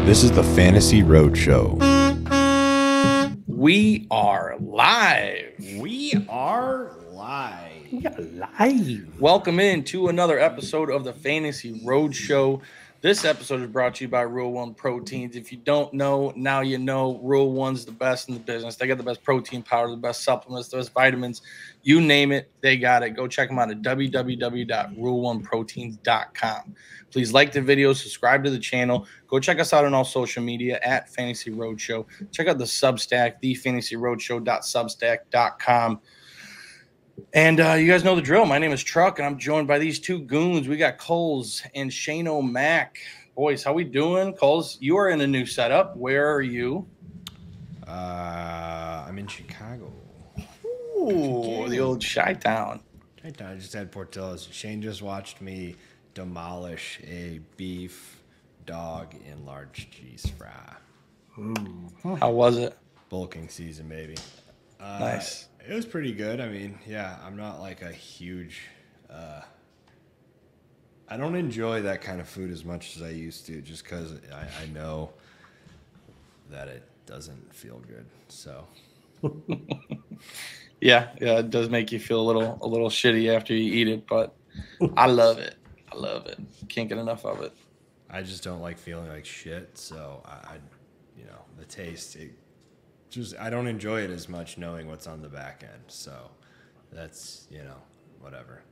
This is the Fantasy Roadshow. We are live. We are live. Welcome in to another episode of the Fantasy Roadshow. This episode is brought to you by Rule One Proteins. If you don't know, now you know. Rule One's the best in the business. They got the best protein powder, the best supplements, the best vitamins. You name it, they got it. Go check them out at www.rule1proteins.com. Please like the video, subscribe to the channel. Go check us out on all social media at Fantasy Roadshow. Check out the Substack, thefantasyroadshow.substack.com. And you guys know the drill. My name is Truck, and I'm joined by these two goons. We got Kulz and Shane O'Mac. Boys, how we doing? Kulz, you are in a new setup. Where are you? I'm in Chicago. Ooh, the old Chi-Town. I just had Portillo's. Shane just watched me demolish a beef dog in large cheese fry. How was it? Bulking season, baby. Nice. It was pretty good. I mean, yeah, I'm not like a huge... I don't enjoy that kind of food as much as I used to, just because I know that it doesn't feel good. So... Yeah, it does make you feel a little shitty after you eat it, but I love it. I love it. Can't get enough of it. I just don't like feeling like shit, so the taste, I don't enjoy it as much knowing what's on the back end. So that's, whatever.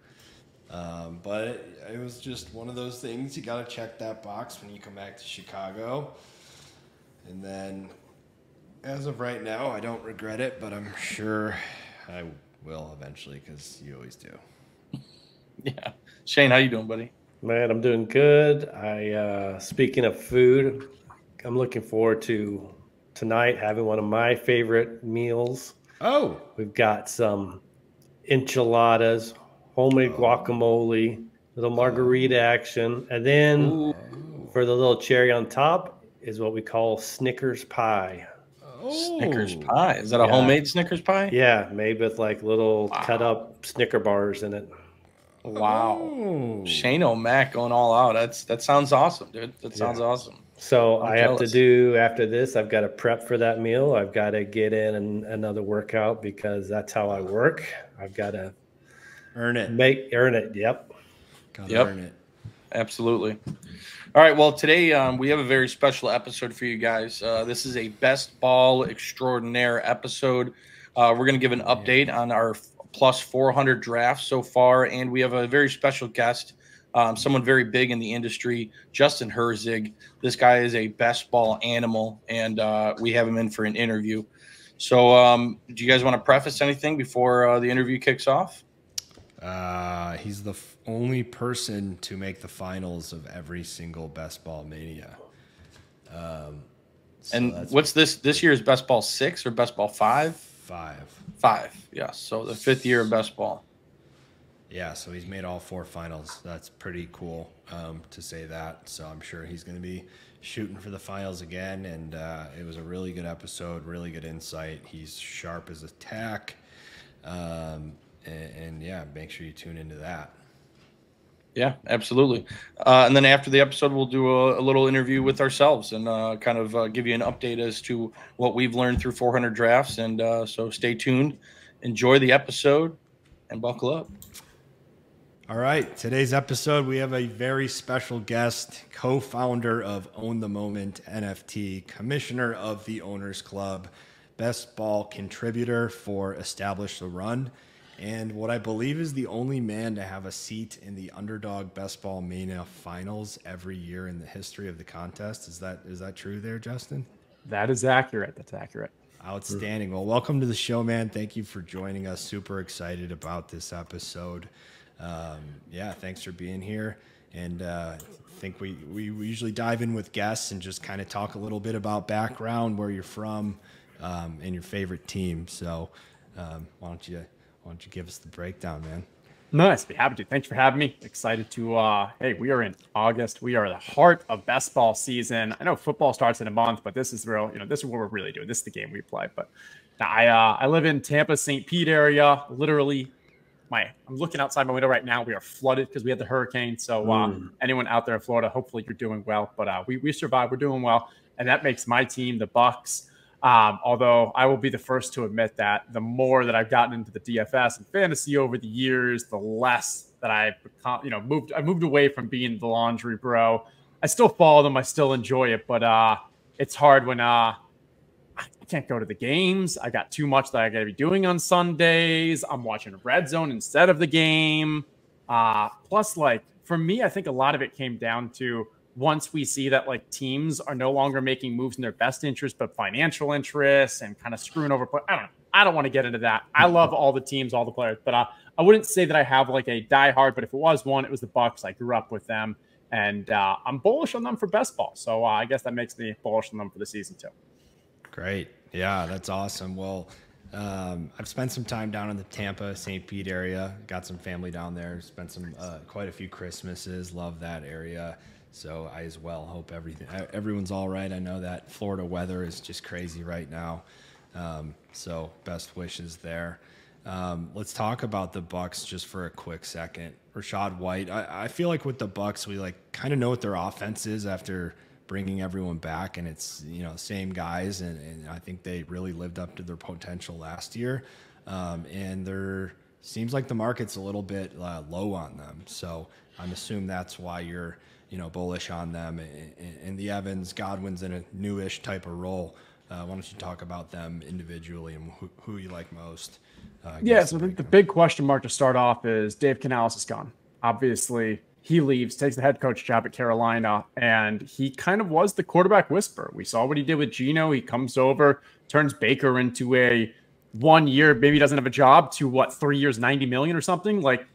But it was just one of those things. You got to check that box when you come back to Chicago. And then as of right now, I don't regret it, but I'm sure I will eventually because you always do. Yeah. Shane, how you doing, buddy? Man, I'm doing good. Speaking of food, I'm looking forward to tonight having one of my favorite meals. Oh, we've got some enchiladas, homemade guacamole, little margarita action, and then for the little cherry on top is what we call Snickers pie. Snickers pie? Is that a homemade Snickers pie? Yeah, made with like little cut up Snicker bars in it. Wow. Shane O'Mac going all out. That sounds awesome, dude. That sounds awesome. So I have to do after this, I've got to prep for that meal. I've got to get in another workout because that's how I work. I've got to earn it. Earn it. Yep. Earn it. Absolutely. All right. Well, today we have a very special episode for you guys. This is a best ball extraordinaire episode. We're going to give an update on our plus 400 drafts so far, and we have a very special guest. Someone very big in the industry, Justin Herzig. This guy is a best ball animal, and we have him in for an interview. So do you guys want to preface anything before the interview kicks off? He's the only person to make the finals of every single Best Ball Mania. And what's this year's Best Ball 6 or Best Ball 5? 5, yes. So the 5th year of Best Ball. Yeah, so he's made all 4 finals. That's pretty cool to say that. So I'm sure he's going to be shooting for the finals again. And it was a really good episode, really good insight. He's sharp as a tack. And yeah, make sure you tune into that. Yeah, absolutely. And then after the episode, we'll do a little interview with ourselves and kind of give you an update as to what we've learned through 400 drafts. And so stay tuned, enjoy the episode, and buckle up. All right, today's episode, we have a very special guest, co-founder of Own the Moment NFT, commissioner of the Owners Club, best ball contributor for Establish the Run, and what I believe is the only man to have a seat in the Underdog Best Ball Mania finals every year in the history of the contest. Is that true there, Justin? That is accurate. That's accurate. Outstanding. Well, welcome to the show, man. Thank you for joining us. Super excited about this episode. Yeah, thanks for being here. And I think we usually dive in with guests and just kind of talk a little bit about background, where you're from, and your favorite team. So why don't you give us the breakdown, man? Nice. Be happy to. Thanks for having me. Excited to, hey, we are in August. We are the heart of best ball season. I know football starts in a month, but this is real. This is what we're really doing. This is the game we play. But I live in Tampa, St. Pete area. Literally, I'm looking outside my window right now. We are flooded because we had the hurricane. So anyone out there in Florida, hopefully you're doing well. But we survived. We're doing well. and that makes my team the Bucks. Although I will be the first to admit that the more that I've gotten into the DFS and fantasy over the years, the less that I've become, I moved away from being the laundry bro. I still follow them. I still enjoy it, but it's hard when I can't go to the games. I got too much that I got to be doing on Sundays. I'm watching Red Zone instead of the game. Plus, like, for me, I think a lot of it came down to once we see that like teams are no longer making moves in their best interest, but financial interests and kind of screwing over. I don't know. I don't want to get into that. I love all the teams, all the players, but I wouldn't say that I have like a diehard, but if it was one, it was the Bucks. I grew up with them, and I'm bullish on them for best ball. So I guess that makes me bullish on them for the season too. Great. Yeah, that's awesome. Well, I've spent some time down in the Tampa, St. Pete area. Got some family down there. Spent some quite a few Christmases. Love that area. So I as well hope everyone's all right. I know that Florida weather is just crazy right now. So best wishes there. Let's talk about the Bucks just for a quick second. Rachaad White. I feel like with the Bucks, we like kind of know what their offense is after bringing everyone back, and it's same guys, and I think they really lived up to their potential last year. And there seems like the market's a little bit low on them. So I'm assuming that's why you're bullish on them. And the Evans, Godwin's in a newish type of role. Why don't you talk about them individually and who you like most? So I think the big question mark to start off is Dave Canales is gone. Obviously, he leaves, takes the head coach job at Carolina, and he kind of was the quarterback whisperer. We saw what he did with Geno. He comes over, turns Baker into a 1 year, maybe doesn't have a job, to 3 years, 90 million or something. Like,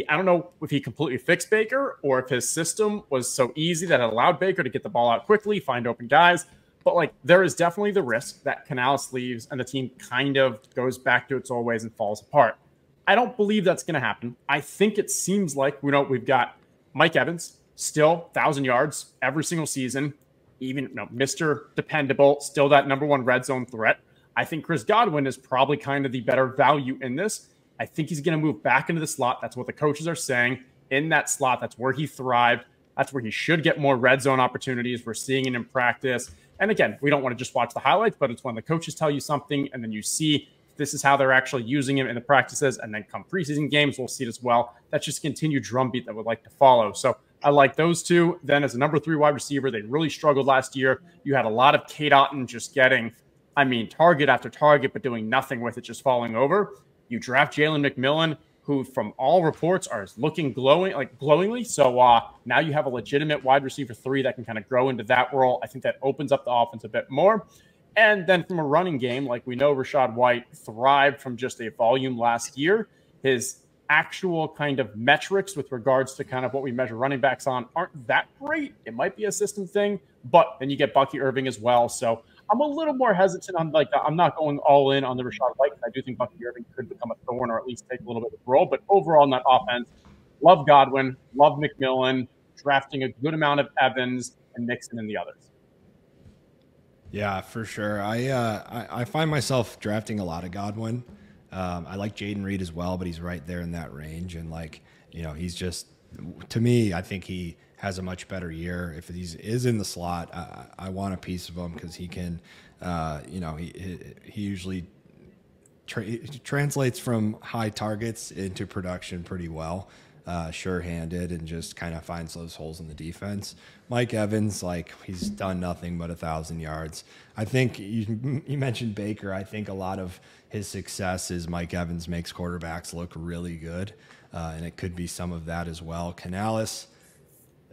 I don't know if he completely fixed Baker or if his system was so easy that it allowed Baker to get the ball out quickly, find open guys. But like, there is definitely the risk that Canales leaves and the team kind of goes back to its old ways and falls apart. I don't believe that's going to happen. I think it seems like, we've got Mike Evans, still 1,000 yards every single season, even Mr. Dependable, still that number one red zone threat. I think Chris Godwin is probably kind of the better value in this. I think he's going to move back into the slot. That's what the coaches are saying. In that slot, that's where he thrived. That's where he should get more red zone opportunities. We're seeing it in practice. And again, we don't want to just watch the highlights, but it's when the coaches tell you something and then you see this is how they're actually using him in the practices. And then come preseason games, we'll see it as well. That's just a continued drumbeat that we'd like to follow. So I like those two. Then as a number 3 wide receiver, they really struggled last year. You had a lot of Kate Otten just getting, target after target, but doing nothing with it, just falling over. You draft Jalen McMillan, who from all reports are looking glowingly. So now you have a legitimate wide receiver 3 that can kind of grow into that role. I think that opens up the offense a bit more. And then from a running game, like we know Rachaad White thrived from just a volume last year. His actual kind of metrics with regards to kind of what we measure running backs on aren't that great. It might be a system thing, but then you get Bucky Irving as well. So I'm a little more hesitant on I'm not going all in on the Rachaad White. I do think Bucky Irving could become a thorn or at least take a little bit of a role. But overall in that offense, love Godwin, love McMillan, drafting a good amount of Evans and mixing in the others. Yeah, for sure. I find myself drafting a lot of Godwin. I like Jaden Reed as well, but he's right there in that range. And he's just, to me, I think he has a much better year. If he is in the slot, I want a piece of him because he can, he usually translates from high targets into production pretty well. Sure-handed and just kind of finds those holes in the defense. Mike Evans, he's done nothing but 1,000 yards. I think you mentioned Baker. I think a lot of his success is Mike Evans makes quarterbacks look really good, and it could be some of that as well. Canales,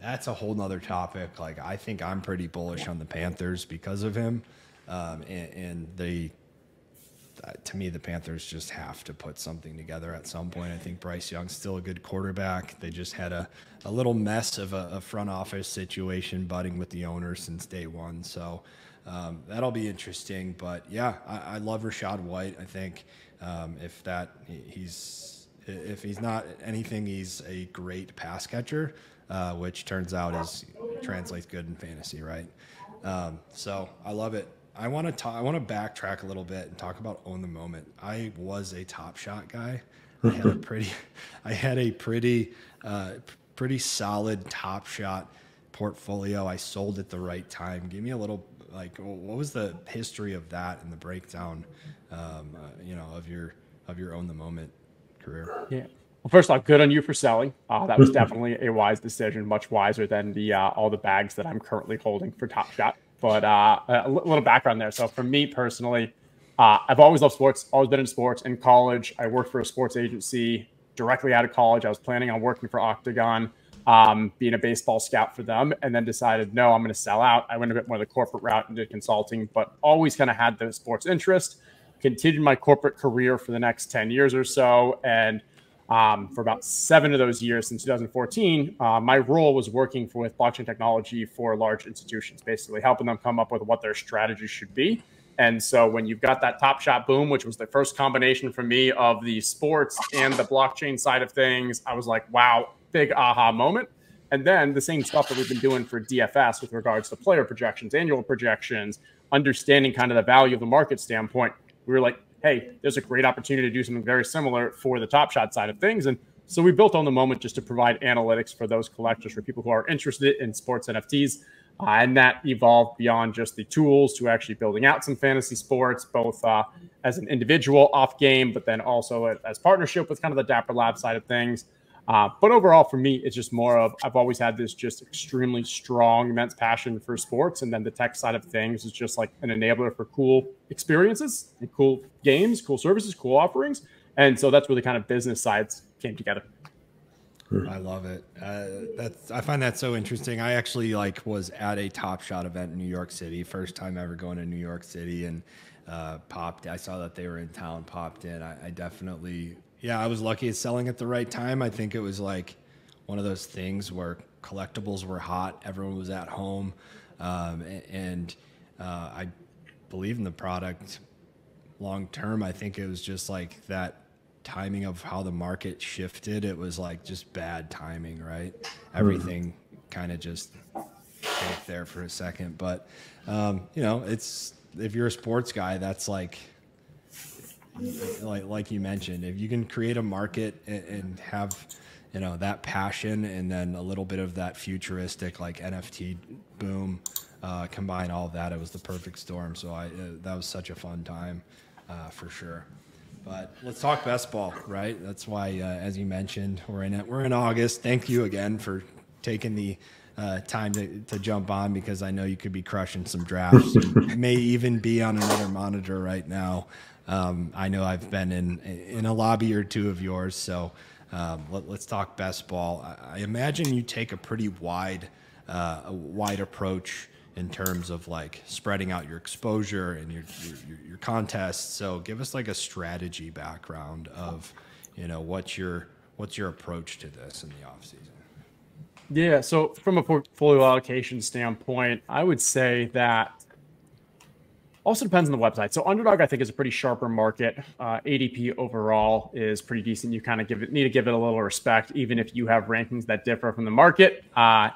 that's a whole nother topic. I think I'm pretty bullish on the Panthers because of him, and they. To me, the Panthers just have to put something together at some point. I think Bryce Young's still a good quarterback. They just had a little mess of a front office situation budding with the owner since day one. So that'll be interesting. But, yeah, I love Rachaad White. I think if he's not anything, he's a great pass catcher, which turns out translates good in fantasy, right? So I love it. I want to backtrack a little bit and talk about Own the Moment. I was a Top Shot guy. I had a pretty solid Top Shot portfolio. I sold at the right time. Give me a little like, what was the history of that and the breakdown, you know, of your Own the Moment career? Yeah. Well, first off, good on you for selling. That was definitely a wise decision, much wiser than the all the bags that I'm currently holding for Top Shot. But a little background there. So for me personally, I've always loved sports, always been in sports. In college, I worked for a sports agency directly out of college. I was planning on working for Octagon, being a baseball scout for them, and then decided, no, I'm going to sell out. I went a bit more the corporate route and did consulting, but always kind of had the sports interest. Continued my corporate career for the next 10 years or so. And for about 7 of those years, since 2014, my role was working with blockchain technology for large institutions, basically helping them come up with what their strategy should be. And so when you've got that Top Shot boom, which was the first combination for me of the sports and the blockchain side of things, I was like, wow, big aha moment. And then the same stuff that we've been doing for DFS with regards to player projections, annual projections, understanding kind of the value of the market standpoint, we were like, hey, there's a great opportunity to do something very similar for the Top Shot side of things. And so we built Own the Moment just to provide analytics for those collectors, for people who are interested in sports NFTs. And that evolved beyond just the tools to actually building out some fantasy sports, both as an individual off game, but then also as partnership with kind of the Dapper Lab side of things. But overall, for me, it's just more of, I've always had this just extremely strong, immense passion for sports. And then the tech side of things is just like an enabler for cool experiences and cool games, cool services, cool offerings. And so that's where the kind of business sides came together. I love it. I find that so interesting. I actually was at a Top Shot event in New York City, first time ever going to New York City, and I saw that they were in town, popped in. I definitely, I was lucky at selling at the right time. I think it was like one of those things where collectibles were hot, everyone was at home, and I believe in the product long term. I think it was just like that timing of how the market shifted. It was like just bad timing, right? Everything kind of just tanked there for a second. But it's, if you're a sports guy, that's like you mentioned, if you can create a market and have that passion and then a little bit of that futuristic like NFT boom, combine all of that, it was the perfect storm. So that was such a fun time for sure. But let's talk best ball, right? That's why, as you mentioned, we're in August. Thank you again for taking the time to jump on, because I know you could be crushing some drafts. You may even be on another monitor right now. I know I've been in a lobby or two of yours. So let's talk best ball. I imagine you take a pretty wide approach in terms of like spreading out your exposure and your contests. So give us like a strategy background of, what's your approach to this in the off season? Yeah. So from a portfolio allocation standpoint, I would say that also depends on the website. So Underdog, I think, is a pretty sharper market. ADP overall is pretty decent. You kind of need to give it a little respect, even if you have rankings that differ from the market.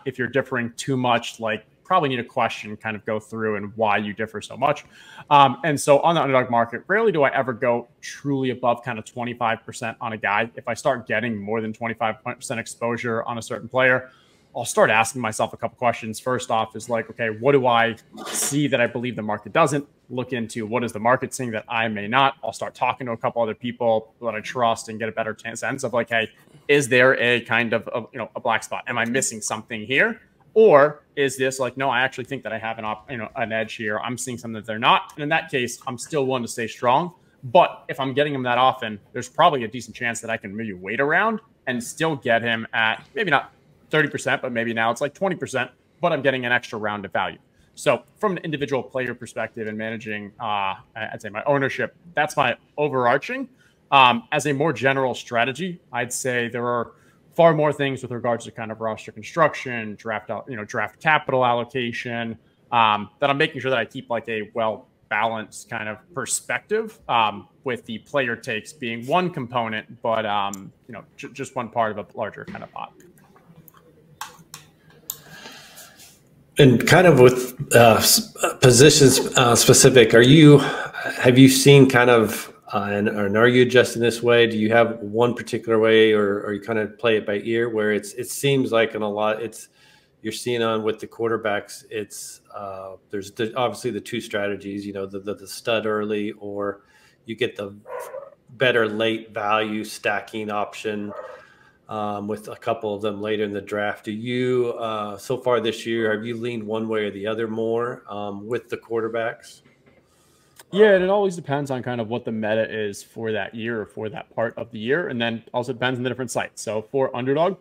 If you're differing too much, probably need a question, kind of go through and why you differ so much. And so on the Underdog market, rarely do I ever go truly above kind of 25% on a guy. If I start getting more than 25% exposure on a certain player, I'll start asking myself a couple questions. First off is like, okay, what do I see that I believe the market doesn't? Look into what is the market seeing that I may not. I'll start talking to a couple other people that I trust and get a better sense of like, hey, is there a kind of a black spot? Am I missing something here? Or is this like, no, I actually think that I have an edge here. I'm seeing something that they're not. And in that case, I'm still willing to stay strong. But if I'm getting him that often, there's probably a decent chance that I can maybe wait around and still get him at maybe not 30%, but maybe now it's like 20%, but I'm getting an extra round of value. So from an individual player perspective and managing, I'd say my ownership, that's my overarching. As a more general strategy, I'd say there are far more things with regards to kind of roster construction, draft capital allocation, that I'm making sure that I keep like a well-balanced kind of perspective, with the player takes being one component, but just one part of a larger kind of pot. And kind of with positions specific, have you seen kind of, and are you adjusting this way? Do you have one particular way, or you kind of play it by ear, where it seems like in a lot, you're seeing on with the quarterbacks, it's there's obviously the two strategies, you know, the stud early, or you get the better late value stacking option with a couple of them later in the draft. Do you, so far this year, have you leaned one way or the other more with the quarterbacks? Yeah, and it always depends on kind of what the meta is for that year or for that part of the year. And then also depends on the different sites. So for underdog,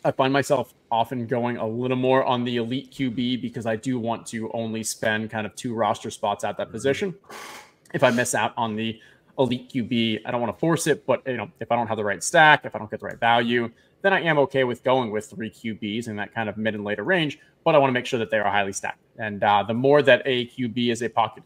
I find myself often going a little more on the elite QB because I do want to only spend kind of 2 roster spots at that position. If I miss out on the elite QB, I don't want to force it, but you know, if I don't have the right stack, if I don't get the right value, then I am okay with going with 3 QBs in that kind of mid and later range. But I want to make sure that they are highly stacked. And the more that a QB is a pocket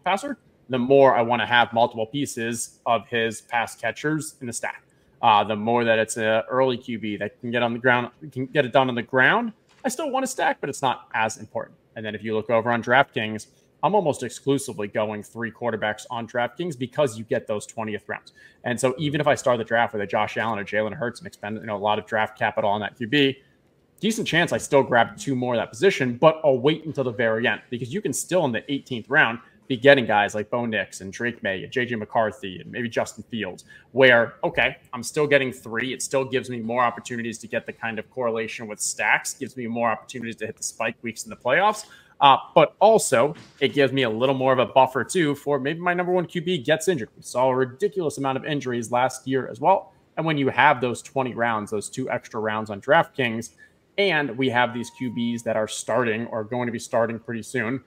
passer, the more I want to have multiple pieces of his pass catchers in the stack. The more that it's an early QB that can get on the ground, can get it done on the ground, I still want to stack, but it's not as important. And then if you look over on DraftKings, I'm almost exclusively going 3 quarterbacks on DraftKings because you get those 20th rounds. And so even if I start the draft with a Josh Allen or Jalen Hurts and expend a lot of draft capital on that QB, decent chance I still grab 2 more of that position, but I'll wait until the very end because you can still in the 18th round be getting guys like Bo Nix and Drake May and JJ McCarthy and maybe Justin Fields, where, okay, I'm still getting 3. It still gives me more opportunities to get the kind of correlation with stacks, gives me more opportunities to hit the spike weeks in the playoffs. But also, it gives me a little more of a buffer, too, for maybe my number 1 QB gets injured. We saw a ridiculous amount of injuries last year as well. And when you have those 20 rounds, those 2 extra rounds on DraftKings, and we have these QBs that are starting or going to be starting pretty soon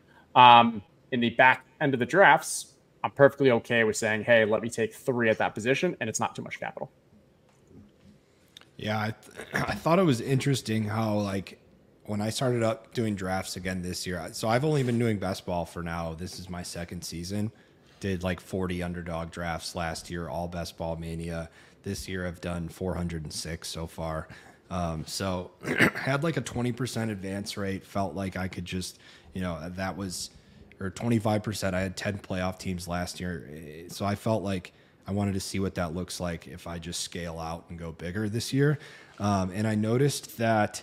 in the back end of the drafts, I'm perfectly okay with saying, hey, let me take 3 at that position, and it's not too much capital. Yeah, I thought it was interesting how, like, when I started up doing drafts again this year, so I've only been doing best ball for now. This is my 2nd season. Did like 40 underdog drafts last year, all best ball mania. This year I've done 406 so far. So had like a 20% advance rate. Felt like I could just, you know, that was, or 25%. I had 10 playoff teams last year. So I felt like I wanted to see what that looks like if I just scale out and go bigger this year. And I noticed that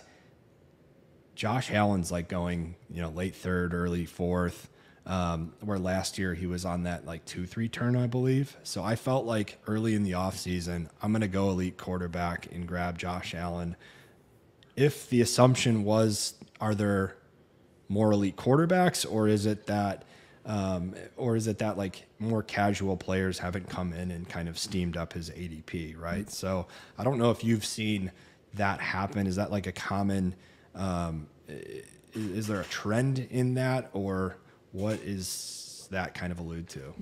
Josh Allen's like going, you know, late 3rd, early 4th, where last year he was on that like 2-3 turn, I believe. So I felt like early in the offseason, I'm going to go elite quarterback and grab Josh Allen. If the assumption was, are there more elite quarterbacks, or is it that like more casual players haven't come in and kind of steamed up his ADP, right? So I don't know if you've seen that happen. Is that like a common is there a trend in that, or what is that kind of allude to?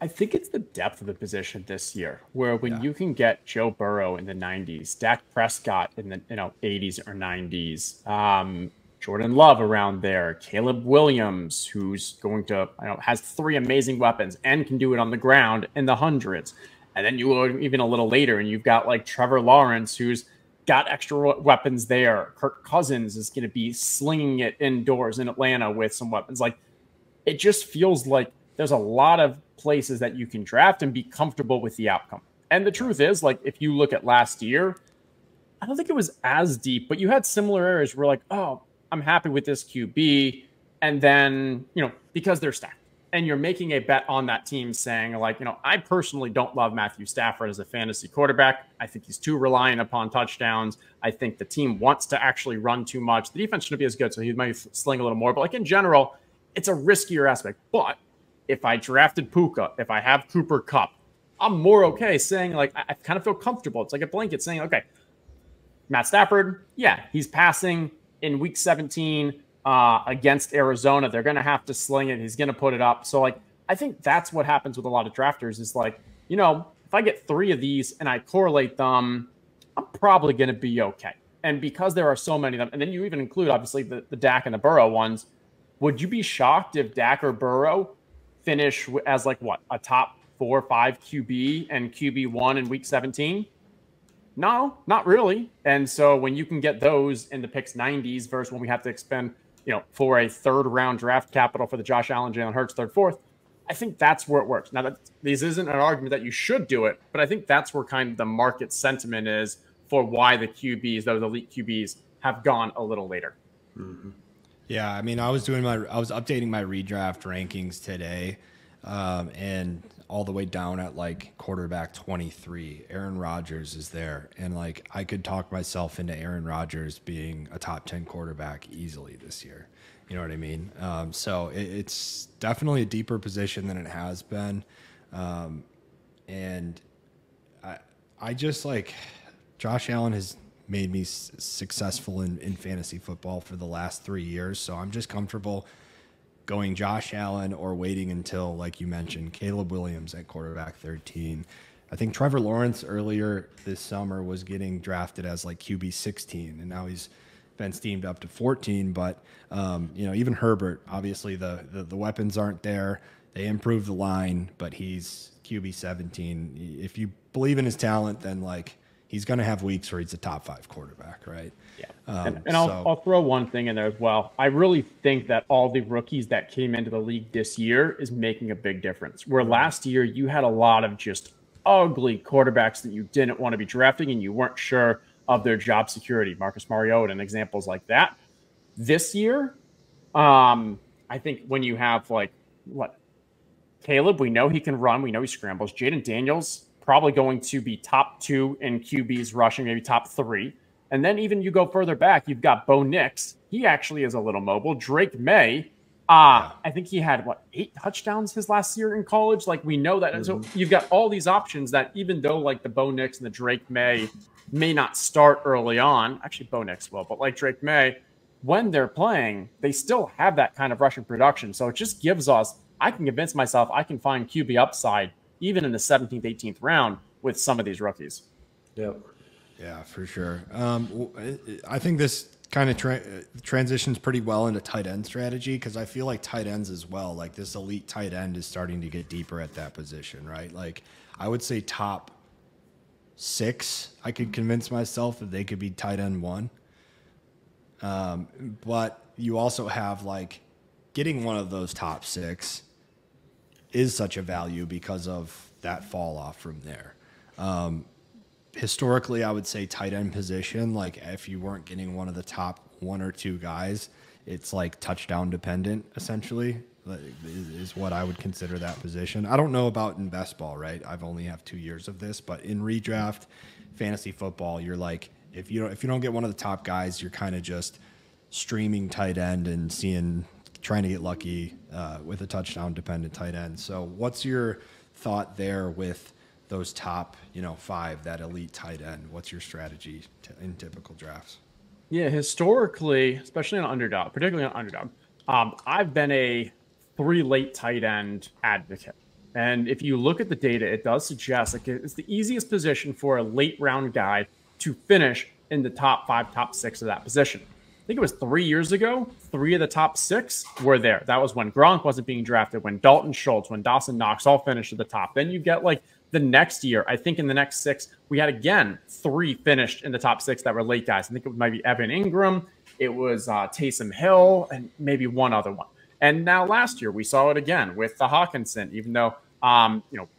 I think it's the depth of the position this year, where when you can get Joe Burrow in the 90s, Dak Prescott in the 80s or 90s, Jordan Love around there, Caleb Williams, who's going to has 3 amazing weapons and can do it on the ground in the hundreds, and then you go even a little later and you've got like Trevor Lawrence, who's got extra weapons there. Kirk Cousins is going to be slinging it indoors in Atlanta with some weapons. Like, it just feels like there's a lot of places that you can draft and be comfortable with the outcome. And the truth is, like, if you look at last year, I don't think it was as deep, but you had similar areas where like, oh, I'm happy with this QB. And then, because they're stacked, and you're making a bet on that team saying like, I personally don't love Matthew Stafford as a fantasy quarterback. I think he's too reliant upon touchdowns. I think the team wants to actually run too much. The defense shouldn't be as good, so he might sling a little more. But like in general, it's a riskier aspect. But if I drafted Puka, if I have Cooper Kupp, I'm more okay saying like, I kind of feel comfortable. It's like a blanket saying, okay, Matt Stafford, yeah, he's passing in week 17 against Arizona. They're going to have to sling it. He's going to put it up. So like, I think that's what happens with a lot of drafters is like, if I get 3 of these and I correlate them, I'm probably going to be okay. And because there are so many of them, and then you even include obviously the Dak and the Burrow ones, would you be shocked if Dak or Burrow finish as like what, a top 4 or 5 QB and QB1 in week 17? No, not really. And so when you can get those in the picks 90s versus when we have to expend, for a 3rd round draft capital for the Josh Allen, Jalen Hurts, 3rd, 4th, I think that's where it works. Now, this isn't an argument that you should do it, but I think that's where kind of the market sentiment is for why the QBs, those elite QBs, have gone a little later. Yeah, I mean, I was updating my redraft rankings today, and all the way down at like quarterback 23, Aaron Rodgers is there, and like I could talk myself into Aaron Rodgers being a top 10 quarterback easily this year. You know what I mean? So it's definitely a deeper position than it has been, and I just like Josh Allen has made me successful in fantasy football for the last 3 years. So I'm just comfortable going Josh Allen or waiting until, like you mentioned, Caleb Williams at quarterback 13. I think Trevor Lawrence earlier this summer was getting drafted as like QB 16, and now he's been steamed up to 14. But, you know, even Herbert, obviously the weapons aren't there. They improved the line, but he's QB 17. If you believe in his talent, then like, he's going to have weeks where he's a top 5 quarterback, right? Yeah. And I'll throw one thing in there as well. I really think that all the rookies that came into the league this year is making a big difference. Where last year you had a lot of just ugly quarterbacks that you didn't want to be drafting and you weren't sure of their job security. Marcus Mariota and examples like that. This year, I think when you have like Caleb, we know he can run. We know he scrambles. Jaden Daniels, probably going to be top 2 in QBs rushing, maybe top 3. And then even you go further back, you've got Bo Nix. He actually is a little mobile. Drake May, I think he had, 8 touchdowns his last year in college? Like, we know that. And so you've got all these options that even though, like, the Bo Nix and the Drake May not start early on. Actually, Bo Nix will. But like Drake May, when they're playing, they still have that kind of rushing production. So it just gives us, I can convince myself I can find QB upside even in the 17th, 18th round with some of these rookies. Yep. Yeah, for sure. I think this kind of transitions pretty well into tight end strategy because I feel like tight ends as well, like this elite tight end is starting to get deeper at that position, right? Like I would say top 6, I could convince myself that they could be tight end 1. But you also have like getting one of those top 6 is such a value because of that fall off from there. Historically, I would say tight end position, like if you weren't getting one of the top 1 or 2 guys, it's like touchdown dependent, essentially, is what I would consider that position. I don't know about in best ball, right? I've only have 2 years of this, but in redraft fantasy football, you're like, if you don't get one of the top guys, you're kind of just streaming tight end and trying to get lucky with a touchdown dependent tight end. So what's your thought there with those top, 5, that elite tight end? What's your strategy in typical drafts? Yeah, historically, especially on underdog, particularly on underdog, I've been a 3 late tight end advocate. And if you look at the data, it does suggest like it's the easiest position for a late round guy to finish in the top 5, top 6 of that position. I think it was 3 years ago, 3 of the top 6 were there. That was when Gronk wasn't being drafted, when Dalton Schultz, when Dawson Knox all finished at the top. Then you get like the next year, I think in the next 6, we had again 3 finished in the top 6 that were late guys. I think it might be Evan Ingram, it was Taysom Hill, and maybe one other one. And now last year we saw it again with the Hawkinson, even though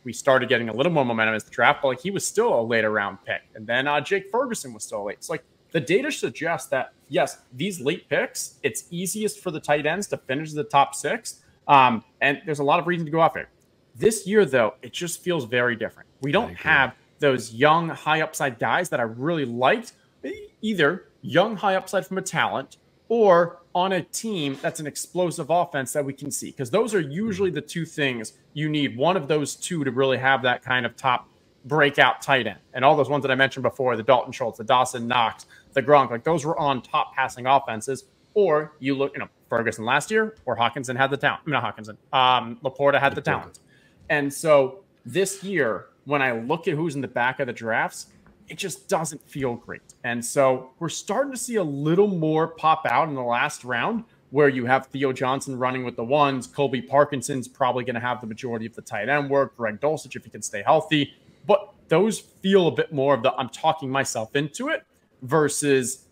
we started getting a little more momentum as the draft, but like he was still a later round pick. And then Jake Ferguson was still late. It's like the data suggests that, yes, these late picks, it's easiest for the tight ends to finish the top 6. And there's a lot of reason to go after it. This year, though, it just feels very different. We don't have those young, high upside guys that I really liked, either young, high upside from a talent or on a team that's an explosive offense that we can see. Because those are usually the 2 things you need. One of those 2 to really have that kind of top breakout tight end. And all those ones that I mentioned before, the Dalton Schultz, the Dawson Knox, the Gronk, like those were on top passing offenses. Or you look, Ferguson last year, or Hawkinson had the talent. I mean, not Hawkinson. Laporta had the talent. And so this year, when I look at who's in the back of the drafts, it just doesn't feel great. And so we're starting to see a little more pop out in the last round where you have Theo Johnson running with the 1s. Colby Parkinson's probably going to have the majority of the tight end work. Greg Dulcich, if he can stay healthy. But those feel a bit more of the I'm talking myself into it versus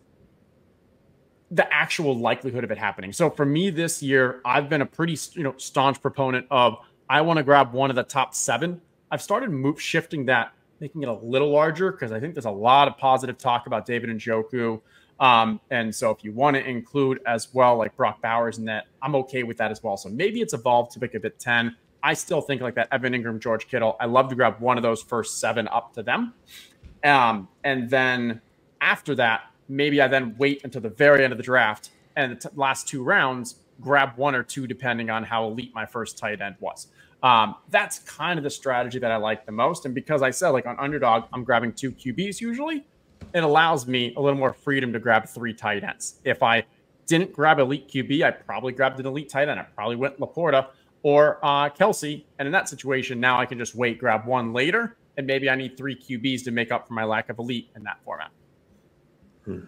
the actual likelihood of it happening. So for me this year, I've been a pretty staunch proponent of I want to grab one of the top 7. I've started shifting that, making it a little larger because I think there's a lot of positive talk about David Njoku. And so if you want to include as well, like Brock Bowers in that, I'm okay with that as well. So maybe it's evolved to make a bit 10. I still think like that Evan Ingram, George Kittle, I love to grab one of those first 7 up to them. And then after that, maybe I then wait until the very end of the draft and the last 2 rounds, grab 1 or 2, depending on how elite my first tight end was. That's kind of the strategy that I like the most. And because I said like on Underdog, I'm grabbing 2 QBs usually, it allows me a little more freedom to grab 3 tight ends. If I didn't grab elite QB, I probably grabbed an elite tight end. I probably went Laporta or Kelsey. And in that situation, now I can just wait, grab 1 later, and maybe I need 3 QBs to make up for my lack of elite in that format.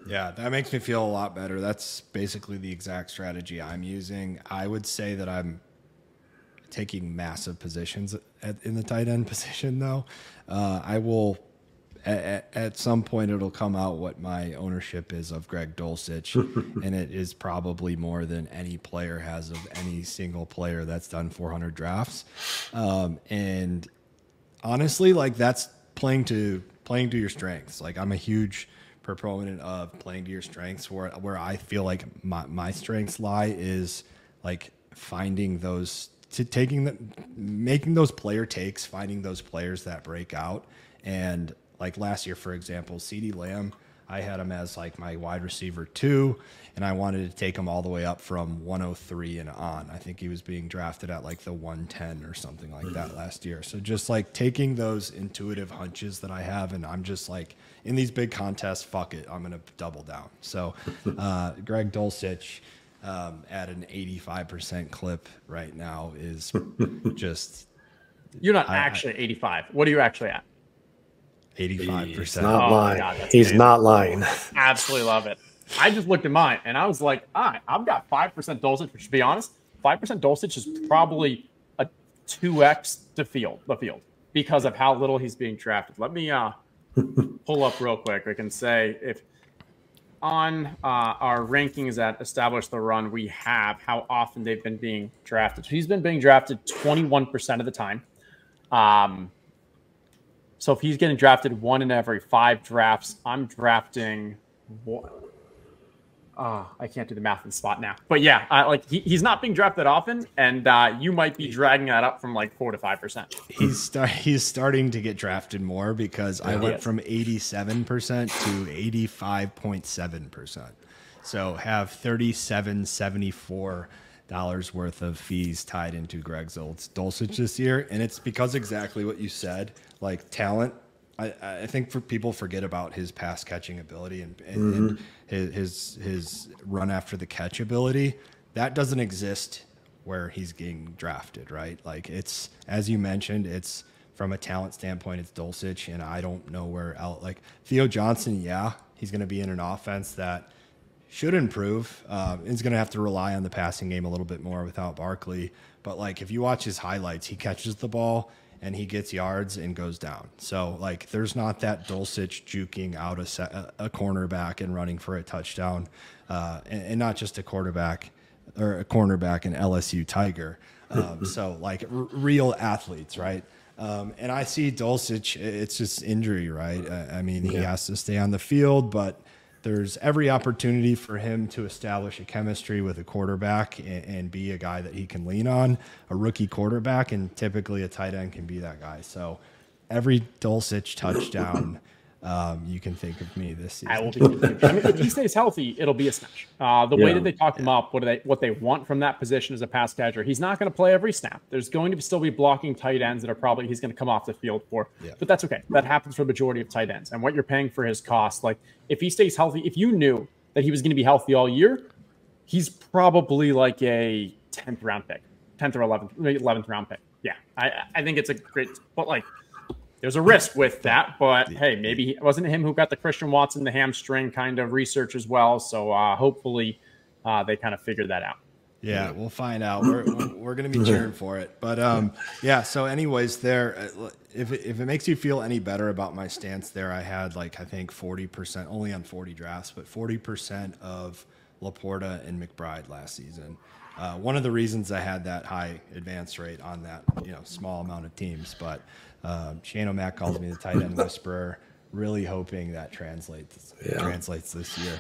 Yeah, that makes me feel a lot better. That's basically the exact strategy I'm using. I would say that I'm taking massive positions in the tight end position, though. I will, at some point, it'll come out what my ownership is of Greg Dulcich, and it is probably more than any player has of any single player that's done 400 drafts. And honestly, like that's playing to your strengths. Like I'm a huge proponent of playing to your strengths, where I feel like my strengths lie is like finding those, making those player takes, finding those players that break out. And like last year, for example, CeeDee Lamb, I had him as like my wide receiver 2, and I wanted to take him all the way up from 103 and on. I think he was being drafted at like the 110 or something like that last year. So just like taking those intuitive hunches that I have, and I'm just like, in these big contests, fuck it, I'm going to double down. So Greg Dulcich at an 85% clip right now is just... You're not actually 85. What are you actually at? 85%. He's not lying. God, he's not lying. Absolutely love it. I just looked at mine and I was like, all right, I've got 5% Dulcich, which to be honest, 5% Dulcich is probably a 2x the field because of how little he's being drafted. Let me pull up real quick. I can say if on our rankings that establish the run, we have how often they've been being drafted. So he's been being drafted 21% of the time. So if he's getting drafted 1 in every 5 drafts, I'm drafting what? I can't do the math in the spot now. But yeah, like he's not being drafted often, and you might be dragging that up from like 4 to 5%. He's starting to get drafted more because I went from 87% to 85.7%. So have $37.74 worth of fees tied into Greg Dulcich this year, and it's because exactly what you said, like talent. I think people forget about his pass catching ability and his run after the catch ability. That doesn't exist where he's getting drafted, right? Like it's, as you mentioned, it's from a talent standpoint, it's Dulcich, and I don't know where else. Like Theo Johnson, yeah, he's going to be in an offense that should improve. He's going to have to rely on the passing game a little bit more without Barkley. But like if you watch his highlights, he catches the ball and he gets yards and goes down. So like there's not that Dulcich juking out a cornerback and running for a touchdown, and not just a quarterback or a cornerback, an LSU Tiger. So like real athletes, right? And I see Dulcich, it's just injury, right? I mean, he has to stay on the field, but there's every opportunity for him to establish a chemistry with a quarterback and be a guy that he can lean on, a rookie quarterback, and typically a tight end can be that guy. So every Dulcich touchdown, you can think of me this season. I will be. I mean, if he stays healthy, it'll be a smash. The way that they talk him up, what they want from that position as a pass catcher, he's not going to play every snap. There's going to still be blocking tight ends that are probably he's going to come off the field for. But that's okay. That happens for the majority of tight ends. And what you're paying for his cost, like if he stays healthy, if you knew that he was going to be healthy all year, he's probably like a 10th round pick, 10th or 11th round pick. Yeah, I think it's a great, but like. There's a risk with that, but hey, maybe it wasn't him who got the Christian Watson, the hamstring kind of research as well. So hopefully they kind of figured that out. Yeah, we'll find out. We're going to be cheering for it. But yeah, so anyways, there, if it makes you feel any better about my stance there, I had like, I think 40%, only on 40 drafts, but 40% of Laporta and McBride last season. One of the reasons I had that high advance rate on that, small amount of teams, but Shane O'Mac calls me the tight end whisperer, really hoping that translates this year.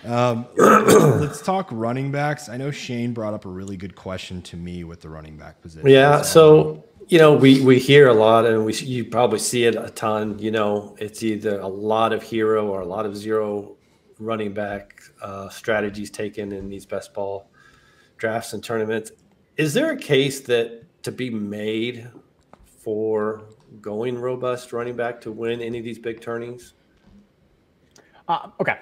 Let's talk running backs. I know Shane brought up a really good question to me with the running back position. Yeah, so we hear a lot, and you probably see it a ton. It's either a lot of hero or a lot of zero running back strategies taken in these best ball drafts and tournaments. Is there a case that to be made for going robust running back to win any of these big tourneys? Okay.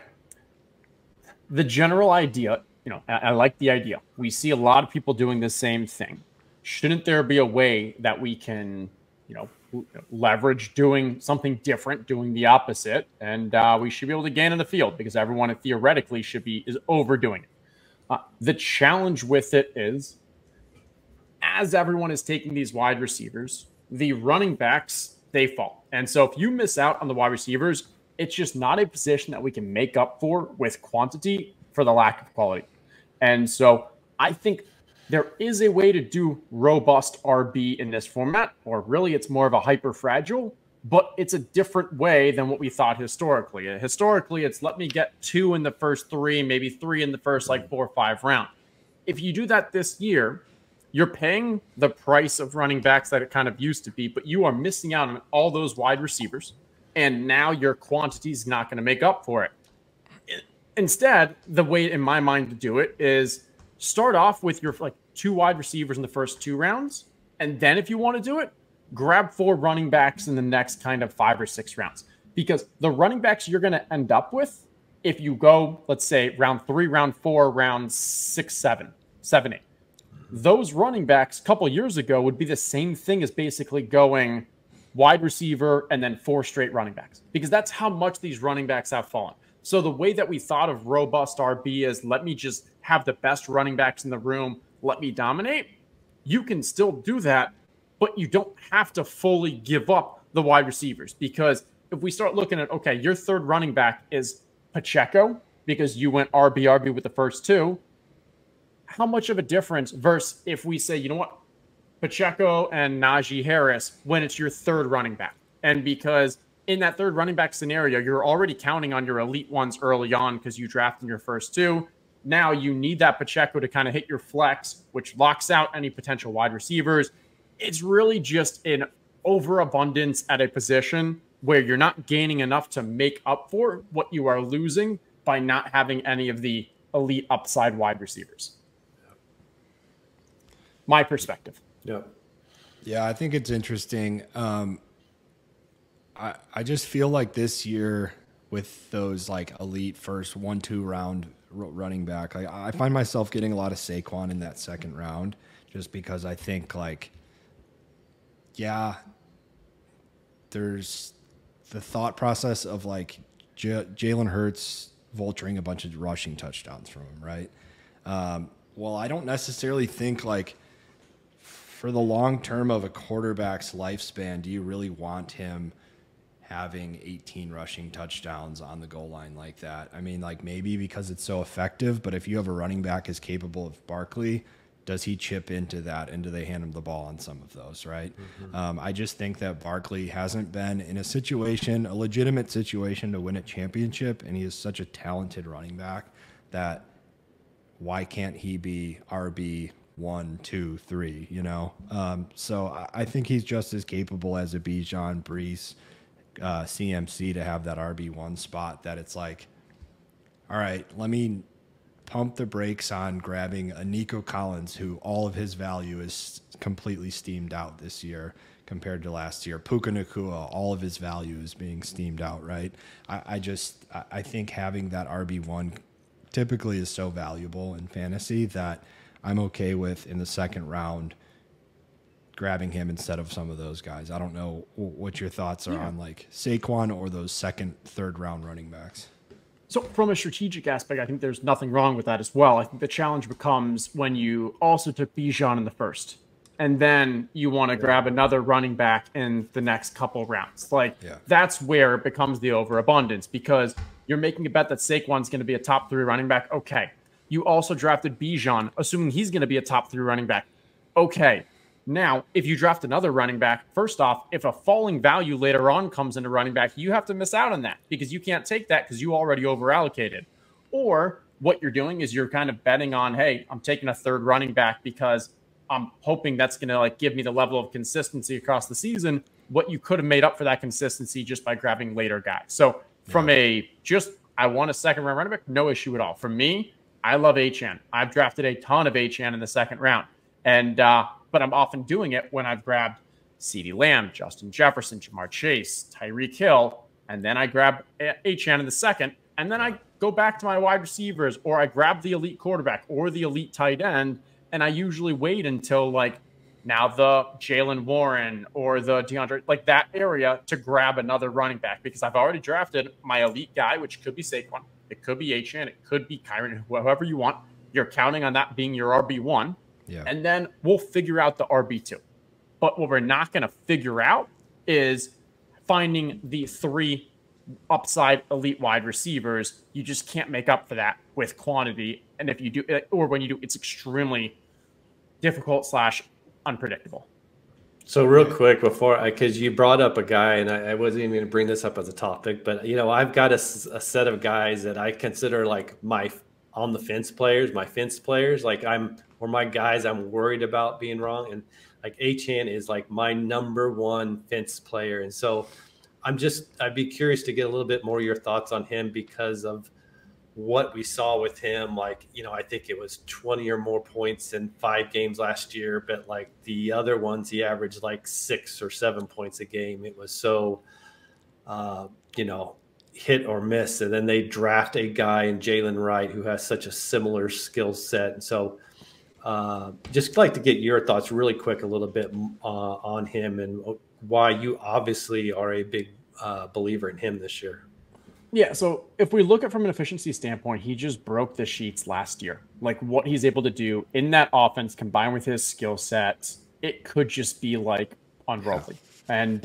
The general idea, I like the idea. We see a lot of people doing the same thing. Shouldn't there be a way that we can, leverage doing something different, doing the opposite, and we should be able to gain in the field because everyone theoretically is overdoing it. The challenge with it is, as everyone is taking these wide receivers, the running backs, they fall. And so if you miss out on the wide receivers, it's just not a position that we can make up for with quantity for the lack of quality. And so I think there is a way to do robust RB in this format, or really it's more of a hyper fragile, but it's a different way than what we thought historically. Historically, it's let me get 2 in the first 3, maybe 3 in the first 4 or 5 round. If you do that this year, you're paying the price of running backs that it kind of used to be, but you are missing out on all those wide receivers. And now your quantity is not going to make up for it. Instead, the way in my mind to do it is start off with your 2 wide receivers in the first 2 rounds. And then if you want to do it, grab 4 running backs in the next kind of 5 or 6 rounds. Because the running backs you're going to end up with, if you go, let's say, round 3, round 4, round 6, 7, 8, those running backs a couple years ago would be the same thing as basically going wide receiver and then 4 straight running backs, because that's how much these running backs have fallen. So the way that we thought of robust RB is let me just have the best running backs in the room, let me dominate. You can still do that, but you don't have to fully give up the wide receivers, because if we start looking at, okay, your third running back is Pacheco because you went RB with the first 2, how much of a difference versus if we say, you know what, Pacheco and Najee Harris when it's your third running back? And because in that third running back scenario, you're already counting on your elite ones early on because you drafted your first 2. Now you need that Pacheco to kind of hit your flex, which locks out any potential wide receivers. It's really just an overabundance at a position where you're not gaining enough to make up for what you are losing by not having any of the elite upside wide receivers. My perspective. Yep. Yeah, I think it's interesting. I just feel like this year with those elite first 1-2 round running back, I find myself getting a lot of Saquon in that second round, just because I think there's the thought process of Jalen Hurts vulturing a bunch of rushing touchdowns from him, right? Well, I don't necessarily think for the long term of a quarterback's lifespan, do you really want him having 18 rushing touchdowns on the goal line like that? I mean, maybe because it's so effective, but if you have a running back as capable of Barkley, does he chip into that, and do they hand him the ball on some of those, right? Mm-hmm. I just think that Barkley hasn't been in a legitimate situation to win a championship, and he is such a talented running back that why can't he be RB 1, 2, 3, So I think he's just as capable as a Bijan, Brees, CMC to have that RB1 spot, that it's all right, let me pump the brakes on grabbing a Nico Collins, who all of his value is completely steamed out this year compared to last year. Puka Nacua, all of his value is being steamed out, right? I think having that RB1 typically is so valuable in fantasy that I'm okay with in the second round grabbing him instead of some of those guys. I don't know what your thoughts are on Saquon or those second, third round running backs. So from a strategic aspect, I think there's nothing wrong with that as well. I think the challenge becomes when you also took Bijan in the first, and then you want to grab another running back in the next couple rounds. That's where it becomes the overabundance, because you're making a bet that Saquon's going to be a top 3 running back. Okay. You also drafted Bijan, assuming he's going to be a top 3 running back. Okay. Now, if you draft another running back, first off, if a falling value later on comes into running back, you have to miss out on that because you can't take that because you already overallocated. Or what you're doing is you're kind of betting on, hey, I'm taking a third running back because I'm hoping that's going to like give me the level of consistency across the season. What you could have made up for that consistency just by grabbing later guys. So from I want a second round running back, no issue at all. For me, I love Achane. I've drafted a ton of Achane in the second round. And, but I'm often doing it when I've grabbed CeeDee Lamb, Justin Jefferson, Jamar Chase, Tyreek Hill, and then I grab Achane in the second, and then I go back to my wide receivers, or I grab the elite quarterback or the elite tight end, and I usually wait until like now the Jalen Warren or the DeAndre, like that area to grab another running back because I've already drafted my elite guy, which could be Saquon, it could be Achane, it could be Kyron, whoever you want. You're counting on that being your RB1, and then we'll figure out the RB2. But what we're not going to figure out is finding the 3 upside elite wide receivers. You just can't make up for that with quantity. And if you do, or when you do, it's extremely difficult / unpredictable. So real quick before, because you brought up a guy, and I wasn't even going to bring this up as a topic, but I've got a set of guys that I consider like my on the fence players, like my guys I'm worried about being wrong, and like Achane is like my number 1 fence player, and so I'd be curious to get a little bit more of your thoughts on him because of what we saw with him. Like, I think it was 20 or more points in 5 games last year, but like the other ones, he averaged like 6 or 7 points a game. It was so, hit or miss. And then they draft a guy in Jalen Wright who has such a similar skill set. And so just like to get your thoughts really quick, a little bit on him and why you obviously are a big believer in him this year. Yeah, so if we look at from an efficiency standpoint, he just broke the sheets last year. Like what he's able to do in that offense combined with his skill set, it could just be like unworldly. And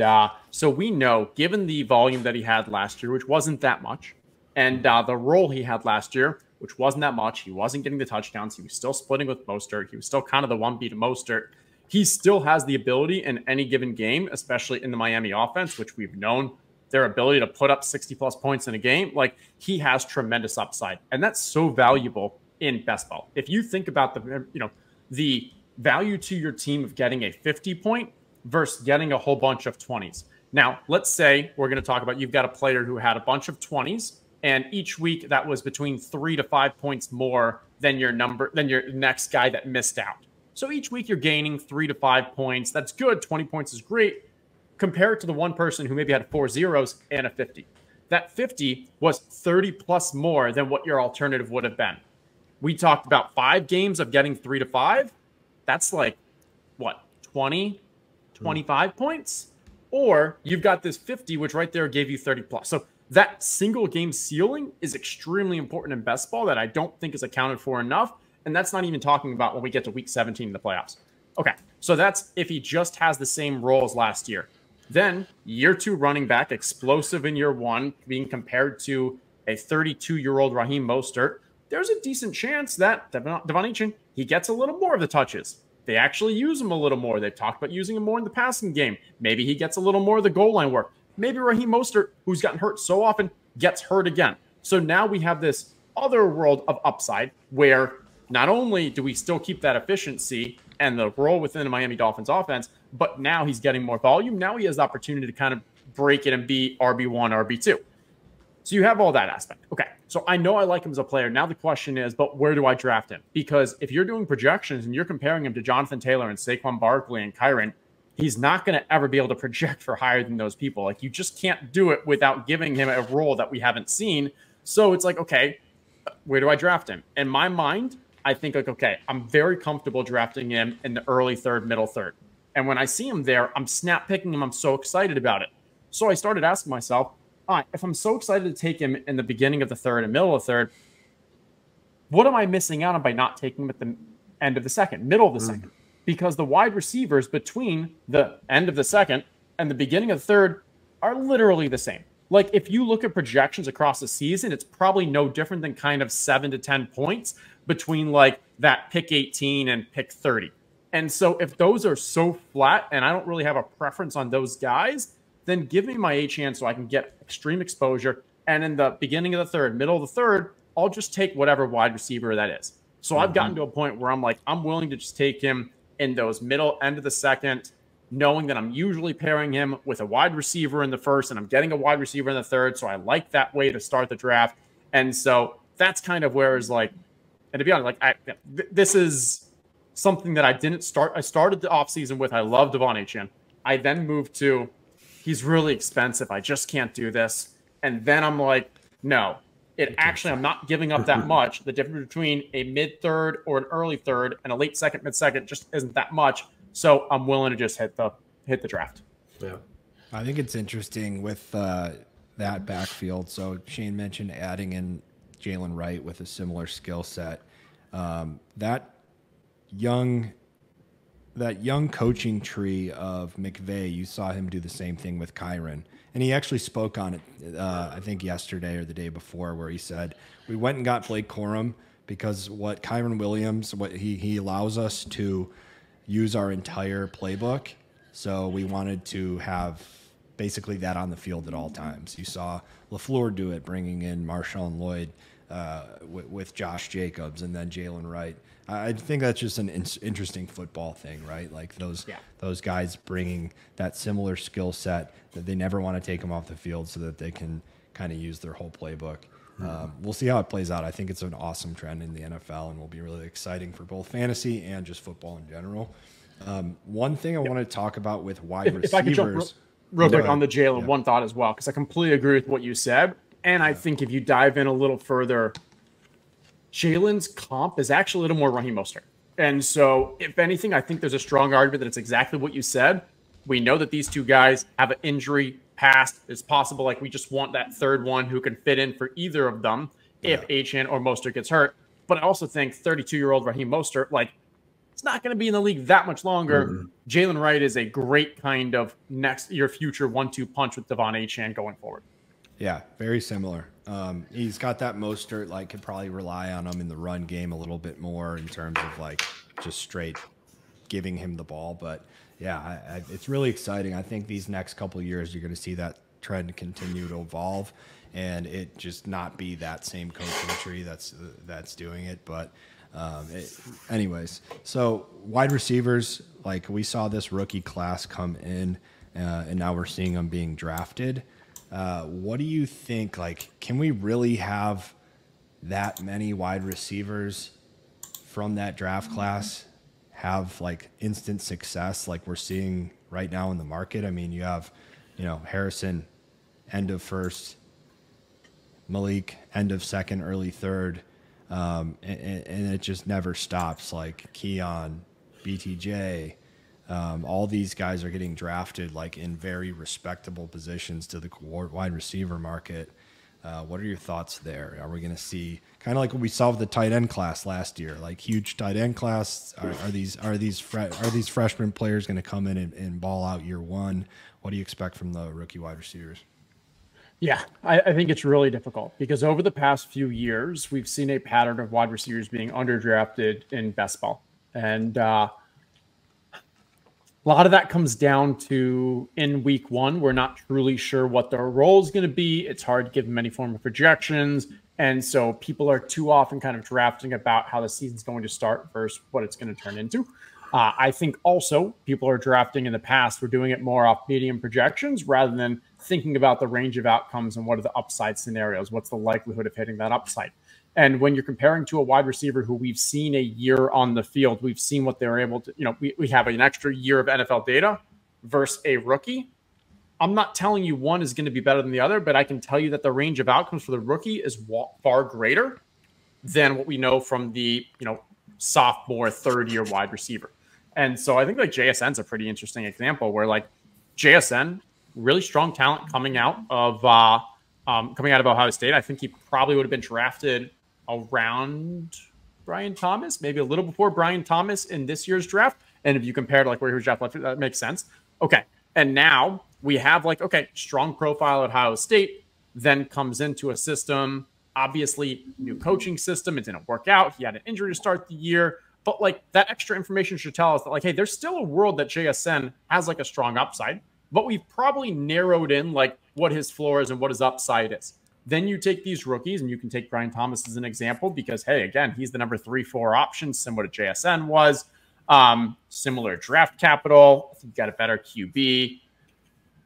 so we know, given the volume that he had last year, which wasn't that much, and the role he had last year, which wasn't that much, he wasn't getting the touchdowns, he was still splitting with Mostert, he was still kind of the 1B to Mostert. He still has the ability in any given game, especially in the Miami offense, which we've known their ability to put up 60-plus points in a game. Like, he has tremendous upside, and that's so valuable in best ball. If you think about the value to your team of getting a 50-point versus getting a whole bunch of 20s. Now, let's say we're going to talk about you've got a player who had a bunch of 20s, and each week that was between 3 to 5 points more than your next guy that missed out. So each week you're gaining 3 to 5 points. That's good. 20 points is great. Compared to the one person who maybe had 4 zeros and a 50. That 50 was 30 plus more than what your alternative would have been. We talked about 5 games of getting 3 to 5. That's like, what, 20, 25 points? Or you've got this 50, which right there gave you 30 plus. So that single game ceiling is extremely important in best ball that I don't think is accounted for enough. And that's not even talking about when we get to week 17 in the playoffs. Okay, so that's if he just has the same role as last year. Then year 2 running back, explosive in year 1, being compared to a 32-year-old Raheem Mostert, there's a decent chance that Devon Achane, he gets a little more of the touches. They actually use him a little more. They've talked about using him more in the passing game. Maybe he gets a little more of the goal line work. Maybe Raheem Mostert, who's gotten hurt so often, gets hurt again. So now we have this other world of upside where not only do we still keep that efficiency and the role within the Miami Dolphins offense, but now he's getting more volume. Now he has the opportunity to kind of break it and be RB1, RB2. So you have all that aspect. Okay, so I know I like him as a player. Now the question is, but where do I draft him? Because if you're doing projections and you're comparing him to Jonathan Taylor and Saquon Barkley and Kyron, he's not going to ever be able to project for higher than those people. Like, you just can't do it without giving him a role that we haven't seen. So it's like, okay, where do I draft him? In my mind, I think like, okay, I'm very comfortable drafting him in the early 3rd, middle 3rd. And when I see him there, I'm snap picking him. I'm so excited about it. So I started asking myself, all right, if I'm so excited to take him in the beginning of the 3rd and middle of the 3rd, what am I missing out on by not taking him at the end of the 2nd, middle of the 2nd? Because the wide receivers between the end of the 2nd and the beginning of the 3rd are literally the same. Like, if you look at projections across the season, it's probably no different than kind of 7 to 10 points between like that pick 18 and pick 30. And so if those are so flat and I don't really have a preference on those guys, then give me my Achane so I can get extreme exposure. And in the beginning of the 3rd, middle of the 3rd, I'll just take whatever wide receiver that is. So I've gotten to a point where I'm like, I'm willing to just take him in those middle end of the second, knowing that I'm usually pairing him with a wide receiver in the first and I'm getting a wide receiver in the third. So I like that way to start the draft. And so that's kind of where it's like, and to be honest, like this is something that I didn't start. I started the offseason with, I love Devon Achane. I then moved to, he's really expensive. I just can't do this. And then I'm like, no, I'm not giving up that much. The difference between a mid-third or an early third and a late second, mid-second just isn't that much. So I'm willing to just hit the draft. Yeah. I think it's interesting with that backfield. So Shane mentioned adding in Jalen Wright with a similar skill set. That young coaching tree of McVay, you saw him do the same thing with Kyron. And he actually spoke on it, I think yesterday or the day before, where he said, we went and got Blake Corum because what Kyron Williams, what he allows us to use our entire playbook. So we wanted to have basically that on the field at all times. You saw LaFleur do it, bringing in Marshawn Lloyd with Josh Jacobs and then Jalen Wright. I think that's just an interesting football thing, right? Like those guys bringing that similar skill set that they never want to take them off the field so that they can kind of use their whole playbook. We'll see how it plays out. I think it's an awesome trend in the NFL and will be really exciting for both fantasy and just football in general. One thing I want to talk about with wide receivers. If I could jump real quick on the Jalen, one thought as well, because I completely agree with what you said. And I think if you dive in a little further, Jalen's comp is actually a little more Raheem Mostert. And so, if anything, I think there's a strong argument that it's exactly what you said. We know that these two guys have an injury past. It's possible, like, we just want that third one who can fit in for either of them if Achane or Mostert gets hurt. But I also think 32-year-old Raheem Mostert, like, it's not going to be in the league that much longer. Jalen Wright is a great kind of next year future 1-2 punch with Devon Achane going forward. Yeah, very similar. He's got that Mostert, like, could probably rely on him in the run game a little bit more in terms of, like, just straight giving him the ball. But, yeah, it's really exciting. I think these next couple of years you're going to see that trend continue to evolve and it just not be that same coaching tree that's doing it. But anyways, so wide receivers, like we saw this rookie class come in and now we're seeing them being drafted. What do you think? Like, can we really have that many wide receivers from that draft class have like instant success like we're seeing right now in the market? I mean, you have, Harrison, end of first, Malik, end of second, early third, and it just never stops. Like Keon, BTJ. All these guys are getting drafted like in very respectable positions to the wide receiver market. What are your thoughts there? Are we going to see kind of like what we saw with the tight end class last year, like huge tight end class? Are these freshman players going to come in and ball out year one? What do you expect from the rookie wide receivers? Yeah, I think it's really difficult because over the past few years, we've seen a pattern of wide receivers being underdrafted in best ball. And a lot of that comes down to in week one, we're not truly sure what their role is going to be. It's hard to give them any form of projections. And so people are too often kind of drafting about how the season's going to start versus what it's going to turn into. I think also people are drafting in the past. We're doing it more off medium projections rather than thinking about the range of outcomes and what are the upside scenarios. What's the likelihood of hitting that upside? And when you're comparing to a wide receiver who we've seen a year on the field, we've seen what they're able to, we have an extra year of NFL data versus a rookie. I'm not telling you one is going to be better than the other, but I can tell you that the range of outcomes for the rookie is far greater than what we know from the, sophomore, third year wide receiver. And so I think like JSN's a pretty interesting example where like JSN, really strong talent coming out of Ohio State. I think he probably would have been drafted around Brian Thomas, maybe a little before Brian Thomas in this year's draft. And if you compare to like where he was drafted, that makes sense. Okay. And now we have like, okay, strong profile at Ohio State, then comes into a system, obviously new coaching system. It didn't work out. He had an injury to start the year, but like that extra information should tell us that like, hey, there's still a world that JSN has like a strong upside, but we've probably narrowed in like what his floor is and what his upside is. Then you take these rookies, and you can take Brian Thomas as an example because, hey, again, he's the number 3-4 option, similar to JSN was, similar draft capital. I think you got a better QB.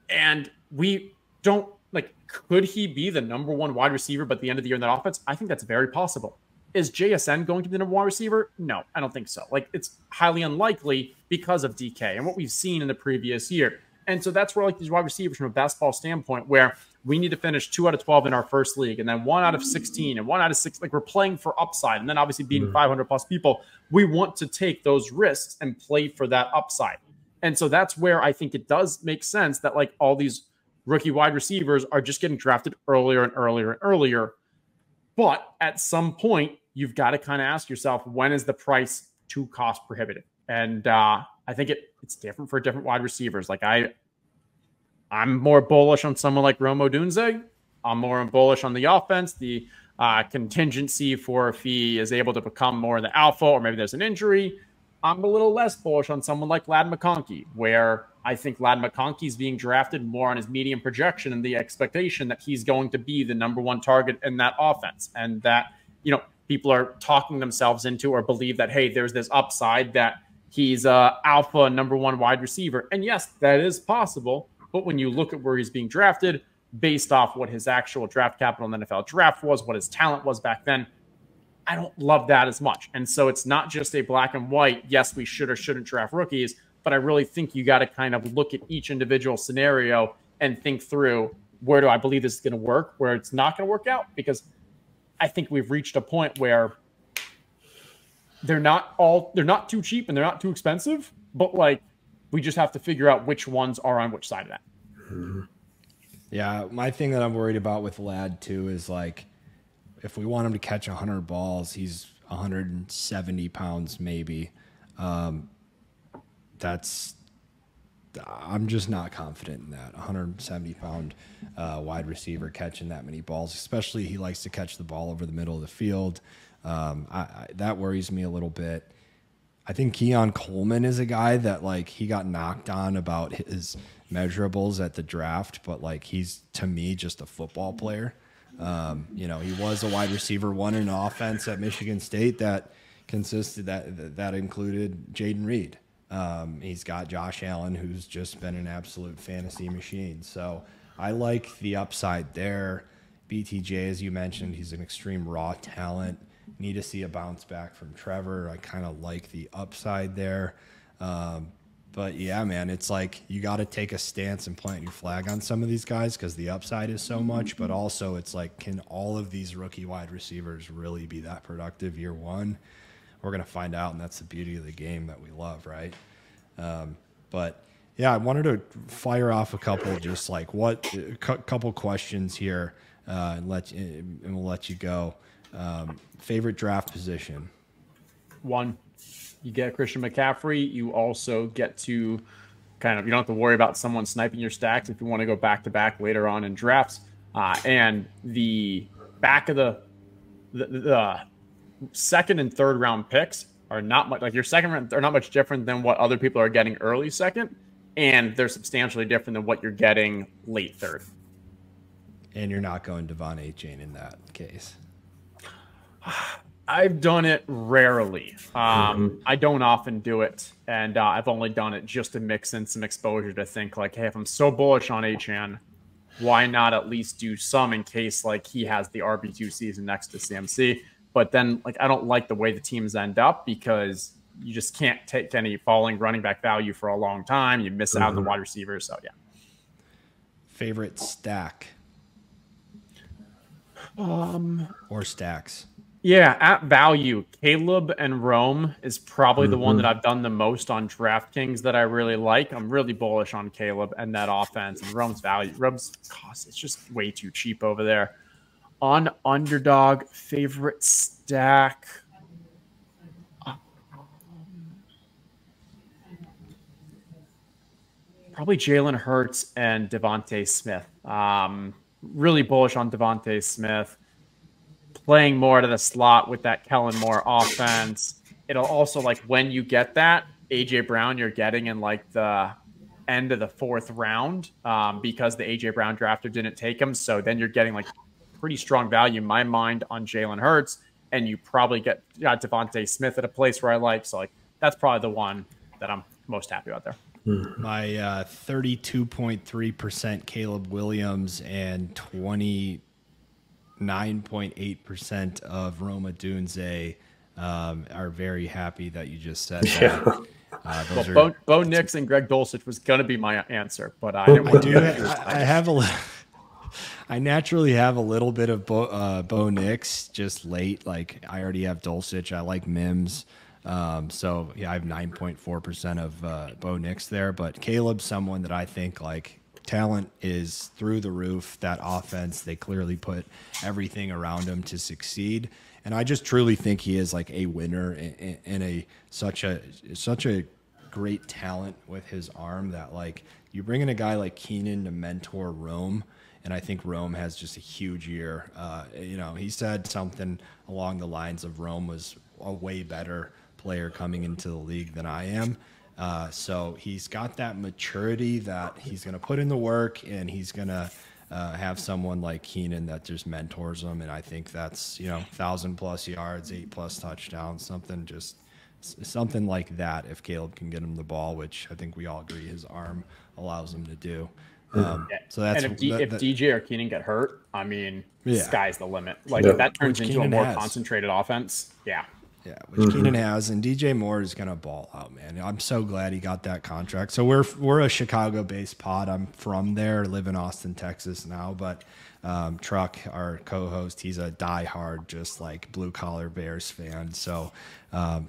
And we don't, like, could he be the number 1 wide receiver by the end of the year in that offense? I think that's very possible. Is JSN going to be the number 1 receiver? No, I don't think so. Like, it's highly unlikely because of DK and what we've seen in the previous year. And so that's where, like, these wide receivers from a best ball standpoint, where we need to finish 2 out of 12 in our first league and then 1 out of 16 and 1 out of 6. Like, we're playing for upside. And then obviously beating 500 plus people, we want to take those risks and play for that upside. And so that's where I think it does make sense that, like, all these rookie wide receivers are just getting drafted earlier and earlier and earlier. But at some point, you've got to kind of ask yourself, when is the price too cost prohibitive? And I think it's different for different wide receivers. Like, I'm more bullish on someone like Rome Odunze. I'm more bullish on the offense, the contingency for if he is able to become more of the alpha, or maybe there's an injury. I'm a little less bullish on someone like Ladd McConkey, where I think Ladd McConkey is being drafted more on his medium projection and the expectation that he's going to be the number 1 target in that offense. And that, you know, people are talking themselves into or believe that, hey, there's this upside that he's alpha number 1 wide receiver. And yes, that is possible. But when you look at where he's being drafted based off what his actual draft capital in the NFL draft was, what his talent was back then, I don't love that as much. And so it's not just a black and white, yes, we should or shouldn't draft rookies, but I really think you got to kind of look at each individual scenario and think through, where do I believe this is going to work, where it's not going to work out? Because I think we've reached a point where they're not too cheap and they're not too expensive, but, like, we just have to figure out which ones are on which side of that. Yeah, my thing that I'm worried about with Ladd too is, like, if we want him to catch 100 balls, he's 170 pounds maybe. I'm just not confident in that 170-pound wide receiver catching that many balls, especially he likes to catch the ball over the middle of the field. That worries me a little bit. I think Keon Coleman is a guy that, like, he got knocked on about his measurables at the draft, but, like, he's, to me, just a football player. You know, he was a wide receiver 1 in offense at Michigan State that consisted that included Jaden Reed. He's got Josh Allen, who's just been an absolute fantasy machine. So I like the upside there. BTJ, as you mentioned, he's an extreme raw talent. Need to see a bounce back from Trevor. I kind of like the upside there. But yeah, man, it's like you got to take a stance and plant your flag on some of these guys because the upside is so much. But also, it's like, can all of these rookie wide receivers really be that productive year 1? We're going to find out, and that's the beauty of the game that we love, right? But yeah, I wanted to fire off a couple, just like couple questions here, and we'll let you go. Favorite draft position? 1. You get Christian McCaffrey. You also get to you don't have to worry about someone sniping your stacks if you want to go back-to-back later on in drafts. And the back of the second and third round picks are not much, like your second round, they're not much different than what other people are getting early second. And they're substantially different than what you're getting late third. And you're not going Devon Achane in that case. I've done it rarely. I don't often do it, and I've only done it just to mix in some exposure to think, like, hey, if I'm so bullish on Achane, why not at least do some in case, like, he has the RB2 season next to CMC? But then, like, I don't like the way the teams end up because you just can't take any falling running back value for a long time. You miss out on the wide receivers. So, yeah. Favorite stack? Or stacks? Yeah, at value, Caleb and Rome is probably the one that I've done the most on DraftKings that I really like. I'm really bullish on Caleb and that offense and Rome's value. Rome's cost, it's just way too cheap over there. On Underdog, favorite stack. Probably Jalen Hurts and Devontae Smith. Really bullish on Devontae Smith. Playing more out of the slot with that Kellen Moore offense. It'll also, like, when you get that, A.J. Brown you're getting in, like, the end of the 4th round because the A.J. Brown drafter didn't take him. So then you're getting, like, pretty strong value in my mind on Jalen Hurts, and you probably got Devontae Smith at a place where I like. So like that's probably the one that I'm most happy about there. My 32.3% Caleb Williams and 29.8% of Roma Dunze are very happy that you just said that. Bo Nix and Greg Dulcich was going to be my answer, but I naturally have a little bit of Bo Nix just late. Like I already have Dulcich. I like Mims. So yeah, I have 9.4% of Bo Nix there, but Caleb's someone that I think like talent is through the roof. That offense, they clearly put everything around him to succeed. And I just truly think he is like a winner and such a great talent with his arm that like you bring in a guy like Keenan to mentor Rome. And I think Rome has just a huge year. You know, he said something along the lines of Rome was a way better player coming into the league than I am. So he's got that maturity that he's going to put in the work, and he's going to have someone like Keenan that just mentors him. And I think that's, 1,000+ yards, 8+ touchdowns, something like that. If Caleb can get him the ball, which I think we all agree his arm allows him to do. So that's, and if DJ or Keenan get hurt, I mean, sky's the limit. Like if that turns into Keenan a more concentrated offense. Yeah, which Keenan has, and DJ Moore is gonna ball out, man. I'm so glad he got that contract. So we're a Chicago-based pod. I'm from there, live in Austin, Texas now, but Truck, our co-host, he's a diehard, just like blue-collar Bears fan. So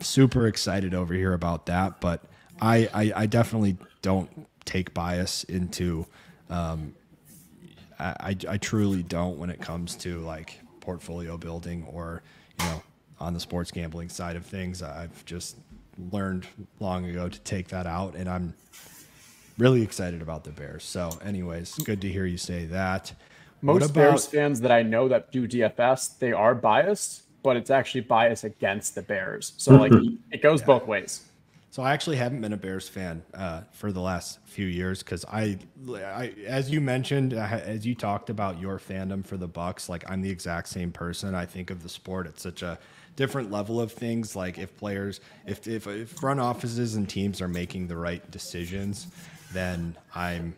super excited over here about that. But I definitely don't take bias into. I truly don't when it comes to like portfolio building or on the sports gambling side of things. I've just learned long ago to take that out, and I'm really excited about the Bears. So anyways, good to hear you say that. Most Bears fans that I know that do DFS, they are biased, but it's actually biased against the Bears. So like it goes both ways. So I actually haven't been a Bears fan for the last few years because I, as you mentioned, as you talked about your fandom for the Bucks, like I'm the exact same person. I think of the sport at such a different level of things. Like if players, if front offices and teams are making the right decisions, then I'm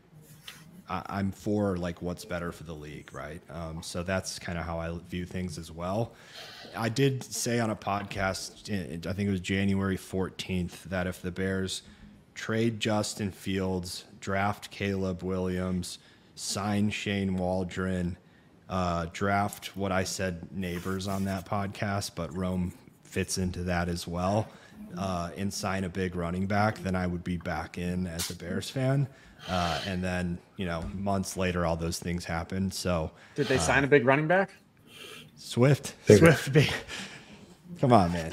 for like what's better for the league, right? So that's kind of how I view things as well. I did say on a podcast, I think it was January 14th, that if the Bears trade Justin Fields, draft Caleb Williams, sign Shane Waldron, draft what I said Neighbors on that podcast, but Rome fits into that as well, and sign a big running back, then I would be back in as a Bears fan. And then, months later, all those things happened. So did they sign a big running back? Swift. Come on, man.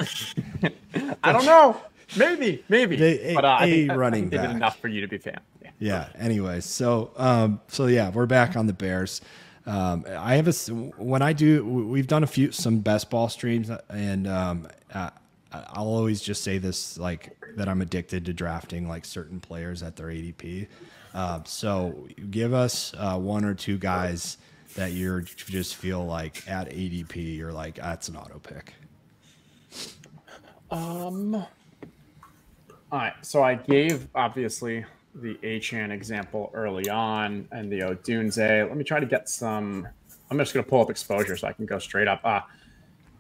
I don't know. Maybe. But I think running they did back enough for you to be a fan. Yeah. Anyways, so yeah, we're back on the Bears. I have we've done some best ball streams, and I'll always just say this, like that I'm addicted to drafting like certain players at their ADP. So give us one or two guys that you just feel like at ADP, you're like, that's an auto pick. All right. So I gave obviously the Achane example early on and the Odunze. Let me try to get some. I'm just going to pull up exposure so I can go straight up.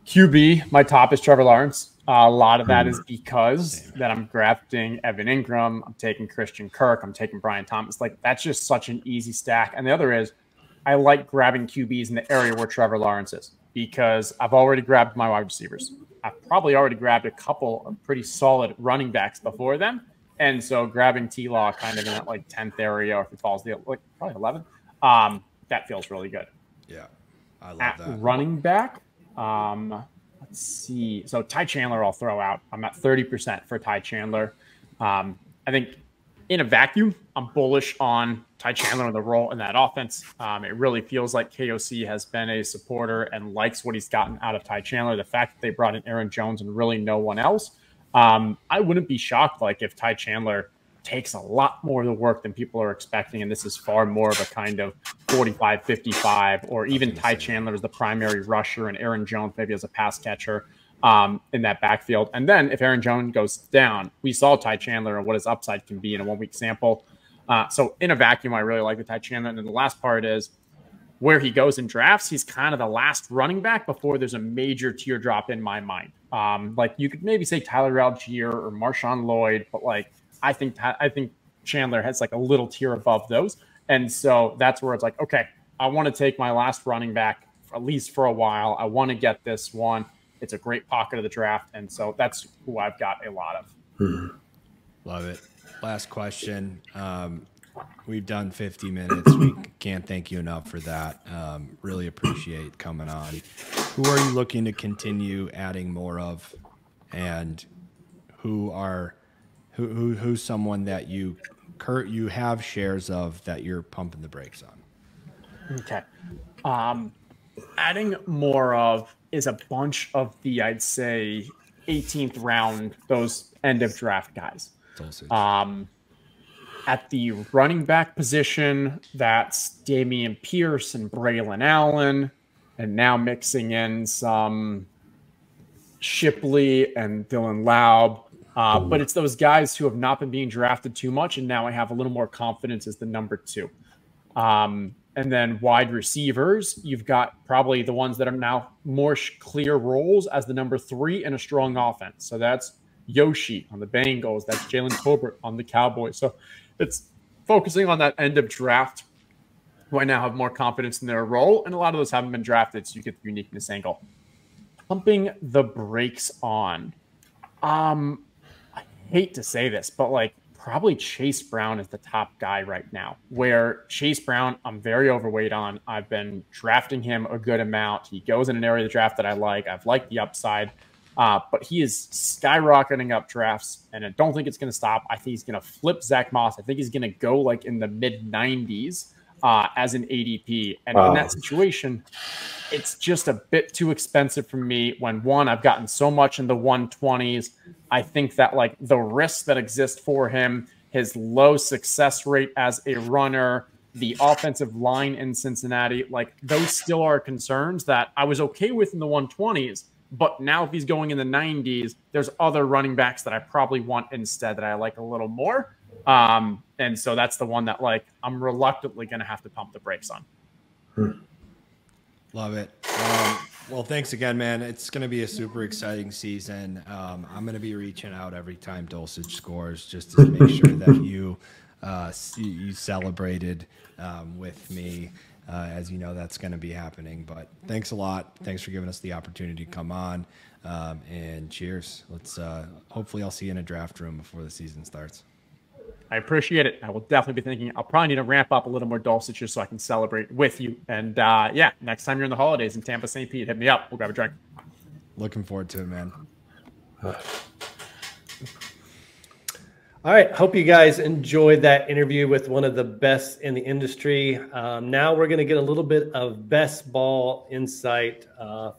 QB, my top is Trevor Lawrence. A lot of that is because that I'm drafting Evan Ingram. I'm taking Christian Kirk. I'm taking Brian Thomas. Like that's just such an easy stack. And the other is I like grabbing QBs in the area where Trevor Lawrence is because I've already grabbed my wide receivers. I've probably already grabbed a couple of pretty solid running backs before them. And so grabbing T-Law kind of in that like 10th area, or if it falls like probably 11th, that feels really good. Yeah, I love that. Running back, let's see. So Ty Chandler I'll throw out. I'm at 30% for Ty Chandler. I think in a vacuum, I'm bullish on Ty Chandler and the role in that offense. It really feels like KOC has been a supporter and likes what he's gotten out of Ty Chandler. The fact that they brought in Aaron Jones and really no one else. I wouldn't be shocked like if Ty Chandler takes a lot more of the work than people are expecting. And this is far more of a kind of 45-55, or even Ty Chandler as the primary rusher and Aaron Jones maybe as a pass catcher in that backfield. And then if Aaron Jones goes down, we saw Ty Chandler and what his upside can be in a 1-week sample. So in a vacuum, I really like the Ty Chandler. And then the last part is where he goes in drafts. He's kind of the last running back before there's a major teardrop in my mind. Like you could maybe say Tyler Algier or Marshawn Lloyd, but like I think Chandler has like a little tier above those. And so that's where it's like, okay, I want to take my last running back at least for a while. I want to get this one. It's a great pocket of the draft. And so that's who I've got a lot of. Love it. Last question. We've done 50 minutes. We can't thank you enough for that. Really appreciate coming on. Who are you looking to continue adding more of? And who's someone that you have shares of that you're pumping the brakes on? Okay. Adding more of is a bunch of the, I'd say, 18th round, those end of draft guys. At the running back position, that's Damian Pierce and Braylon Allen, and now mixing in some Shipley and Dylan Laub. But it's those guys who have not been being drafted too much, and now I have a little more confidence as the number 2. And then wide receivers, you've got probably the ones that are now more clear roles as the number 3 in a strong offense. So that's Yoshi on the Bengals. That's Jalen Tolbert on the Cowboys. So it's focusing on that end of draft who I now have more confidence in their role. And a lot of those haven't been drafted, so you get the uniqueness angle. Pumping the brakes on. I hate to say this, but like probably Chase Brown is the top guy right now, where Chase Brown, I'm very overweight on. I've been drafting him a good amount. He goes in an area of the draft that I like. I've liked the upside. But he is skyrocketing up drafts, and I don't think it's going to stop. I think he's going to flip Zach Moss. I think he's going to go like in the mid-90s as an ADP. And in that situation, it's just a bit too expensive for me when, one, I've gotten so much in the 120s. I think that like the risks that exist for him, his low success rate as a runner, the offensive line in Cincinnati, like those still are concerns that I was okay with in the 120s. But now if he's going in the 90s, there's other running backs that I probably want instead that I like a little more. And so that's the one that like I'm reluctantly going to have to pump the brakes on. Love it. Well, thanks again, man. It's going to be a super exciting season. I'm going to be reaching out every time Dulcich scores just to make sure that you celebrated with me. As you know, that's going to be happening. But thanks a lot. Thanks for giving us the opportunity to come on. And cheers. Let's hopefully I'll see you in a draft room before the season starts. I appreciate it. I will definitely be thinking I'll probably need to ramp up a little more Dulcich just so I can celebrate with you. And yeah, next time you're in the holidays in Tampa, St. Pete, hit me up. We'll grab a drink. Looking forward to it, man. All right. Hope you guys enjoyed that interview with one of the best in the industry. Now we're going to get a little bit of best ball insight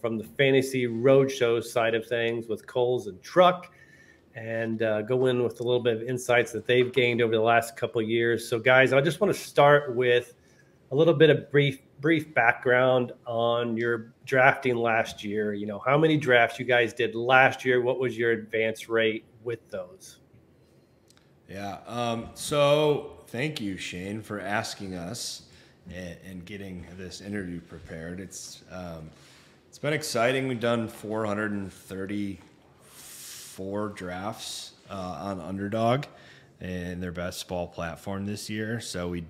from the Fantasy Roadshow side of things with Kulz and Truck, and go in with a little bit of insights that they've gained over the last couple of years. So, guys, I just want to start with a little bit of brief background on your drafting last year. You know, how many drafts you guys did last year? What was your advance rate with those? Yeah. So thank you, Shane, for asking us and getting this interview prepared. It's been exciting. We've done 434 drafts on Underdog and their best ball platform this year. So we,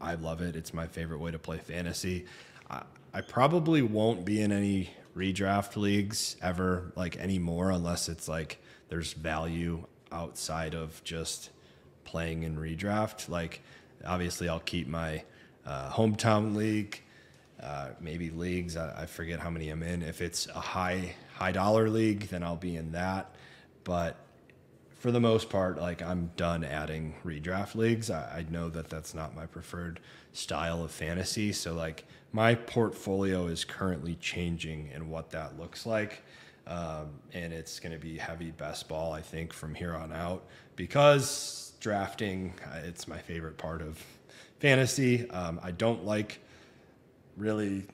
I love it. It's my favorite way to play fantasy. I probably won't be in any redraft leagues ever, like anymore, unless it's like there's value outside of just playing in redraft. Like obviously I'll keep my hometown league, maybe leagues. I forget how many I'm in. If it's a high dollar league, then I'll be in that. But for the most part, like I'm done adding redraft leagues. I know that that's not my preferred style of fantasy. So like my portfolio is currently changing and what that looks like. and it's going to be heavy best ball, I think, from here on out, because drafting, it's my favorite part of fantasy. I don't like really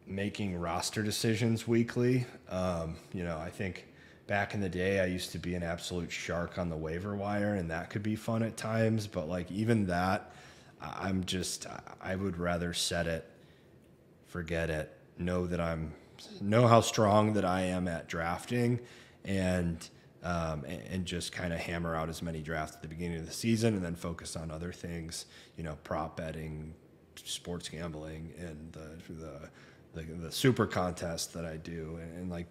making roster decisions weekly. I think back in the day, I used to be an absolute shark on the waiver wire, and that could be fun at times. But like even that, I would rather set it, forget it, know how strong that I am at drafting, and just kind of hammer out as many drafts at the beginning of the season, and then focus on other things, prop betting, sports gambling, and the super contest that I do, and like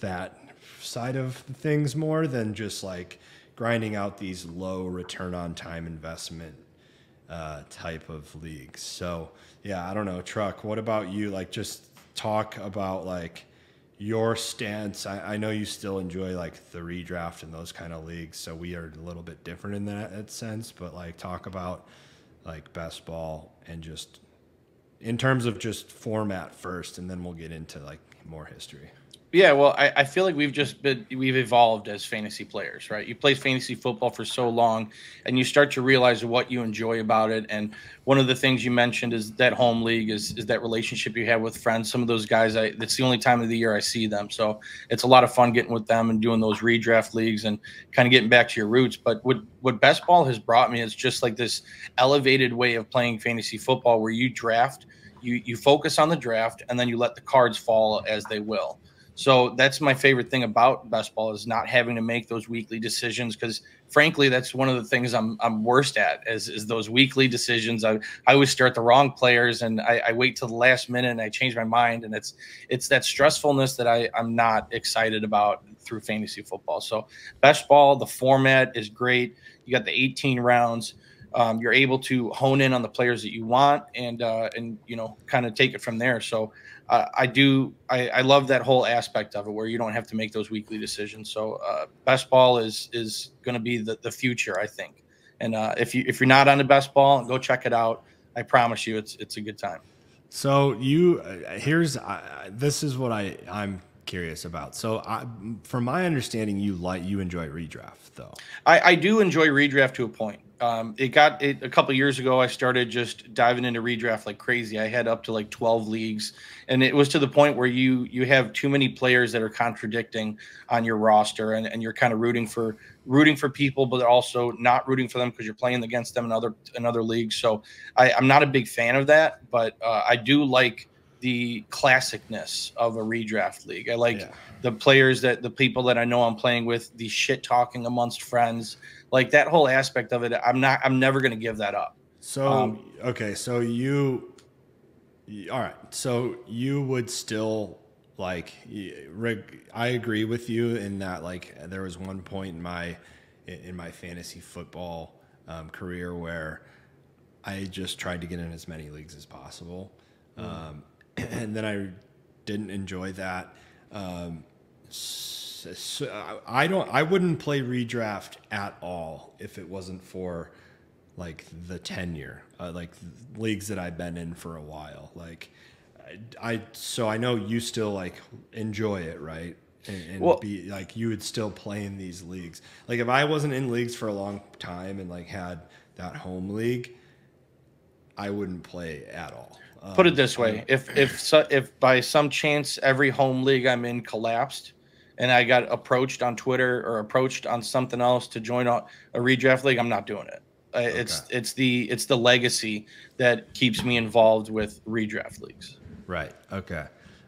that side of things more than just like grinding out these low return on time investment type of leagues. So yeah, I don't know, Truck, what about you? Like, just talk about like your stance. I know you still enjoy like the redraft and those kind of leagues, so we are a little bit different in that sense, but like talk about like best ball and just in terms of just format first, and then we'll get into like more history. Yeah, well, I feel like we've evolved as fantasy players, right? You play fantasy football for so long, and you start to realize what you enjoy about it. And one of the things you mentioned is that home league is that relationship you have with friends. Some of those guys, that's the only time of the year I see them, so it's a lot of fun getting with them and doing those redraft leagues and kind of getting back to your roots. But what best ball has brought me is just like this elevated way of playing fantasy football, where you draft, you focus on the draft, and then you let the cards fall as they will. So that's my favorite thing about best ball, is not having to make those weekly decisions, because frankly, that's one of the things I'm worst at is those weekly decisions. I always start the wrong players, and I wait till the last minute and I change my mind, and it's that stressfulness that I'm not excited about through fantasy football. So best ball, the format is great. You got the 18 rounds. You're able to hone in on the players that you want, and kind of take it from there. So I love that whole aspect of it, where you don't have to make those weekly decisions. So best ball is going to be the future, I think. And if you're not on the best ball, go check it out. I promise you, it's a good time. So this is what I'm curious about. So from my understanding, you enjoy redraft though. I do enjoy redraft to a point. A couple of years ago, I started just diving into redraft like crazy. I had up to like 12 leagues, and it was to the point where you have too many players that are contradicting on your roster, and you're kind of rooting for people, but also not rooting for them because you're playing against them in other leagues. So I'm not a big fan of that, but I do like the classicness of a redraft league. I like the people that I know I'm playing with, the shit talking amongst friends, like that whole aspect of it. I'm never going to give that up. So, okay. So all right. So you would still like, Rick, I agree with you in that, like, there was one point in my fantasy football career where I just tried to get in as many leagues as possible. And then I didn't enjoy that. So I wouldn't play redraft at all if it wasn't for like the tenure, like leagues that I've been in for a while. Like so I know you still like enjoy it, right? And be like, you would still play in these leagues. Like if I wasn't in leagues for a long time and like had that home league, I wouldn't play at all. Put it this way: if by some chance every home league I'm in collapsed, and I got approached on Twitter or approached on something else to join a redraft league, I'm not doing it. It's the legacy that keeps me involved with redraft leagues. Right. Okay.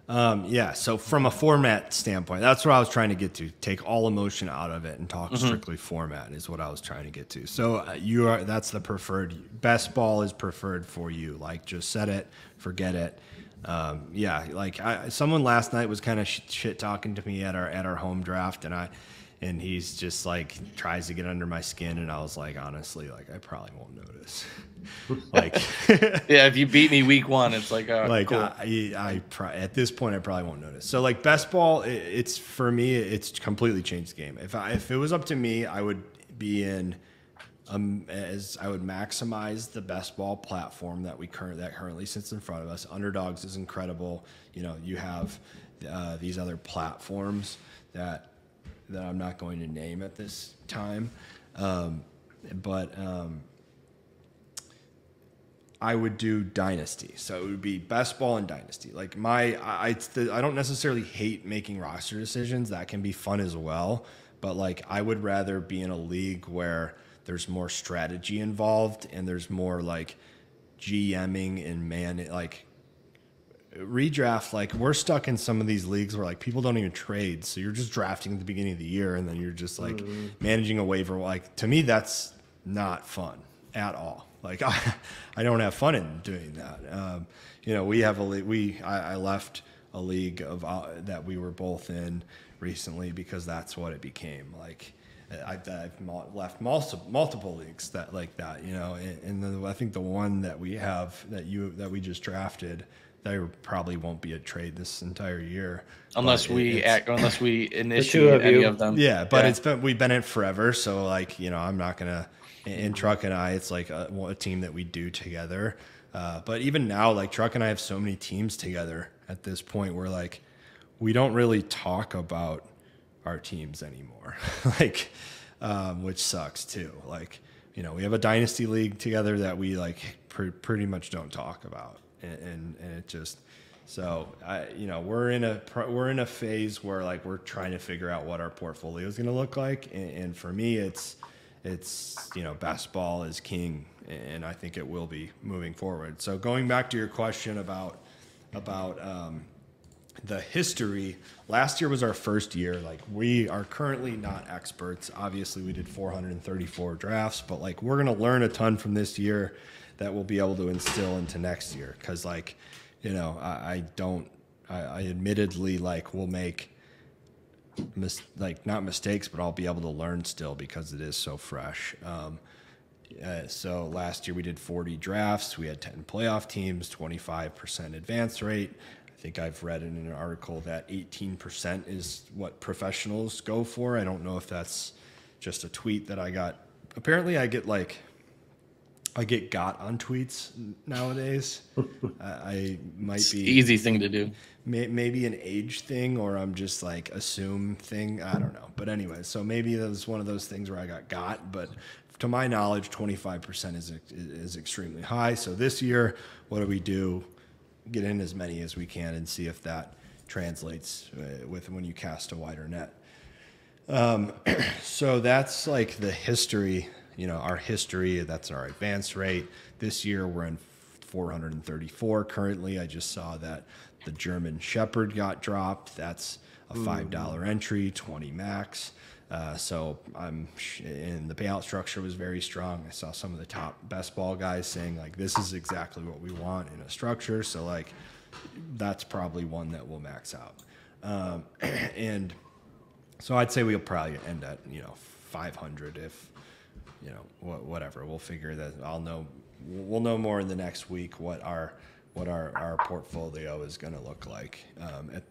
Yeah. So from a format standpoint, that's what I was trying to get to. Take all emotion out of it and talk strictly format is what I was trying to get to. So that's the preferred. Best ball is preferred for you. Like, just set it, forget it. Yeah. Like someone last night was kind of shit talking to me at our home draft, and he's just like tries to get under my skin, and I was like, honestly, like I probably won't notice. Like, yeah, if you beat me week one, it's like, cool. At this point I probably won't notice. So like best ball, it's for me, it's completely changed the game. If it was up to me, I would be in as I would maximize the best ball platform that currently sits in front of us. Underdogs is incredible. You know, you have these other platforms that I'm not going to name at this time. But I would do Dynasty. So it would be Best Ball and Dynasty. Like I don't necessarily hate making roster decisions. That can be fun as well. But like I would rather be in a league where there's more strategy involved and there's more like GMing and like redraft. Like we're stuck in some of these leagues where like people don't even trade. So you're just drafting at the beginning of the year and then you're just like managing a waiver. Like to me, that's not fun at all. Like I don't have fun in doing that. We have a league. I left a league of that we were both in recently because that's what it became. Like I've left multiple leagues that like that. And then I think the one that we have that we just drafted, there probably won't be a trade this entire year unless we initiate any of them. Yeah, but we've been in it forever. So like I'm not gonna. In Truck and I, it's like a team that we do together. But even now, like Truck and I have so many teams together at this point where like we don't really talk about our teams anymore, like which sucks too. Like we have a dynasty league together that we like pretty much don't talk about, and it just so we're in a phase where like we're trying to figure out what our portfolio is going to look like, and for me it's best ball is king, and I think it will be moving forward. So going back to your question about the history, last year was our first year. Like we are currently not experts. Obviously, we did 434 drafts, but like we're gonna learn a ton from this year that we'll be able to instill into next year. Because like I admittedly like will make not mistakes, but I'll be able to learn still because it is so fresh. So last year we did 40 drafts. We had 10 playoff teams, 25% advance rate. I think I've read in an article that 18% is what professionals go for. I don't know if that's just a tweet that I got. Apparently I get got on tweets nowadays. I might be easy thing to do. Maybe an age thing, or I'm just like assume thing. I don't know. But anyway, so maybe that was one of those things where I got. But to my knowledge, 25% is extremely high. So this year, what do? Get in as many as we can and see if that translates with when you cast a wider net. So that's like the history. Our history. That's our advance rate. This year we're in 434 currently. I just saw that the German Shepherd got dropped. That's a $5 entry, 20 max. So and the payout structure was very strong. I saw some of the top best ball guys saying like, this is exactly what we want in a structure. So like, that's probably one that will max out. And so I'd say we'll probably end at, 500 if, whatever. We'll figure that we'll know more in the next week what our portfolio is going to look like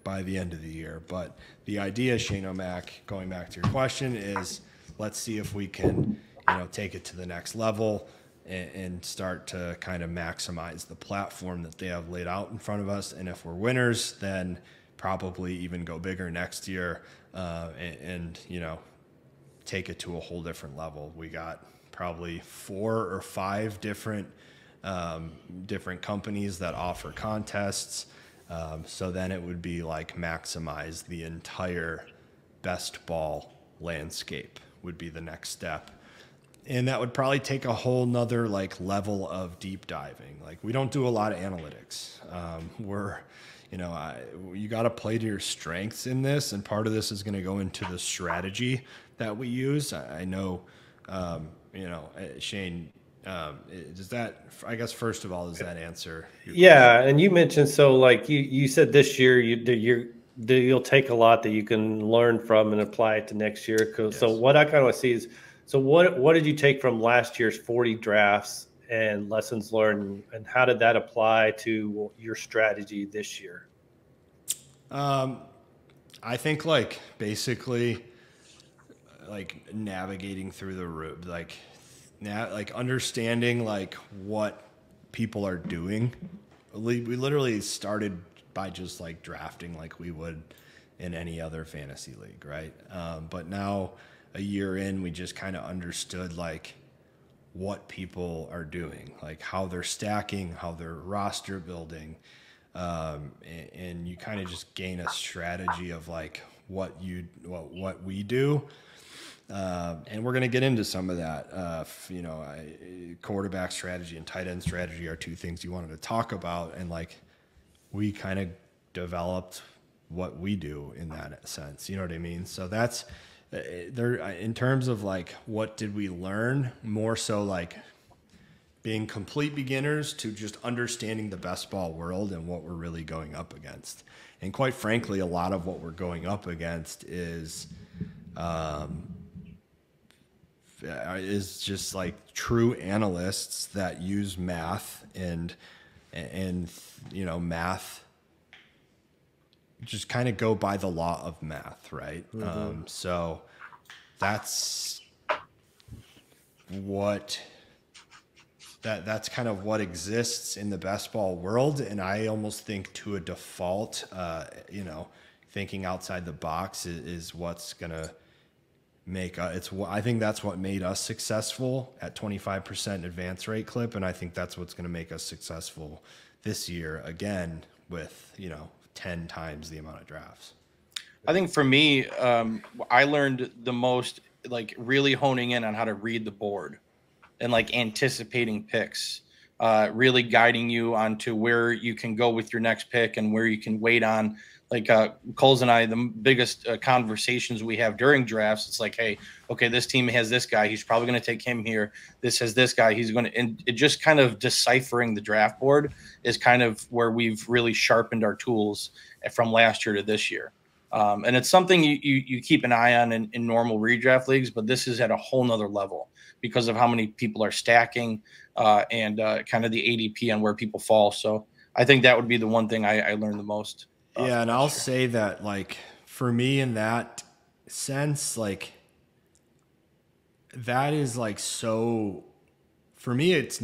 by the end of the year. But the idea, Shane O'Mac, going back to your question, is let's see if we can take it to the next level and start to kind of maximize the platform that they have laid out in front of us. And if we're winners, then probably even go bigger next year and take it to a whole different level. We got probably 4 or 5 different companies that offer contests. So then it would be like maximize the entire best ball landscape would be the next step. And that would probably take a whole nother like level of deep diving. Like we don't do a lot of analytics. You got to play to your strengths in this. And part of this is going to go into the strategy that we use. I know, Shane, does that, I guess, first of all, does that answer your question? And you mentioned, so like you said this year, you'll take a lot that you can learn from and apply it to next year. Yes. So what I kind of want to see is, so what did you take from last year's 40 drafts and lessons learned, and how did that apply to your strategy this year? I think like basically like navigating through the route, like understanding like what people are doing. We literally started by just like drafting like we would in any other fantasy league, right? But now a year in, we just kind of understood like what people are doing, like how they're stacking, how they're roster building, and you kind of just gain a strategy of like what we do. And we're going to get into some of that. Quarterback strategy and tight end strategy are two things you wanted to talk about. And like, we kind of developed what we do in that sense. You know what I mean? So that's there in terms of like, what did we learn? More so like being complete beginners to just understanding the best ball world and what we're really going up against. And quite frankly, a lot of what we're going up against is just like true analysts that use math and math just kind of go by the law of math, right? So that's that's kind of what exists in the best ball world. And I almost think to a default, thinking outside the box is what's going to make I think that's what made us successful at 25% advance rate clip. And I think that's what's going to make us successful this year again with, 10 times the amount of drafts. I think for me, I learned the most, like really honing in on how to read the board and like anticipating picks, really guiding you onto where you can go with your next pick and where you can wait on. Like Kulz and I, the biggest conversations we have during drafts, it's like, hey, okay, this team has this guy. He's probably going to take him here. This has this guy. He's going to, and it just kind of deciphering the draft board is kind of where we've really sharpened our tools from last year to this year. And it's something you keep an eye on in normal redraft leagues, but this is at a whole nother level because of how many people are stacking and kind of the ADP on where people fall. So I think that would be the one thing I learned the most. Yeah, and I'll say that, like, for me in that sense, like, that is, like, so, for me, it's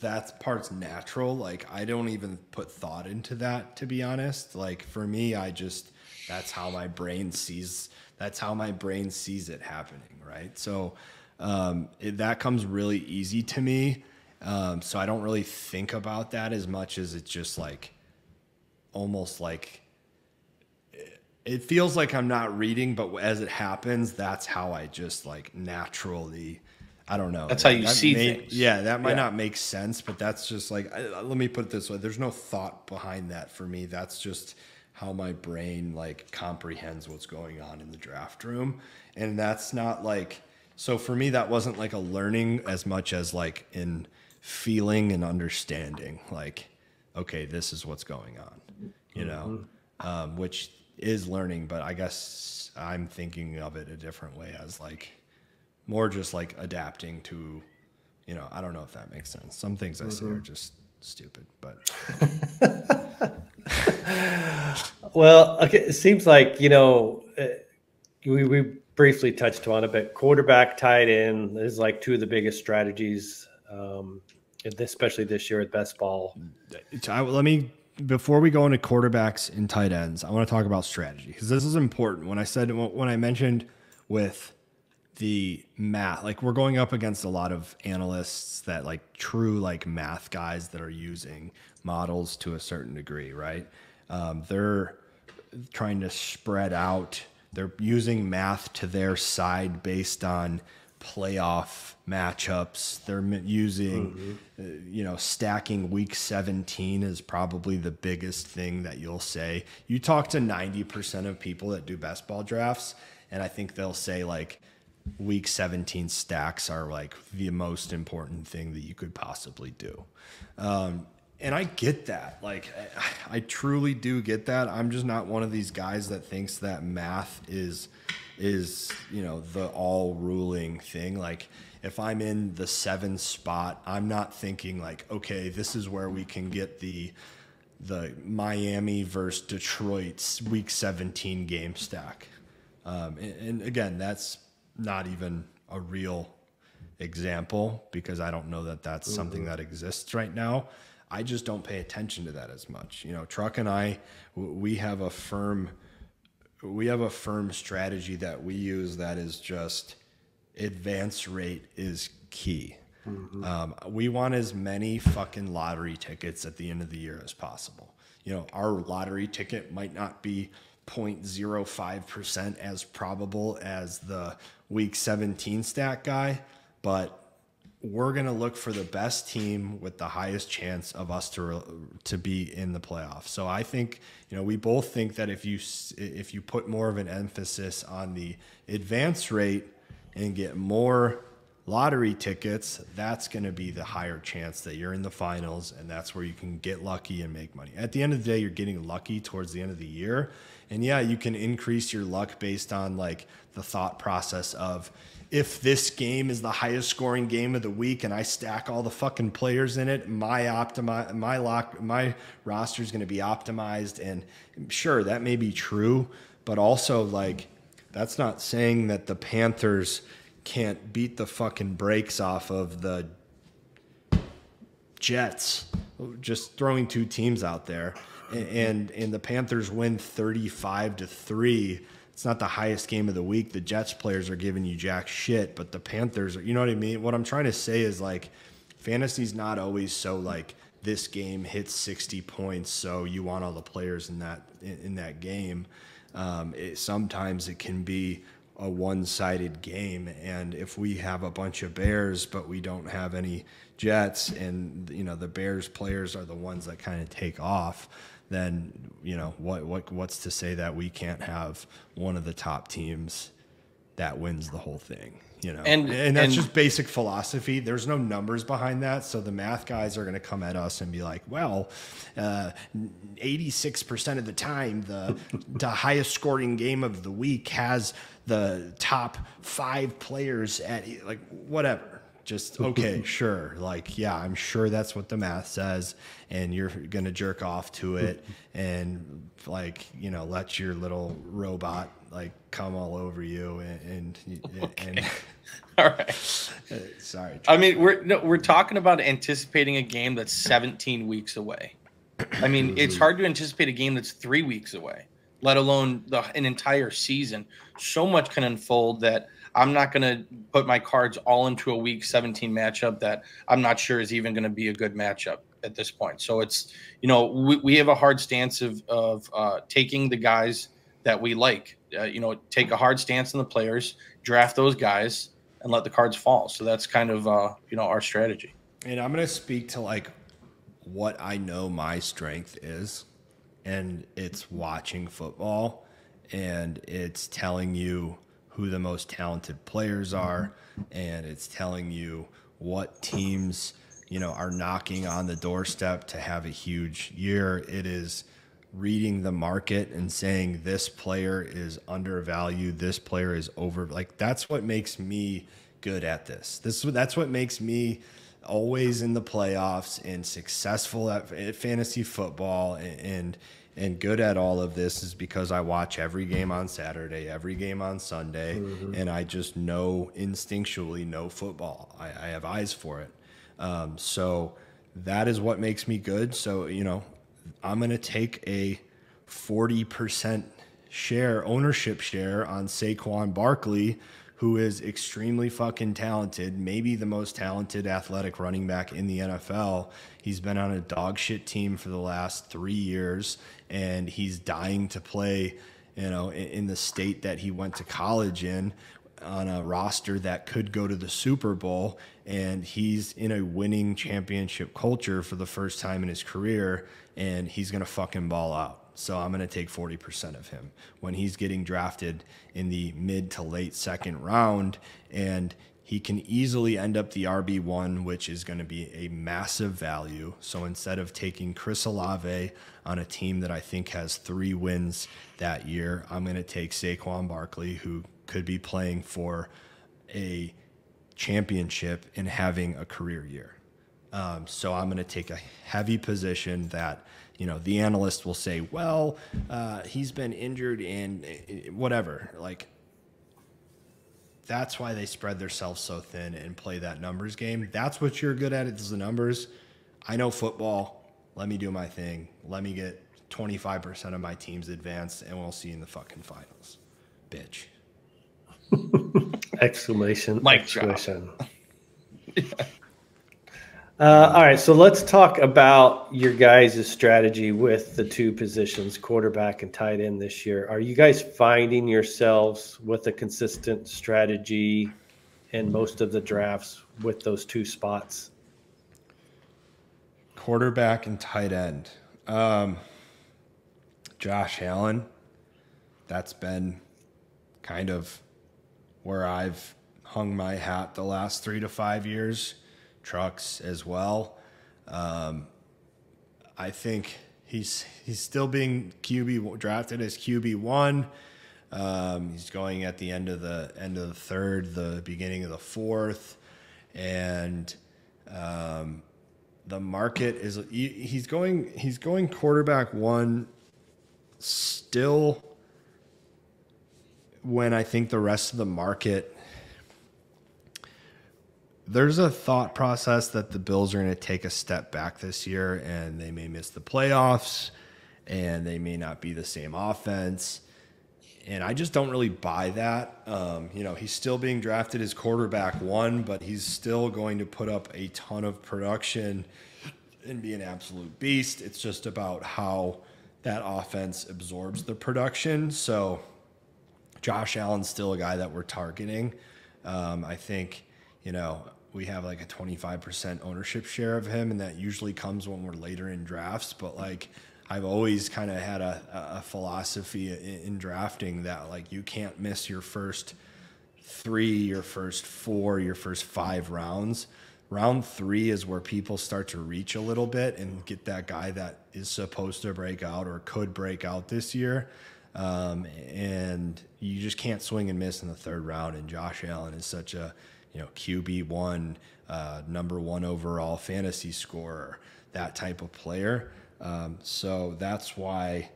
that part's natural. Like, I don't even put thought into that, to be honest. Like, for me, that's how my brain sees it happening, right? So, that comes really easy to me. So I don't really think about that as much as it's just, like, almost like, it feels like I'm not reading, but as it happens, that's how I just like naturally, I don't know. That's how you see things. Yeah, that might not make sense, but that's just like, let me put it this way. There's no thought behind that for me. That's just how my brain like comprehends what's going on in the draft room. And that's not like, so for me, that wasn't like a learning as much as like in feeling and understanding, like, okay, this is what's going on, which is learning, but I guess I'm thinking of it a different way as like more just like adapting to, I don't know if that makes sense. Some things I say are just stupid, but. Well, okay, it seems like, we briefly touched on it, but quarterback, tight end is like two of the biggest strategies, especially this year at best ball. Before we go into quarterbacks and tight ends, I want to talk about strategy because this is important. When I mentioned with the math, like we're going up against a lot of analysts that like true like math guys that are using models to a certain degree, right? They're trying to spread out. They're using math to their side based on playoff matchups. They're using, stacking week 17 is probably the biggest thing that you'll say. You talk to 90% of people that do best ball drafts, and I think they'll say like week 17 stacks are like the most important thing that you could possibly do. And I get that. Like, I truly do get that. I'm just not one of these guys that thinks that math is the all ruling thing. Like if I'm in the 7 spot, I'm not thinking like, okay, this is where we can get the Miami versus Detroit's week 17 game stack. And again, that's not even a real example because I don't know that that's something that exists right now. I just don't pay attention to that as much. You know, Truck and I, we have a firm strategy that we use that is just advance rate is key. We want as many fucking lottery tickets at the end of the year as possible. You know, our lottery ticket might not be 0.05% as probable as the week 17 stat guy, but we're going to look for the best team with the highest chance of us to be in the playoffs. So I think, you know, we both think that if you put more of an emphasis on the advance rate and get more lottery tickets, that's going to be the higher chance that you're in the finals, and that's where you can get lucky and make money. At the end of the day, you're getting lucky towards the end of the year. And yeah, you can increase your luck based on like the thought process of, if this game is the highest scoring game of the week and I stack all the fucking players in it, my roster is going to be optimized. And sure, that may be true, but also like, that's not saying that the Panthers can't beat the fucking brakes off of the Jets, just throwing two teams out there. And the Panthers win 35-3. It's not the highest game of the week. The Jets players are giving you jack shit, but the Panthers are, you know what I mean? What I'm trying to say is like, fantasy's not always so like this game hits 60 points, so you want all the players in that game. Sometimes it can be a one-sided game, and if we have a bunch of Bears but we don't have any Jets, and you know the Bears players are the ones that kind of take off, then you know what's to say that we can't have one of the top teams that wins the whole thing, you know? And that's just basic philosophy. There's no numbers behind that, so the math guys are going to come at us and be like, well, 86% of the time the highest scoring game of the week has the top 5 players at, like, whatever. Just, okay, sure. Like, yeah, I'm sure that's what the math says, and you're going to jerk off to it and, like, you know, let your little robot, like, come all over you and all right. Sorry. I mean, we're talking about anticipating a game that's 17 weeks away. I mean, it's hard to anticipate a game that's 3 weeks away, let alone an entire season. So much can unfold that I'm not going to put my cards all into a week 17 matchup that I'm not sure is even going to be a good matchup at this point. So it's, you know, we have a hard stance of taking the guys that we like, you know, take a hard stance on the players, draft those guys, and let the cards fall. So that's kind of, you know, our strategy. And I'm going to speak to like what I know my strength is, and it's watching football, and it's telling you who the most talented players are, and it's telling you what teams, you know, are knocking on the doorstep to have a huge year. It is reading the market and saying this player is undervalued, this player is over. Like, that's what makes me good at this. That's what makes me always in the playoffs and successful at fantasy football and good at all of this, is because I watch every game on Saturday, every game on Sunday, and I just instinctually know football. I have eyes for it. So that is what makes me good. So, you know, I'm going to take a 40% ownership share on Saquon Barkley, who is extremely fucking talented, maybe the most talented athletic running back in the NFL. He's been on a dog shit team for the last 3 years, and he's dying to play, you know, in the state that he went to college in, on a roster that could go to the Super Bowl, and he's in a winning championship culture for the first time in his career, and he's going to fucking ball out. So I'm going to take 40% of him when he's getting drafted in the mid to late second round, and he can easily end up the RB1, which is going to be a massive value. So instead of taking Chris Olave on a team that I think has 3 wins that year, I'm going to take Saquon Barkley, who could be playing for a championship and having a career year. So I'm going to take a heavy position that, you know, the analyst will say, well, he's been injured and whatever. Like, that's why they spread themselves so thin and play that numbers game. That's what you're good at, is the numbers. I know football. let me do my thing. Let me get 25% of my teams advanced, and we'll see you in the fucking finals, bitch. Exclamation! Mic exclamation! All right, so let's talk about your guys' strategy with the two positions, quarterback and tight end this year. Are you guys finding yourselves with a consistent strategy in most of the drafts with those two spots? Quarterback and tight end. Josh Allen, that's been kind of where I've hung my hat the last 3 to 5 years. Trucks as well. I think he's still being drafted as QB1. He's going at the end of the third, the beginning of the fourth, and the market is he's going quarterback one still, when I think the rest of the market, there's a thought process that the Bills are going to take a step back this year and they may miss the playoffs and they may not be the same offense. And I just don't really buy that. He's still being drafted as quarterback one, but he's still going to put up a ton of production and be an absolute beast. It's just about how that offense absorbs the production. So Josh Allen's still a guy that we're targeting. I think, we have like a 25% ownership share of him, and that usually comes when we're later in drafts. But I've always kind of had a philosophy in drafting that you can't miss your first 3, your first 4, your first 5 rounds. Round 3 is where people start to reach a little bit and get that guy that is supposed to break out or could break out this year. And you just can't swing and miss in the 3rd round. And Josh Allen is such a QB1, number 1 overall fantasy scorer, that type of player. So that's why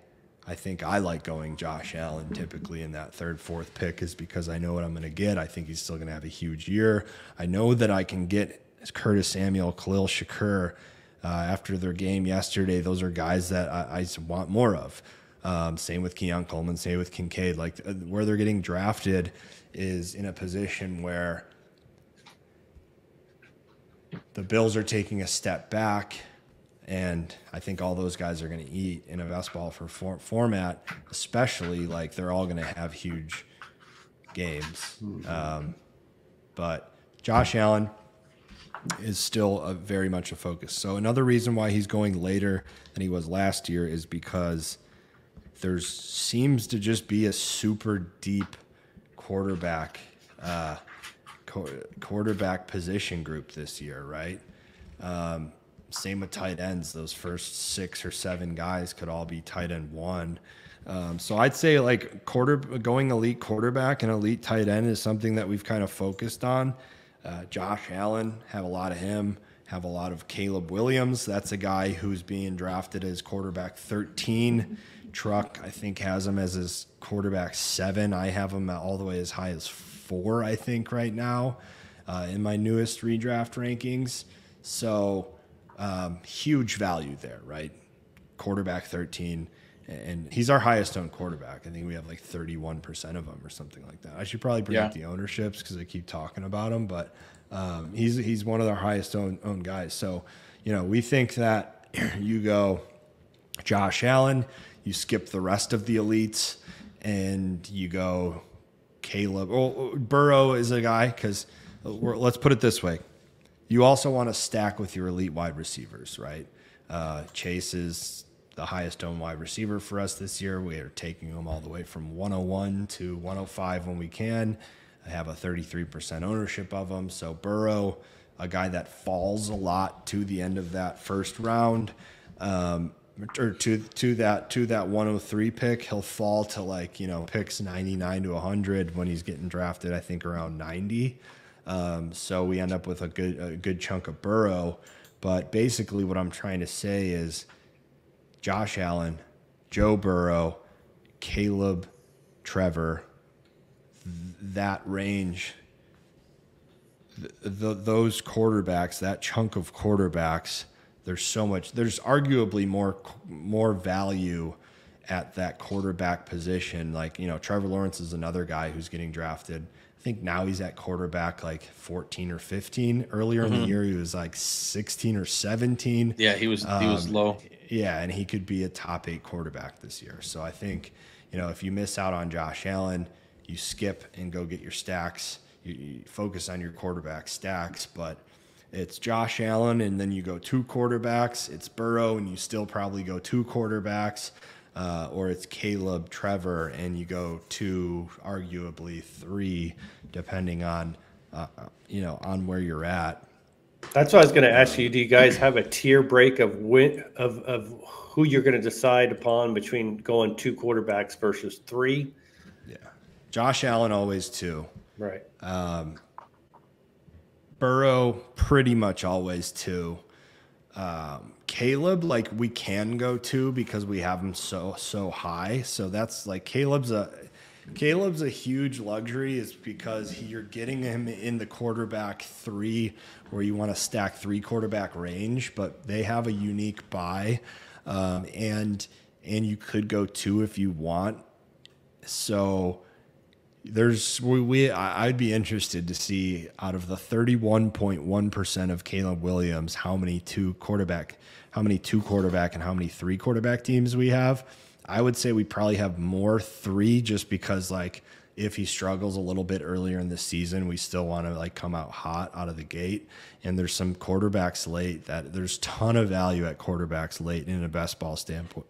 I think I like going Josh Allen typically in that 3rd, 4th pick, is because I know what I'm going to get. I think he's still going to have a huge year. I know that I can get Curtis Samuel, Khalil Shakur after their game yesterday. Those are guys that I want more of. Same with Keon Coleman, same with Kincaid. Where they're getting drafted is in a position where the Bills are taking a step back, and I think all those guys are going to eat in a best ball format, especially they're all going to have huge games. But Josh Allen is still very much a focus. So another reason why he's going later than he was last year is because there seems to just be a super deep quarterback position group this year, right? Same with tight ends. Those first 6 or 7 guys could all be tight end 1. So I'd say going elite quarterback and elite tight end is something that we've kind of focused on. Josh Allen, have a lot of him. Have a lot of Caleb Williams. That's a guy who's being drafted as quarterback 13. Truck, I think, has him as his quarterback 7. I have him all the way as high as 4, I think, right now in my newest redraft rankings. So huge value there, right? Quarterback 13. And he's our highest owned quarterback. I think we have 31% of them or something like that. I should probably bring up the ownerships because I keep talking about him, but he's one of our highest owned guys. So, we think that you go Josh Allen, you skip the rest of the elites, and you go Caleb. Well, Burrow is a guy because let's put it this way. You also want to stack with your elite wide receivers, right? Chase is the highest owned wide receiver for us this year. We are taking him all the way from 101 to 105 when we can. I have a 33% ownership of him. So Burrow, a guy that falls a lot to the end of that first round, or to that 103 pick. He'll fall to picks 99 to 100 when he's getting drafted, I think around 90. So we end up with a good chunk of Burrow. But basically what I'm trying to say is Josh Allen, Joe Burrow, Caleb, Trevor, that range, those quarterbacks, that chunk of quarterbacks, there's arguably more value at that quarterback position. Like, Trevor Lawrence is another guy who's getting drafted. I think now he's at quarterback like 14 or 15. Earlier in the year, he was like 16 or 17. Yeah, he was low. Yeah, and he could be a top 8 quarterback this year. So I think, if you miss out on Josh Allen, you skip and go get your stacks. You focus on your quarterback stacks, but it's Josh Allen, and then you go 2 quarterbacks. It's Burrow, and you still probably go 2 quarterbacks. Or it's Caleb, Trevor, and you go 2, arguably 3, depending on, on where you're at. That's what I was going to ask you. Do you guys have a tier break of who you're going to decide upon between going 2 quarterbacks versus 3? Yeah, Josh Allen always 2. Right. Burrow pretty much always 2. Caleb, like, we can go 2 because we have him so high. So that's like Caleb's a huge luxury, is because you're getting him in the quarterback 3, where you want to stack 3 quarterback range, but they have a unique buy, and you could go 2 if you want. So I'd be interested to see, out of the 31.1% of Caleb Williams, how many 2 quarterback and how many 3 quarterback teams we have. I would say we probably have more 3, just because, like, if he struggles a little bit earlier in the season, we still want to, like, come out hot out of the gate. And there's some quarterbacks late that there's ton of value at quarterbacks late in a best ball standpoint.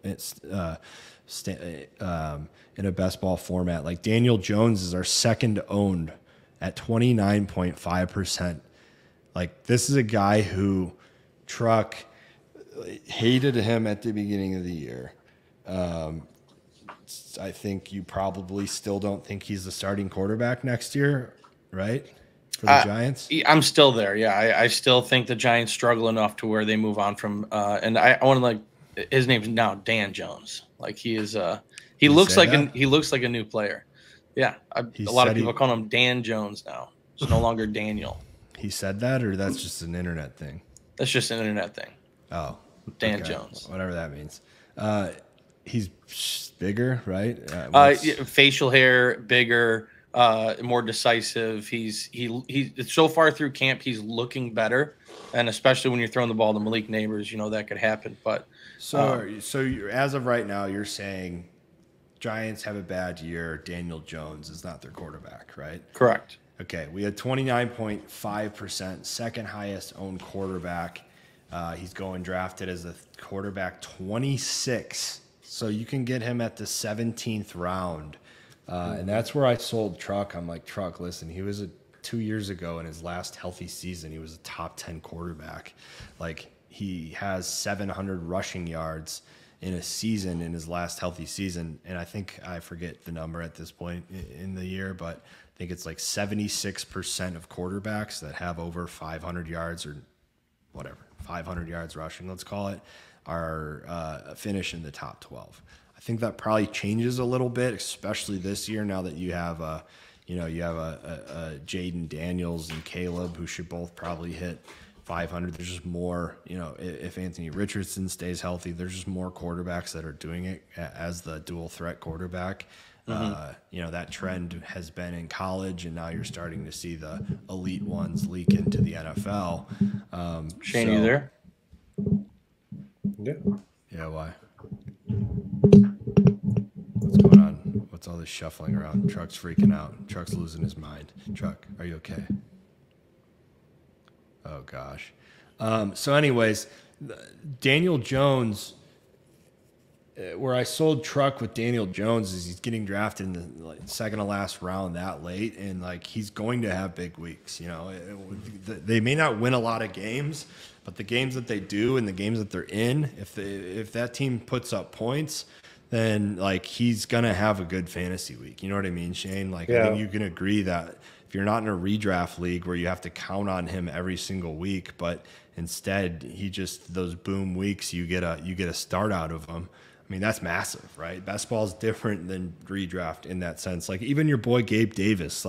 In a best ball format. Like, Daniel Jones is our second owned at 29.5%. Like, this is a guy who Truck hated him at the beginning of the year. I think you probably still don't think he's the starting quarterback next year, right? For the Giants? I'm still there. Yeah, I still think the Giants struggle enough to where they move on from and I want to, like, his name's now Dan Jones. Like, he is he looks like a new player. Yeah, a lot of people call him Dan Jones now. It's no longer Daniel. He said that, or that's just an internet thing? That's just an internet thing. Oh, Dan Jones. Whatever that means. He's bigger, right? Facial hair, bigger, more decisive. He's so far through camp, he's looking better, and especially when you're throwing the ball to Malik Neighbors, that could happen. But so you're, as of right now, you're saying Giants have a bad year. Daniel Jones is not their quarterback, right? Correct. Okay, we had 29.5%, second highest owned quarterback. He's going drafted as a quarterback 26. So you can get him at the 17th round. And that's where I sold Truck. I'm like, Truck, listen, he was 2 years ago in his last healthy season, he was a top 10 quarterback. Like, he has 700 rushing yards in a season in his last healthy season. And I forget the number at this point in the year, but I think it's like 76% of quarterbacks that have over 500 yards or whatever, 500 yards rushing, let's call it, are finish in the top 12. I think that probably changes a little bit, especially this year, now that you have a Jaden Daniels and Caleb, who should both probably hit 500. There's just more, if Anthony Richardson stays healthy, there's just more quarterbacks that are doing it as the dual threat quarterback. That trend has been in college, and now you're starting to see the elite ones leak into the NFL. Shane, you there? Yeah. Yeah, why? What's going on? What's all this shuffling around? Truck's freaking out. Truck's losing his mind. Truck, are you okay? Oh, gosh. So anyways, Daniel Jones, where I sold Truck with Daniel Jones, is he's getting drafted in the second to last round that late, and he's going to have big weeks. They may not win a lot of games, but the games that they do and the games that they're in, if that team puts up points, then he's gonna have a good fantasy week. You know what I mean, Shane? I think you can agree that if you're not in a redraft league where you have to count on him every single week, but instead he just, those boom weeks, you get a start out of him. I mean, that's massive, right? Best ball is different than redraft in that sense. Even your boy Gabe Davis,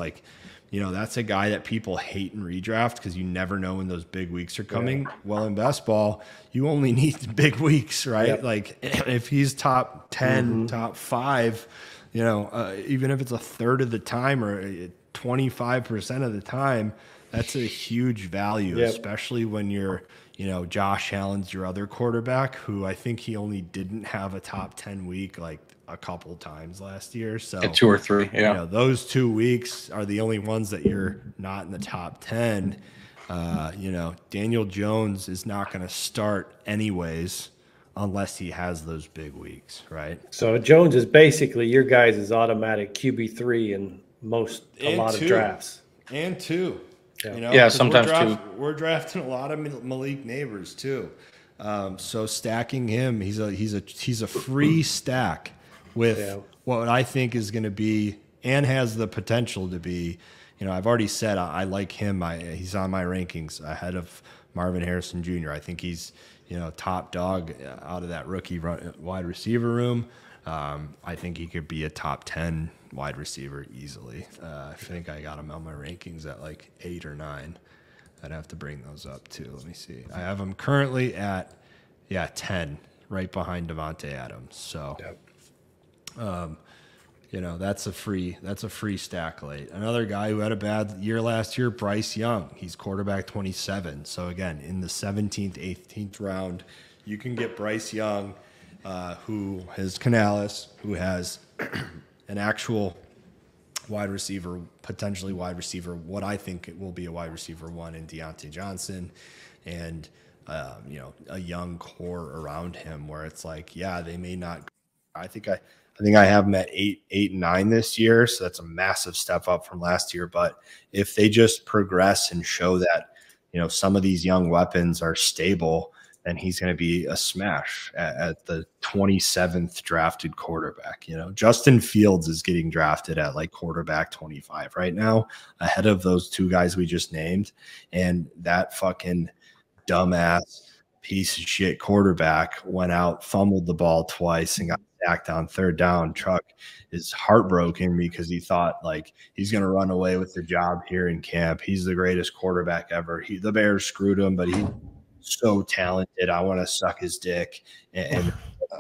you know, that's a guy that people hate in redraft because you never know when those big weeks are coming. Yeah. Well, in best ball, you only need the big weeks, right? Yep. Like if he's top 10, top 5, you know, even if it's a third of the time or 25% of the time, that's a huge value, especially when you're, you know, Josh Allen's your other quarterback, who I think he only didn't have a top 10 week like a couple times last year. So 2 or 3, you know, those 2 weeks are the only ones that you're not in the top 10. You know, Daniel Jones is not going to start anyways unless he has those big weeks, right? So Jones is basically your guys' automatic QB3 in a lot of drafts. And 2. Yeah, you know, yeah, sometimes we're drafting a lot of Malik Neighbors too. So stacking him, he's a free stack with what I think is going to be and has the potential to be. You know, I've already said I like him. He's on my rankings ahead of Marvin Harrison Jr. I think he's, you know, top dog out of that rookie wide receiver room. I think he could be a top 10 wide receiver easily. I think I got him on my rankings at like 8 or 9. I'd have to bring those up too. Let me see. I have him currently at 10, right behind Devontae Adams. So, you know, that's a free stack late. Another guy who had a bad year last year, Bryce Young. He's quarterback 27. So again, in the 17th, 18th round, you can get Bryce Young, who has Canales, who has an actual wide receiver, potentially wide receiver, what I think it will be a wide receiver 1 in Deontay Johnson, and you know, a young core around him where it's like, yeah, they may not. I think I have them at 8 and 9 this year, so that's a massive step up from last year. But if they just progress and show that, you know, some of these young weapons are stable, then he's going to be a smash at the 27th drafted quarterback. You know, Justin Fields is getting drafted at like quarterback 25 right now, ahead of those 2 guys we just named. And that fucking dumbass piece of shit quarterback went out, fumbled the ball twice, and got sacked on 3rd down. Truck is heartbroken because he thought like he's going to run away with the job here in camp. He's the greatest quarterback ever. The Bears screwed him, but he's so talented. I want to suck his dick. And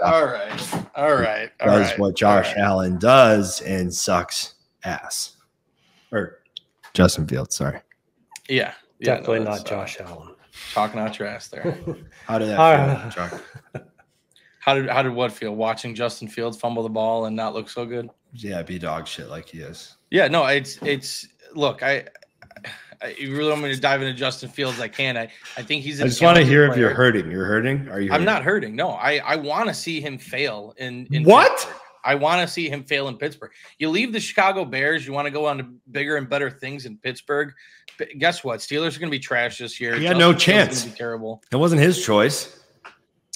all right. Does what Josh Allen does and sucks ass. Or Justin Fields, sorry. Yeah. Definitely not Josh Allen. Talking out your ass there. How did that feel, Chuck? How did what feel? Watching Justin Fields fumble the ball and not look so good? Yeah, be dog shit like he is. Yeah, no, it's look, you really want me to dive into Justin Fields? I can. I think he's. I just want to hear if you're hurting. You're hurting? Are you? I'm not hurting. No, I want to see him fail in what? Pittsburgh. I want to see him fail in Pittsburgh. You leave the Chicago Bears. You want to go on to bigger and better things in Pittsburgh. But guess what? Steelers are going to be trash this year. He had no chance. Be terrible. It wasn't his choice.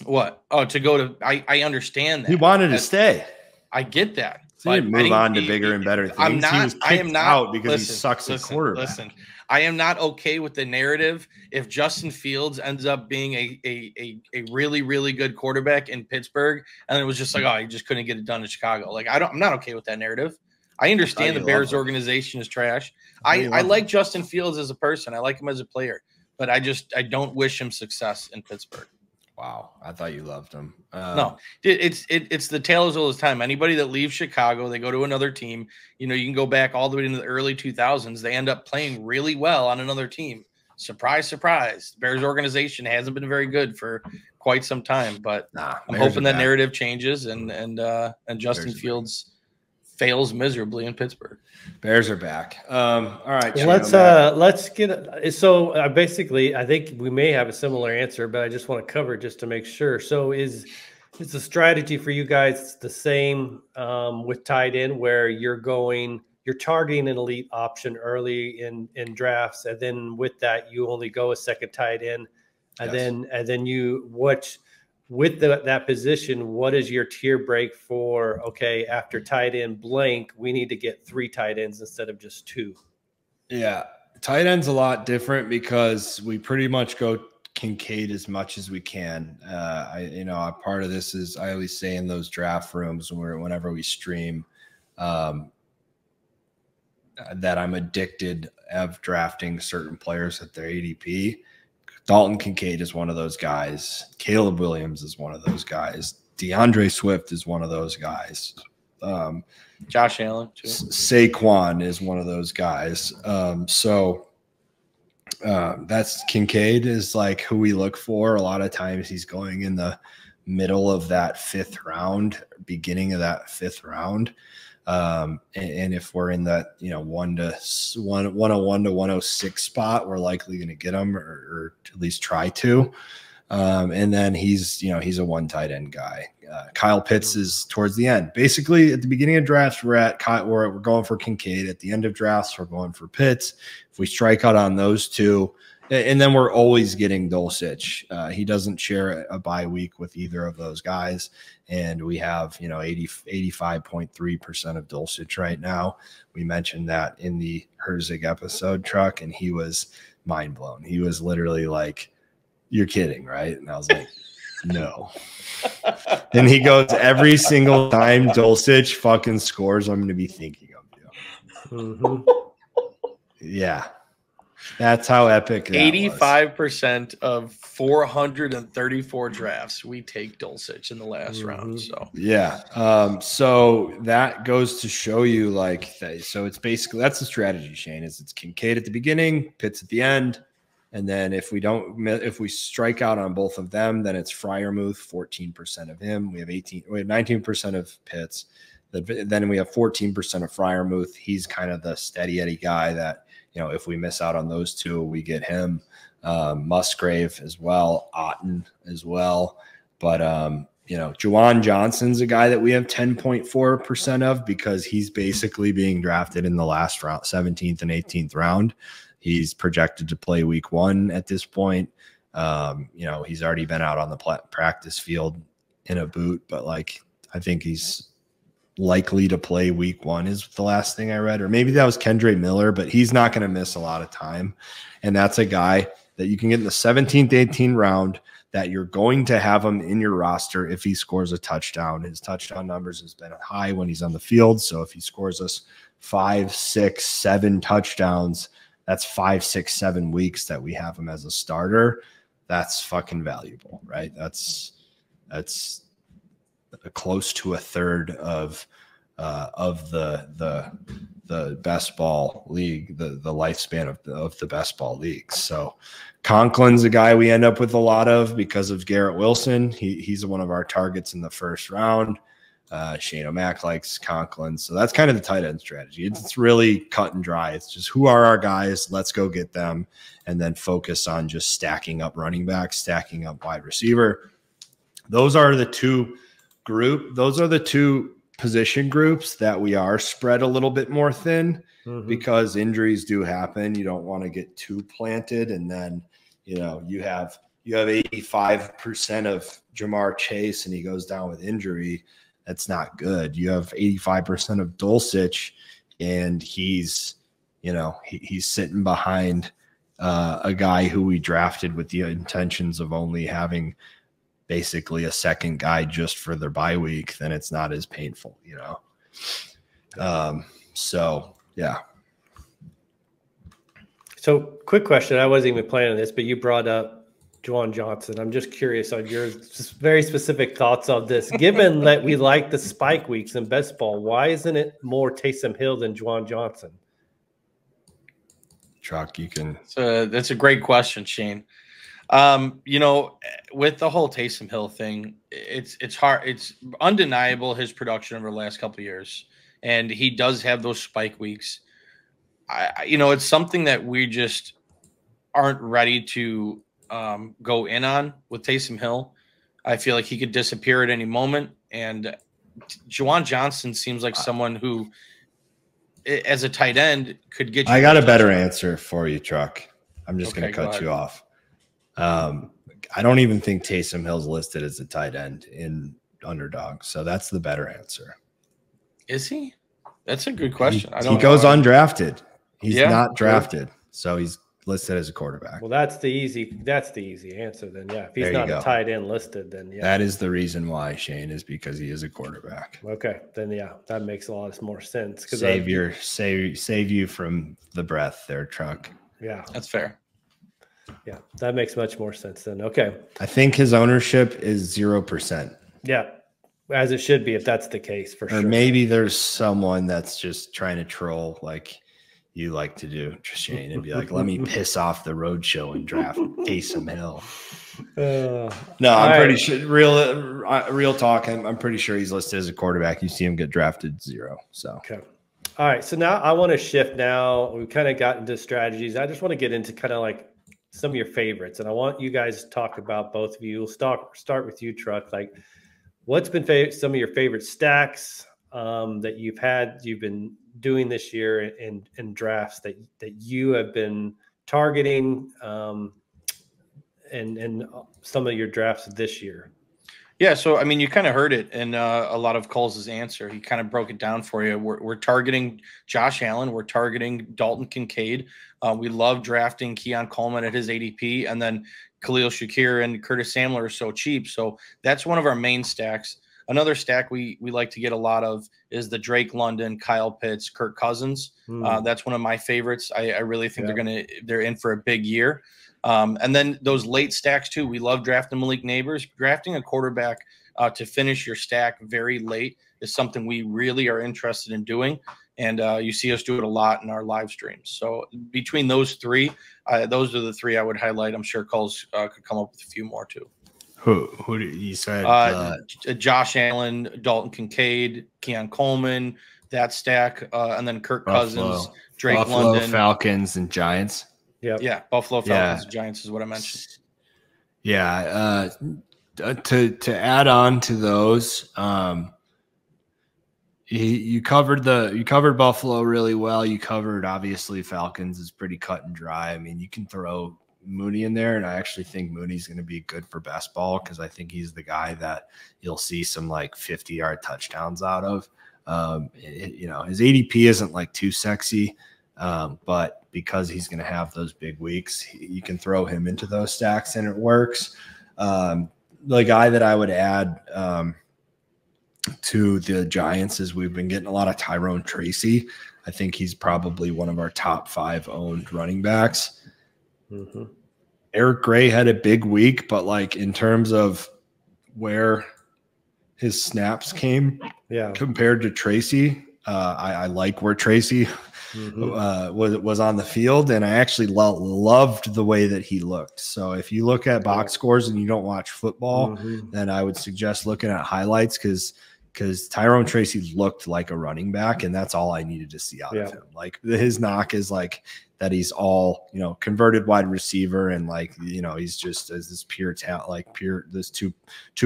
What? Oh, to go to. I understand that. He wanted to stay. I get that. So he didn't move on to bigger and better things. I'm not. He was kicked out because he sucks at quarterback. Listen, I am not okay with the narrative if Justin Fields ends up being a really, really good quarterback in Pittsburgh, and it was just like, oh, he just couldn't get it done in Chicago. Like, I'm not okay with that narrative. I understand the Bears organization is trash. I like Justin Fields as a person. I like him as a player, but I don't wish him success in Pittsburgh. Wow, I thought you loved him. No, it's the tale as old as time. Anybody that leaves Chicago, they go to another team. You know, you can go back all the way into the early 2000s. They end up playing really well on another team. Surprise, surprise. The Bears organization hasn't been very good for quite some time, but I'm hoping that narrative changes and Justin Fields fails miserably in Pittsburgh. Bears are back. All right. Let's get it. So basically, I think we may have a similar answer, but I just want to cover just to make sure. So is the strategy for you guys the same with tight end, where you're targeting an elite option early in drafts, and then with that you only go a second tight end, and then you watch. With that position, what is your tier break for, okay, after tight end blank, we need to get 3 tight ends instead of just 2? Yeah, tight end's a lot different because we pretty much go Kincaid as much as we can. A part of this is I always say in those draft rooms whenever we stream, that I'm addicted of drafting certain players at their ADP. Dalton Kincaid is one of those guys. Caleb Williams is one of those guys. DeAndre Swift is one of those guys. Josh Allen, too. Saquon is one of those guys. That's Kincaid is like who we look for. A lot of times he's going in the middle of that 5th round, beginning of that 5th round. And if we're in that, 101 to 106 spot, we're likely going to get him or at least try to. And then he's a one tight end guy. Kyle Pitts is towards the end. Basically, at the beginning of drafts, we're going for Kincaid. At the end of drafts, we're going for Pitts. If we strike out on those two, and then we're always getting Dulcich. He doesn't share a bye week with either of those guys. And we have, 85.3% of Dulcich right now. We mentioned that in the Herzig episode, Truck, and he was mind blown. He was literally like, "You're kidding, right?" And I was like, "No." And he goes, "Every single time Dulcich fucking scores, I'm going to be thinking of you." Mm-hmm. Yeah. That's how epic that 85% of 434 drafts, we take Dulcich in the last round. So yeah. So that goes to show you so it's basically, that's the strategy, Shane, is it's Kincaid at the beginning, Pitts at the end. And then if we strike out on both of them, then it's Freiermuth, 14% of him. We have 19% of Pitts. Then we have 14% of Freiermuth. He's kind of the steady Eddie guy that, if we miss out on those two, we get him. Musgrave as well, Otten as well. But, Juwan Johnson's a guy that we have 10.4% of because he's basically being drafted in the last round, 17th and 18th round. He's projected to play week 1 at this point. He's already been out on the practice field in a boot, but I think he's likely to play week 1 is the last thing I read, or maybe that was Kendre Miller, but he's not going to miss a lot of time. And that's a guy that you can get in the 17th, 18th round that you're going to have him in your roster if he scores a touchdown. His touchdown numbers has been high when he's on the field. So if he scores us 5, 6, 7 touchdowns, that's 5, 6, 7 weeks that we have him as a starter. That's fucking valuable, right? That's close to a third of the best ball league, the lifespan of the best ball leagues. So Conklin's a guy we end up with a lot of because of Garrett Wilson. He's one of our targets in the first round. Shane O'Mac likes Conklin. So that's kind of the tight end strategy. It's really cut and dry. It's just who are our guys? Let's go get them and then focus on just stacking up running back, stacking up wide receiver. Those are the two position groups that we are spread a little bit more thin because injuries do happen. You don't want to get too planted. And then, you have 85% of Jamar Chase and he goes down with injury. That's not good. You have 85% of Dulcich and he's sitting behind a guy who we drafted with the intentions of only having basically a second guy just for their bye week, then it's not as painful, So yeah. So quick question. I wasn't even planning on this, but you brought up Juwan Johnson. I'm just curious on your very specific thoughts on this. Given that we like the spike weeks in best ball, why isn't it more Taysom Hill than Juwan Johnson? Truck, you can. So that's a great question, Shane. With the whole Taysom Hill thing, it's hard. It's undeniable his production over the last couple of years, and he does have those spike weeks. It's something that we just aren't ready to go in on with Taysom Hill. I feel like he could disappear at any moment, and Juwan Johnson seems like someone who, as a tight end, could get you. I got a better answer for you, Truck. I'm just going to cut you off. I don't even think Taysom Hill's listed as a tight end in Underdog, so that's the better answer. Is he? That's a good question. He goes undrafted. He's not drafted, so listed as a quarterback. Well, that's the easy answer then. Yeah, if he's not a tight end listed, then yeah. That is the reason why, Shane, is because he is a quarterback. Okay, then yeah, that makes a lot more sense. Save you from the breath there, Truck. Yeah, that's fair. Yeah, that makes much more sense then. Okay. I think his ownership is 0%. Yeah, as it should be if that's the case for sure. Or maybe there's someone that's just trying to troll like you like to do, Shane, and be like, let me piss off the roadshow and draft Taysom Hill. No, I'm pretty sure. Real talk. I'm pretty sure he's listed as a quarterback. You see him get drafted 0. So okay. All right. So now I want to shift. Now we kind of got into strategies. I just want to get into kind of like some of your favorites, and I want you guys to talk about both of you. We'll start with you, Truck. Like, what's been some of your favorite stacks that you've been doing this year in drafts that you have been targeting, and some of your drafts this year? Yeah, so I mean, you kind of heard it in a lot of Kulz's answer. He kind of broke it down for you. We're targeting Josh Allen. We're targeting Dalton Kincaid. We love drafting Keon Coleman at his ADP, and then Khalil Shakir and Curtis Samuel are so cheap. So that's one of our main stacks. Another stack we like to get a lot of is the Drake London, Kyle Pitts, Kirk Cousins. That's one of my favorites. I really think they're in for a big year. And then those late stacks too. We love drafting Malik Neighbors. Drafting a quarterback to finish your stack very late is something we really are interested in doing. And you see us do it a lot in our live streams. So between those three, those are the three I would highlight. I'm sure Kulz could come up with a few more too. Who did you say? Josh Allen, Dalton Kincaid, Keon Coleman, that stack, and then Kirk Cousins, Drake London, Falcons, and Giants. Yeah, Buffalo Falcons, Giants is what I mentioned. Yeah, to add on to those, you covered Buffalo really well. You covered obviously Falcons is pretty cut and dry. I mean, you can throw Mooney in there, and I actually think Mooney's going to be good for best ball because I think he's the guy that you'll see some like 50-yard touchdowns out of. His ADP isn't like too sexy, but because he's going to have those big weeks, you can throw him into those stacks and it works. The guy that I would add to the Giants is we've been getting a lot of Tyrone Tracy. I think he's probably one of our top 5 owned running backs. Mm-hmm. Eric Gray had a big week, but like in terms of where his snaps came compared to Tracy, I like where Tracy was on the field, and I actually loved the way that he looked. So if you look at box scores and you don't watch football, then I would suggest looking at highlights because Tyrone Tracy looked like a running back, and that's all I needed to see out of him. Like his knock is like that he's all, converted wide receiver, and like, he's just as this pure talent, like this too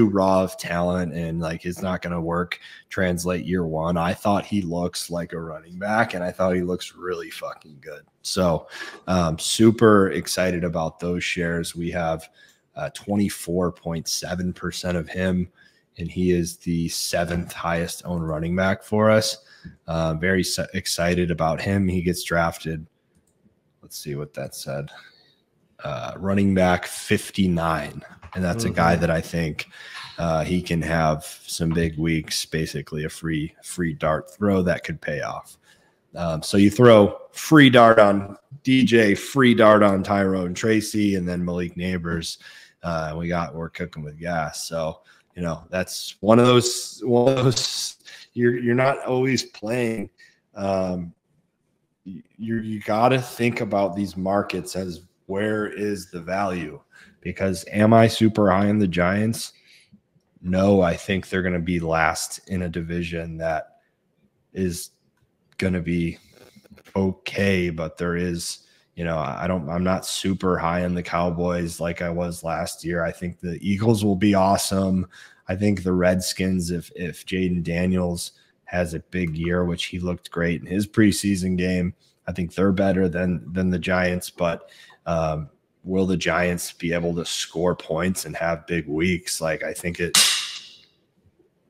raw of talent, and like it's not going to work translate year one. I thought he looks like a running back, and I thought he looks really fucking good. So super excited about those shares. We have 24.7% of him, and he is the 7th highest owned running back for us. Very excited about him. He gets drafted. Let's see what that said. Running back 59. And that's a guy that I think he can have some big weeks, basically a free dart throw that could pay off. So you throw free dart on DJ, free dart on Tyrone Tracy, and then Malik Neighbors. We're cooking with gas. So, that's one of those you're not always playing. You got to think about these markets as where is the value, because am I super high in the Giants? No, I think they're going to be last in a division that is going to be okay, but there is, I'm not super high on the Cowboys like I was last year. I think the Eagles will be awesome. I think the Redskins, if Jaden Daniels has a big year, which he looked great in his preseason game, I think they're better than the Giants. But will the Giants be able to score points and have big weeks? Like, I think it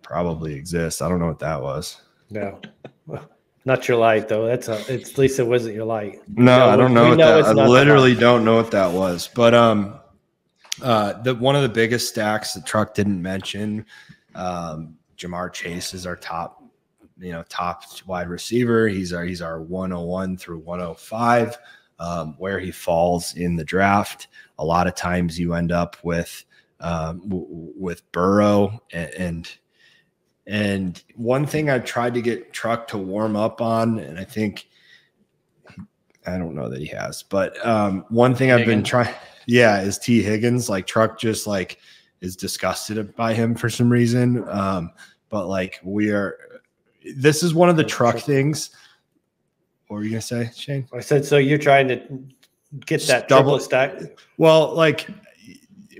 probably exists. I don't know what that was. No. Not your light though. It's at least it wasn't your light. No, I don't know what that. I not literally don't know what that was. But one of the biggest stacks the Truck didn't mention, Jamar Chase is our top wide receiver. He's our 101 through 105. Where he falls in the draft, a lot of times you end up with Burrow and one thing I've tried to get Truck to warm up on, and I don't know that he has, but one thing I've been trying, is T. Higgins. Like Truck just like is disgusted by him for some reason. But like this is one of the Truck things. What were you gonna say, Shane? I said, so you're trying to get that double stack? Well, like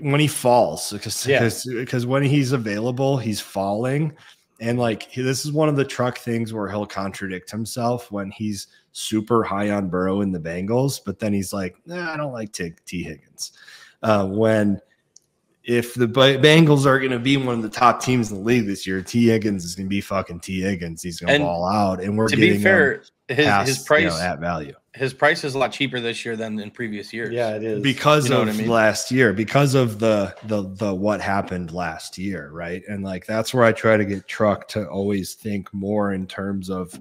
when he falls, because when he's available, he's falling. And like this is one of the Truck things where he'll contradict himself when he's super high on Burrow in the Bengals, but then he's like, nah, I don't like T. Higgins. If the Bengals are going to be one of the top teams in the league this year, T. Higgins is going to be fucking T. Higgins. He's going to ball out, and we're getting his price at value. His price is a lot cheaper this year than in previous years. Yeah, it is because of last year, because of the what happened last year, right? And like that's where I try to get Truck to always think more in terms of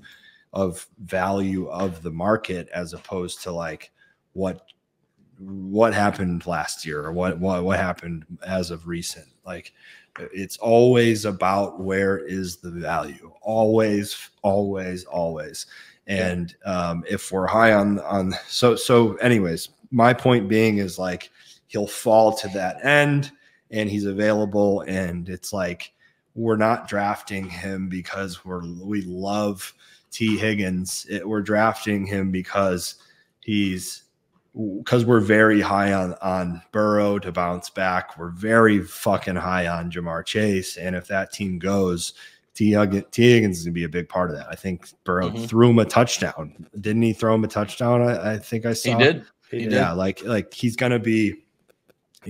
value of the market as opposed to like what happened last year or what happened as of recent. Like it's always about where is the value, always. And if we're high on so anyways, my point being is like he'll fall to that end and he's available, and it's like we're not drafting him because we love T. Higgins. We're drafting him because we're very high on Burrow to bounce back. We're very fucking high on Jamar Chase, and if that team goes, T. Higgins is going to be a big part of that. I think Burrow threw him a touchdown. Didn't he throw him a touchdown? I think I saw. He did. Yeah, like he's going to be good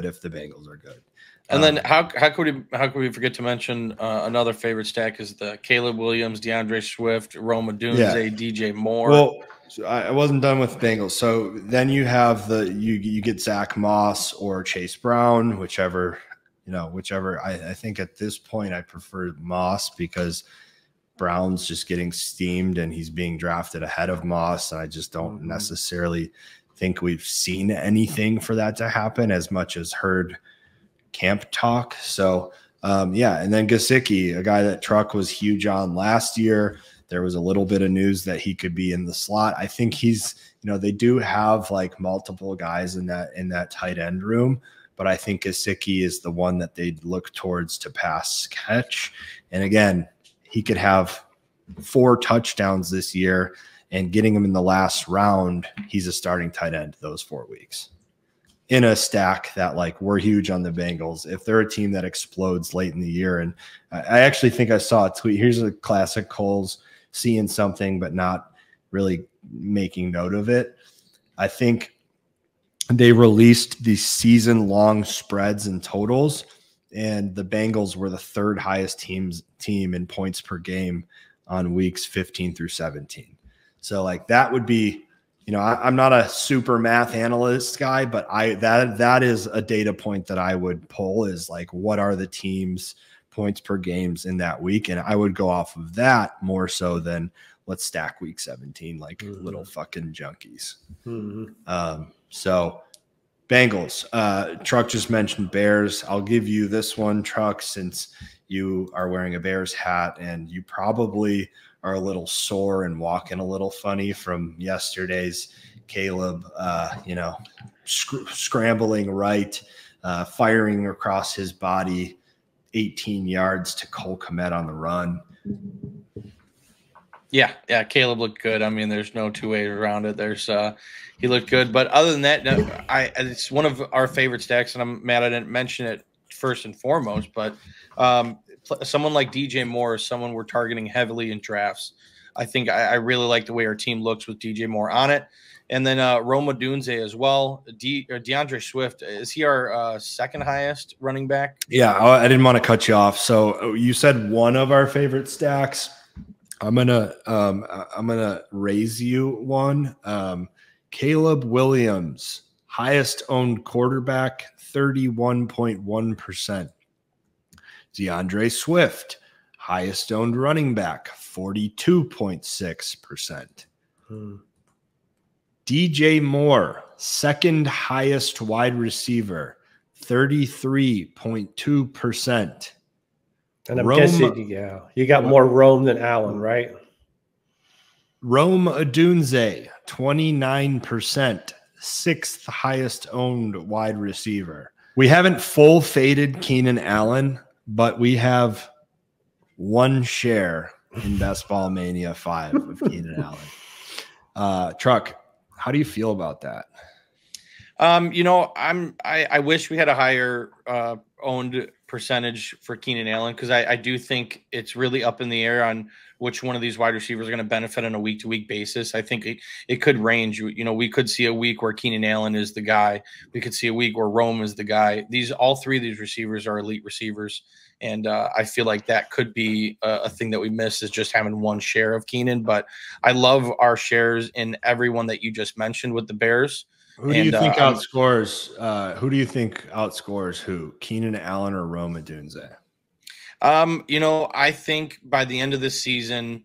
if the Bengals are good. And then how could we forget to mention another favorite stack is the Caleb Williams, DeAndre Swift, Rome Odunze, DJ Moore. Well, so I wasn't done with Bengals. So then you have you get Zach Moss or Chase Brown, whichever. I think at this point I prefer Moss because Brown's just getting steamed and he's being drafted ahead of Moss. And I just don't necessarily think we've seen anything for that to happen as much as heard camp talk. So, and then Gesicki, a guy that Truck was huge on last year. There was a little bit of news that he could be in the slot. I think he's, they do have like multiple guys in that tight end room. But I think Gesicki is the one that they'd look towards to pass catch. And again, he could have 4 touchdowns this year, and getting him in the last round, he's a starting tight end those 4 weeks. In a stack that like we're huge on the Bengals. If they're a team that explodes late in the year, and I actually think I saw a tweet. Here's a classic Coles seeing something but not really making note of it. I think they released the season-long spreads and totals, and the Bengals were the 3rd highest team in points per game on weeks 15 through 17. So like that would be, I'm not a super math analyst guy, but that is a data point that I would pull is like what are the teams' points per games in that week, and I would go off of that more so than let's stack week 17 like little fucking junkies. So Bengals, Truck just mentioned Bears. I'll give you this one, Truck, since you are wearing a Bears hat and you probably are a little sore and walking a little funny from yesterday's Caleb, scrambling right, firing across his body 18 yards to Cole Kmet on the run. Yeah, Caleb looked good. I mean, there's no two ways around it. He looked good, but other than that, it's one of our favorite stacks, and I'm mad I didn't mention it first and foremost. But someone like DJ Moore is someone we're targeting heavily in drafts. I think I really like the way our team looks with DJ Moore on it, and then Rome Odunze as well. DeAndre Swift, is he our second highest running back? Yeah, I didn't want to cut you off. So you said one of our favorite stacks. I'm gonna raise you one. Caleb Williams, highest owned quarterback, 31.1%. DeAndre Swift, highest owned running back, 42.6%. DJ Moore, second highest wide receiver, 33.2%. And I'm guessing, you got more Rome than Allen, right? Rome Odunze, 29%, sixth highest owned wide receiver. We haven't full faded Keenan Allen, but we have one share in Best Ball Mania 5 of Keenan Allen. Truck, how do you feel about that? You know, I wish we had a higher owned percentage for Keenan Allen, because I do think it's really up in the air on which one of these wide receivers are going to benefit on a week-to-week basis. I think it could range. You know, we could see a week where Keenan Allen is the guy. We could see a week where Rome is the guy. All three of these receivers are elite receivers, and I feel like that could be a thing that we miss, is just having one share of Keenan. But I love our shares in everyone that you just mentioned with the Bears. Who do you think outscores? Who do you think outscores who? Keenan Allen or Rome Odunze? You know, I think by the end of the season,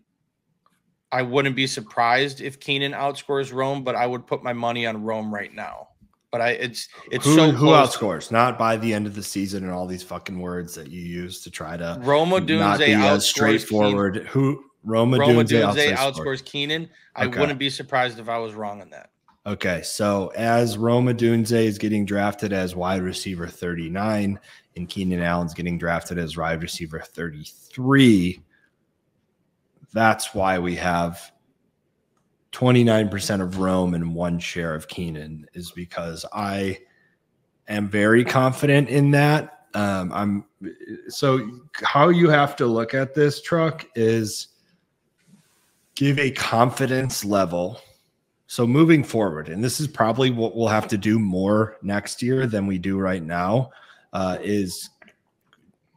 I wouldn't be surprised if Keenan outscores Rome, but I would put my money on Rome right now. But it's so who outscores? Not by the end of the season and all these fucking words that you use to try to Rome Odunze not be as straightforward. Keenan. Who Rome Odunze outscores Keenan? I wouldn't be surprised if I was wrong on that. Okay, so as Rome Odunze is getting drafted as wide receiver 39 and Keenan Allen's getting drafted as wide receiver 33, that's why we have 29% of Rome and one share of Keenan, is because I am very confident in that. So how you have to look at this, Truck, is give a confidence level. So moving forward, and this is probably what we'll have to do more next year than we do right now, is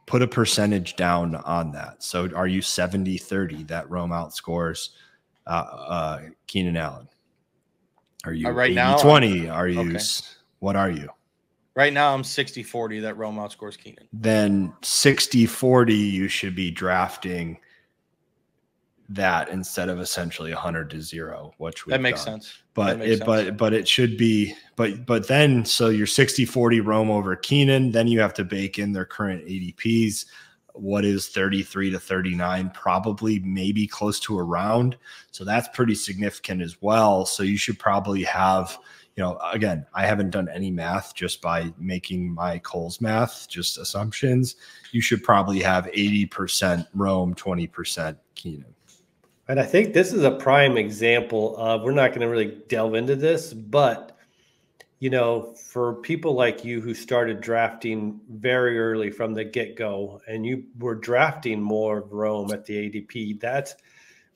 put a percentage down on that. So are you 70-30 that Rome outscores Keenan Allen? Are you right now 20? Are you what are you? Right now I'm 60-40 that Rome outscores Keenan. Then 60-40 you should be drafting that instead of essentially 100-0, which that makes sense. But it should be but then so you're 60-40 Rome over Keenan, then you have to bake in their current ADPs. What is 33-39? Probably maybe close to a round. So that's pretty significant as well. So you should probably have, you know, again, I haven't done any math, just by making my Coles math, just assumptions. You should probably have 80% Rome, 20% Keenan. And I think this is a prime example of, we're not going to really delve into this, but, you know, for people like you who started drafting very early from the get-go, and you were drafting more of Rome at the ADP,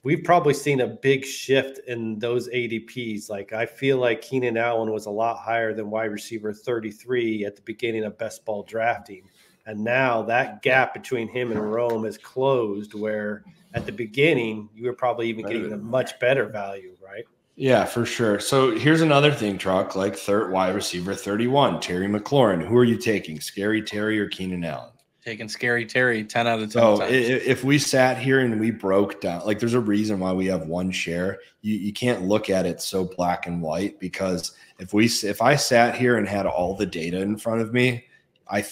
we've probably seen a big shift in those ADPs. Like, I feel like Keenan Allen was a lot higher than wide receiver 33 at the beginning of best ball drafting. And now that gap between him and Rome is closed, where at the beginning you were probably even getting a much better value, right? Yeah, for sure. So here's another thing, Truck, like third wide receiver 31, Terry McLaurin. Who are you taking, Scary Terry or Keenan Allen? Taking Scary Terry 10 out of 10 so times. If we sat here and we broke down, like, there's a reason why we have one share. You can't look at it so black and white, because if I sat here and had all the data in front of me, I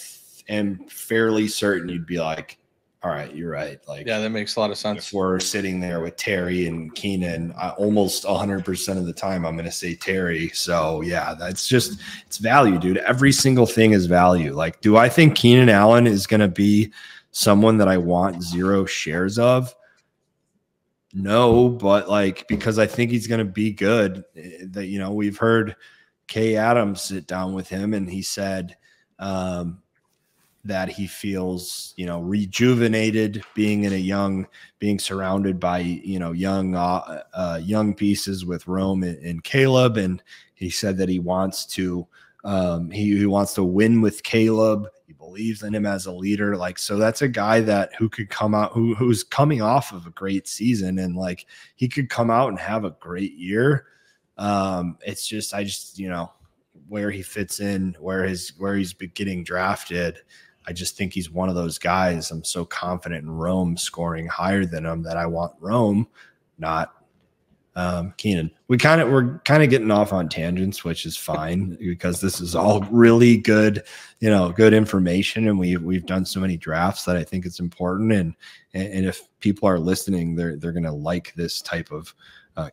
am fairly certain you'd be like, all right, you're right. Like, yeah, that makes a lot of sense. If we're sitting there with Terry and Keenan, almost 100% of the time, I'm going to say Terry. So yeah, it's value, dude. Every single thing is value. Like, do I think Keenan Allen is going to be someone that I want 0 shares of? No, but like, because I think he's going to be good. That, you know, we've heard Kay Adams sit down with him, and he said, that he feels, you know, rejuvenated being being surrounded by, you know, young pieces with Rome and Caleb. And he said that he wants to win with Caleb. He believes in him as a leader. Like, so that's a guy who could come out, who's coming off of a great season, and like he could come out and have a great year. It's just, where he fits in, where he's getting drafted. I just think he's one of those guys. I'm so confident in Rome scoring higher than him that I want Rome, not Keenan. We're kind of getting off on tangents, which is fine because this is all really good, good information, and we've done so many drafts that I think it's important. And if people are listening, they're gonna like this type of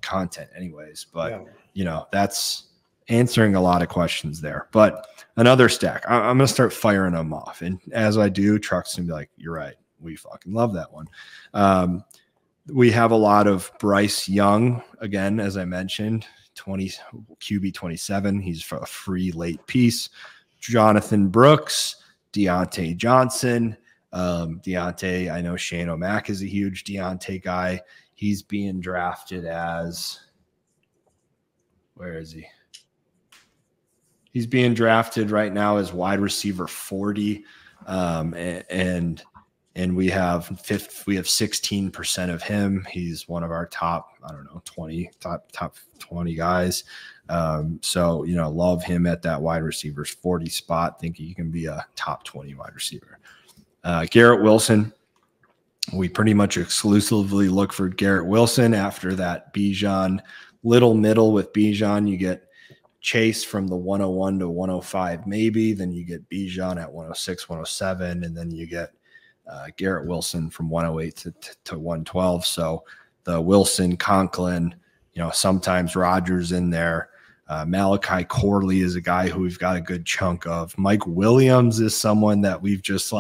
content, anyways. But that's answering a lot of questions there. But another stack, I'm gonna start firing them off, and as I do, Truck's gonna be like, "You're right, we fucking love that one." We have a lot of Bryce Young, again, as I mentioned, QB 27. He's a free late piece. Jonathan Brooks, Deontay Johnson. Deontay, I know Shane O'Mac is a huge Deontay guy. He's being drafted as, where is he? He's being drafted right now as wide receiver 40. And we have 16% of him. He's one of our top, 20 guys. So, love him at that wide receivers 40 spot. Think he can be a top 20 wide receiver. Garrett Wilson. We pretty much exclusively look for Garrett Wilson after that Bijan little middle with Bijan. You get Chase from the 101 to 105, maybe. Then you get Bijan at 106, 107, and then you get Garrett Wilson from 108 to 112. So the Wilson, Conklin, sometimes Rodgers in there. Malachi Corley is a guy who we've got a good chunk of. Mike Williams is someone that we've just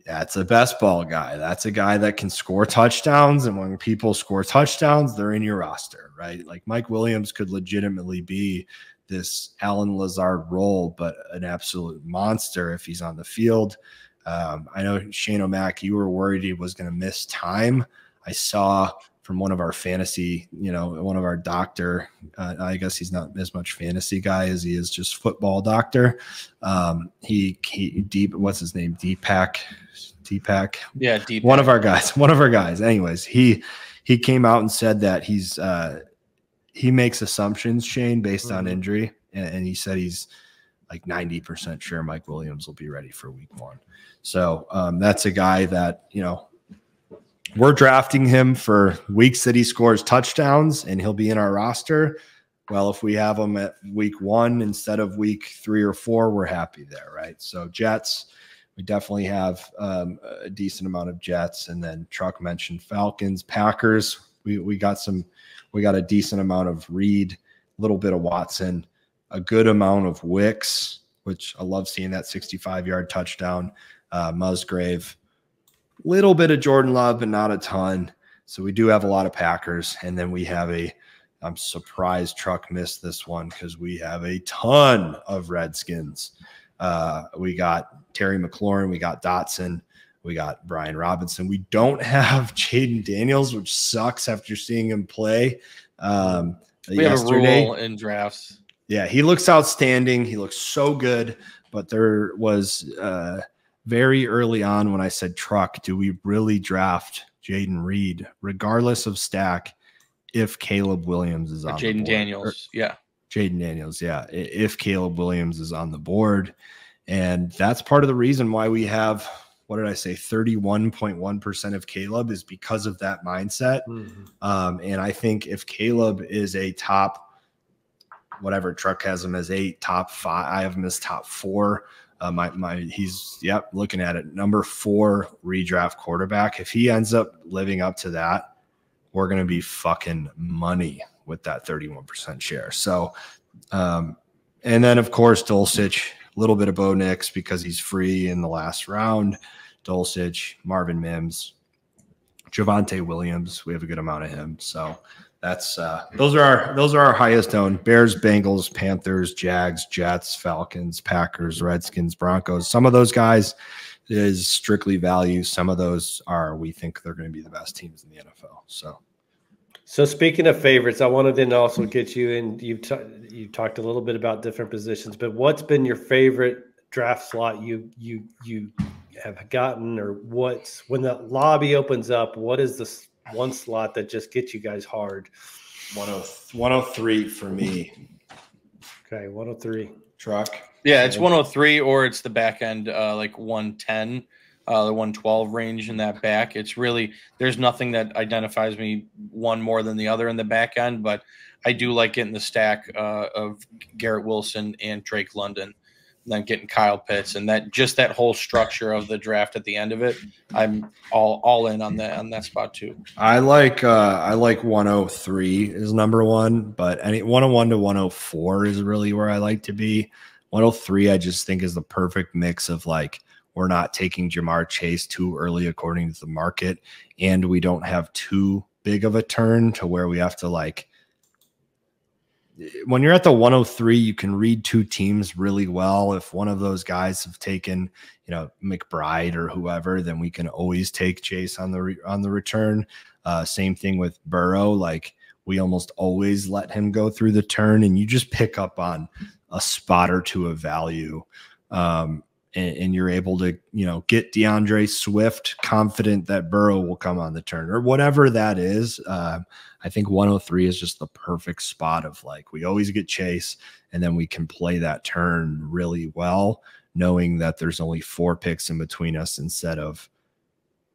that's a best ball guy. That's a guy that can score touchdowns. And when people score touchdowns, they're in your roster, right? Like Mike Williams could legitimately be this Alan Lazard role, but an absolute monster if he's on the field. I know Shane O'Mac, you were worried he was going to miss time. I saw from one of our fantasy, one of our doctor, I guess he's not as much fantasy guy as he is just football doctor. What's his name? Deepak. Yeah. Deepak. One of our guys. Anyways, he came out and said that he makes assumptions, Shane, based on injury. And he said he's like 90% sure Mike Williams will be ready for week 1. So that's a guy that, we're drafting him for weeks that he scores touchdowns and he'll be in our roster. Well, if we have him at week 1 instead of week 3 or 4, we're happy there, right? So Jets, we definitely have a decent amount of Jets. And then Truck mentioned Falcons, Packers. We got a decent amount of Reed, a little bit of Watson, a good amount of Wicks, which I love seeing that 65-yard touchdown. Musgrave, little bit of Jordan Love, but not a ton. So we do have a lot of Packers. And then we have I'm surprised Truck missed this one because we have a ton of Redskins. We got Terry McLaurin, we got Dotson, we got Brian Robinson. We don't have Jaden Daniels, which sucks after seeing him play. We have a rule in drafts. Yeah, he looks outstanding. He looks so good. But there was very early on when I said, Truck, do we really draft Jaden Reed, regardless of stack, if Caleb Williams is on the board? Jaden Daniels, yeah. Jaden Daniels, yeah. If Caleb Williams is on the board. And that's part of the reason why we have, 31.1% of Caleb is because of that mindset. And I think if Caleb is a top, whatever Truck has him as top 5, I have him as top 4. He's looking at it, number 4 redraft quarterback. If he ends up living up to that, we're going to be fucking money with that 31% share. So, and then of course, Dulcich, a little bit of Bo Nix because he's free in the last round. Dulcich, Marvin Mims, Javonte Williams. We have a good amount of him. So that's those are our highest owned: Bears, Bengals, Panthers, Jags, Jets, Falcons, Packers, Redskins, Broncos. Some of those guys is strictly value. Some of those we think they're going to be the best teams in the NFL. So speaking of favorites, I wanted to also get you in. You talked a little bit about different positions, but what's been your favorite draft slot you have gotten, or what's when the lobby opens up? What is this one slot that just gets you guys hard? 103 for me. Okay, 103. Truck. Yeah, it's 103 or it's the back end, like 110, the 112 range in that back. It's really, there's nothing that identifies me one more than the other in the back end, but I do like getting the stack of Garrett Wilson and Drake London, and then getting Kyle Pitts, and that whole structure of the draft at the end of it. I'm all in on that spot too. I like 103 is number one, but 101 to 104 is really where I like to be. 103, I just think is the perfect mix of like, we're not taking Jamar Chase too early according to the market, and we don't have too big of a turn to where we have to like, when you're at the 103, you can read two teams really well. If one of those guys have taken, McBride or whoever, then we can always take Chase on the return. Same thing with Burrow. Like, we almost always let him go through the turn, and you just pick up on a spot or two of value. And you're able to, get DeAndre Swift confident that Burrow will come on the turn or whatever that is. I think 103 is just the perfect spot of like, we always get Chase, and then we can play that turn really well, knowing that there's only 4 picks in between us instead of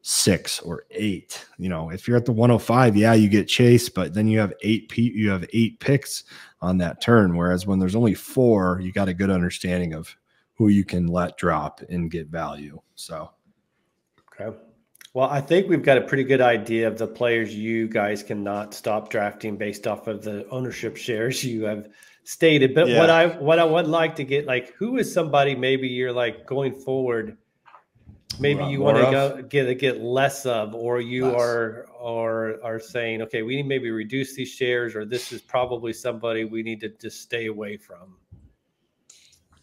6 or 8. If you're at the 105, yeah, you get Chase, but then you have 8 picks on that turn. Whereas when there's only 4, you got a good understanding of who you can let drop and get value. So, okay. Well, I think we've got a pretty good idea of the players you guys cannot stop drafting based off of the ownership shares you have stated. But yeah. what I would like to get, like, who is somebody maybe you're like going forward, maybe you want to get less of, or you are saying, okay, we need to maybe reduce these shares, or this is probably somebody we need to just stay away from.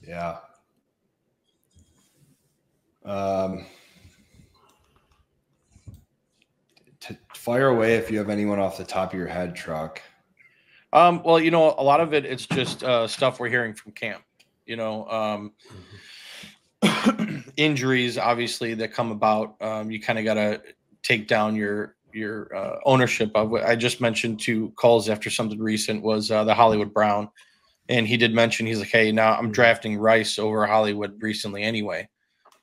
Yeah. To fire away if you have anyone off the top of your head, Truck. Well, a lot of it's just stuff we're hearing from camp. Injuries, obviously, that come about. You kind of got to take down your ownership of. I just mentioned to Kulz after something recent was the Hollywood Brown, and he did mention, he's like, hey, now I'm drafting Rice over Hollywood recently anyway.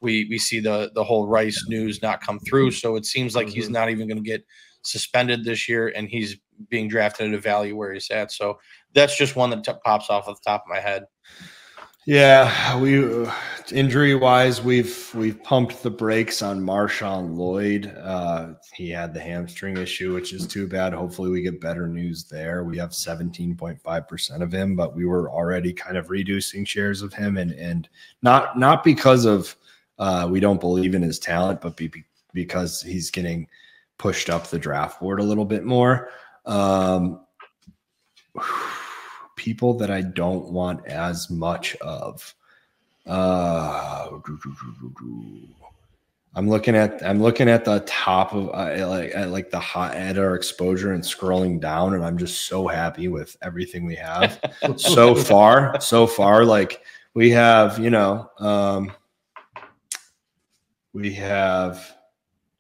We see the whole Rice news not come through, so it seems like he's not even going to get suspended this year, and he's being drafted at a value where he's at. So that's just one that pops off the top of my head. Yeah, we injury-wise, we've pumped the brakes on Marshawn Lloyd. He had the hamstring issue, which is too bad. Hopefully we get better news there. We have 17.5% of him, but we were already kind of reducing shares of him, and not because of we don't believe in his talent, but because he's getting pushed up the draft board a little bit more. People that I don't want as much of. I'm looking at the top of like the hot at our exposure and scrolling down, and I'm just so happy with everything we have so far. Like we have,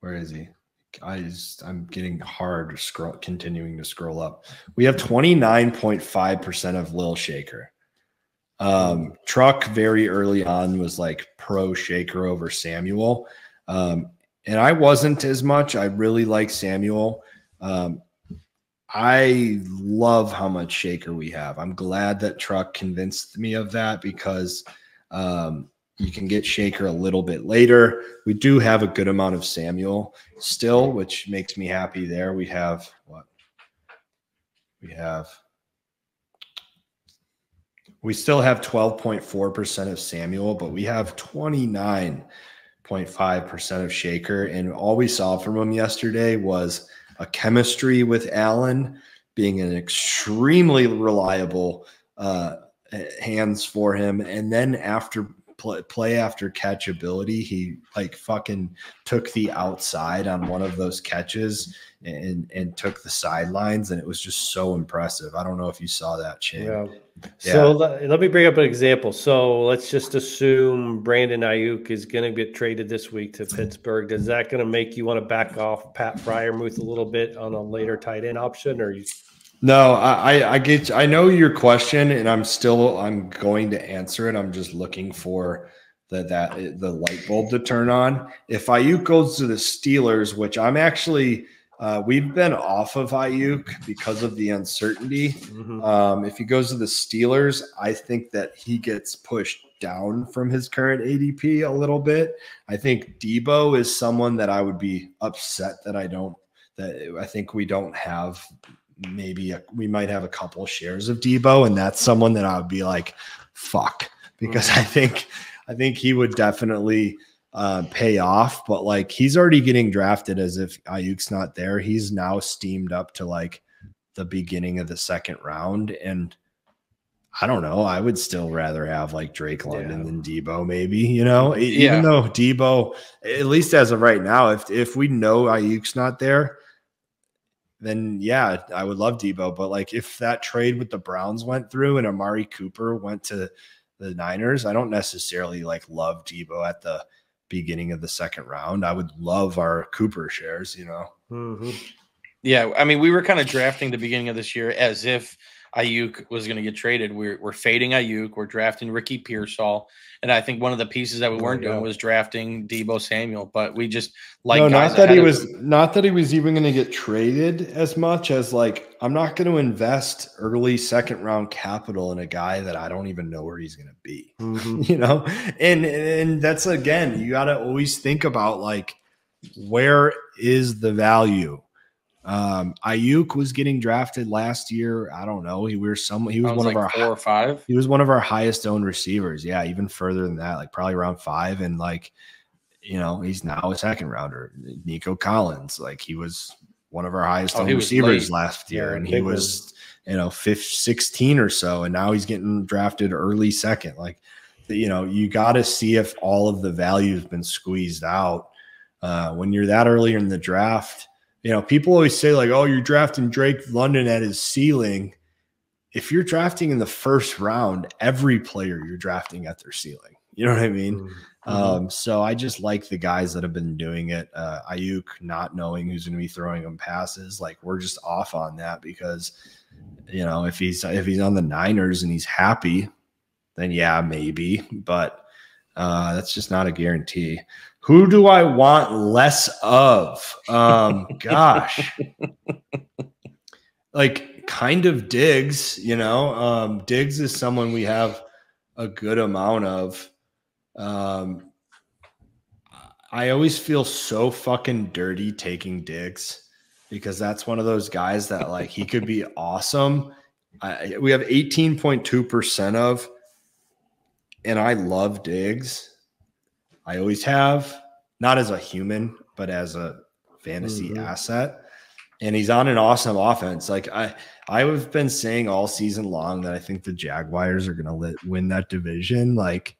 where is he? I'm getting hard continuing to scroll up. We have 29.5% of Lil Shaker. Truck very early on was like pro Shaker over Samuel. And I wasn't as much. I really like Samuel. I love how much Shaker we have. I'm glad that Truck convinced me of that, because you can get Shaker a little bit later. We do have a good amount of Samuel still, which makes me happy there. We have what? We still have 12.4% of Samuel, but we have 29.5% of Shaker. And all we saw from him yesterday was a chemistry with Allen, being an extremely reliable hands for him. And then after play after catch ability. He like fucking took the outside on one of those catches and took the sidelines, and it was just so impressive. I don't know if you saw that, Shane. Yeah. So let me bring up an example. So let's just assume Brandon Ayuk is going to get traded this week to Pittsburgh. Is that going to make you want to back off Pat Freiermuth a little bit on a later tight end option, or you? No, I know your question, and I'm going to answer it. I'm just looking for the light bulb to turn on. If Ayuk goes to the Steelers, which I'm actually we've been off of Ayuk because of the uncertainty. Mm-hmm. If he goes to the Steelers, I think that he gets pushed down from his current ADP a little bit. I think Debo is someone that I would be upset that I think we don't have. We might have a couple shares of Debo, and that's someone that I would be like, fuck, because I think he would definitely pay off, but like he's already getting drafted as if Ayuk's not there. He's now steamed up to like the beginning of the second round, and I don't know. I would still rather have like Drake London than Debo, maybe, even though Debo, at least as of right now, if we know Ayuk's not there, then yeah, I would love Debo. But like if that trade with the Browns went through and Amari Cooper went to the Niners, I don't necessarily like love Debo at the beginning of the second round. I would love our Cooper shares, Mm-hmm. Yeah, I mean, we were kind of drafting the beginning of this year as if Ayuk was going to get traded. We're fading Ayuk. We're drafting Ricky Pearsall. And I think one of the pieces that we weren't doing was drafting Debo Samuel. But we just not that he was even going to get traded as much as like I'm not going to invest early second round capital in a guy that I don't even know where he's going to be. Mm-hmm. And that's, again, you got to always think about like where is the value. Ayuk was getting drafted last year. I don't know. He was one of our 4 or 5. He was one of our highest owned receivers. Yeah, even further than that, like probably around 5. And like, he's now a second rounder. Nico Collins, like he was one of our highest owned receivers last year, and he was 16 or so, and now he's getting drafted early second. Like, you got to see if all of the value has been squeezed out when you're that earlier in the draft. People always say like, oh, you're drafting Drake London at his ceiling. If you're drafting in the first round, every player you're drafting at their ceiling. You know what I mean? Mm-hmm. So I just like the guys that have been doing it. Ayuk not knowing who's going to be throwing him passes. Like we're just off on that because, if he's on the Niners and he's happy, then yeah, maybe. But that's just not a guarantee. Who do I want less of? Gosh, like kind of Diggs, Diggs is someone we have a good amount of. I always feel so fucking dirty taking Diggs because that's one of those guys that like he could be awesome. We have 18.2% of, and I love Diggs. I always have, not as a human, but as a fantasy asset. And he's on an awesome offense. Like I've been saying all season long that I think the Jaguars are going to win that division. Like,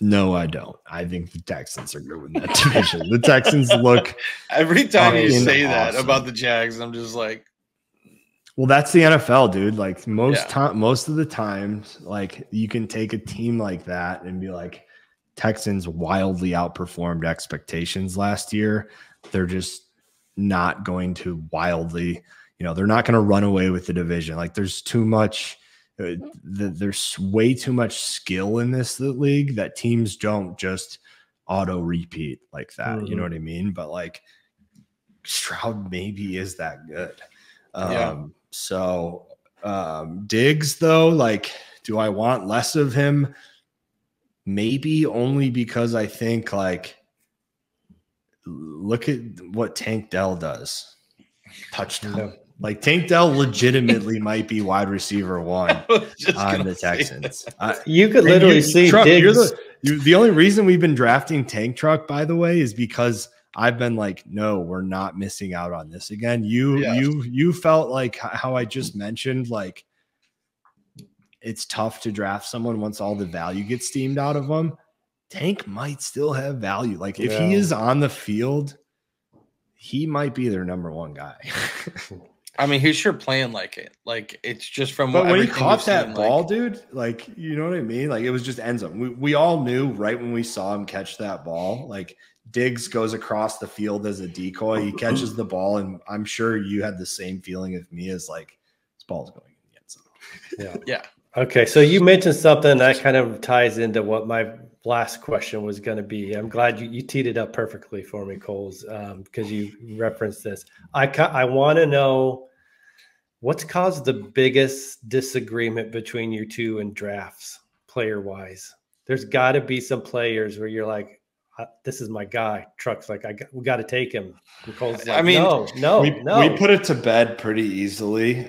no, I don't. I think the Texans are going to win that division. The Texans look every time you say awesome. that about the Jags, I'm just like, well, that's the NFL, dude. Like most of the times, like you can take a team like that and be like, Texans wildly outperformed expectations last year. They're just not going to wildly, they're not going to run away with the division. Like there's too much, there's way too much skill in this league that teams don't just auto repeat like that. You know what I mean? But like Stroud maybe is that good. So Diggs though, like, do I want less of him? Maybe only because I think like, look at what Tank Dell does. Touchdown. Like Tank Dell legitimately might be wide receiver 1 on the Texans. You could literally see Truck, Diggs. The only reason we've been drafting Tank Truck, by the way, is because I've been like, no, we're not missing out on this again. You felt like how I just mentioned, like, it's tough to draft someone once all the value gets steamed out of them. Tank might still have value. Like if he is on the field, he might be their number one guy. I mean, he's sure playing like it. Like it's just from. But when he caught that ball, dude, like you know what I mean? Like it was just end zone. We all knew right when we saw him catch that ball. Like Diggs goes across the field as a decoy. He catches the ball, and I'm sure you had the same feeling of me as like this ball's going in the end zone. Yeah. Okay, so you mentioned something that kind of ties into what my last question was going to be. I'm glad you teed it up perfectly for me, Coles, because you referenced this. I want to know what's caused the biggest disagreement between you two in drafts, player-wise. There's got to be some players where you're like, this is my guy. Truck's like, we got to take him. Cole's like, no. We put it to bed pretty easily.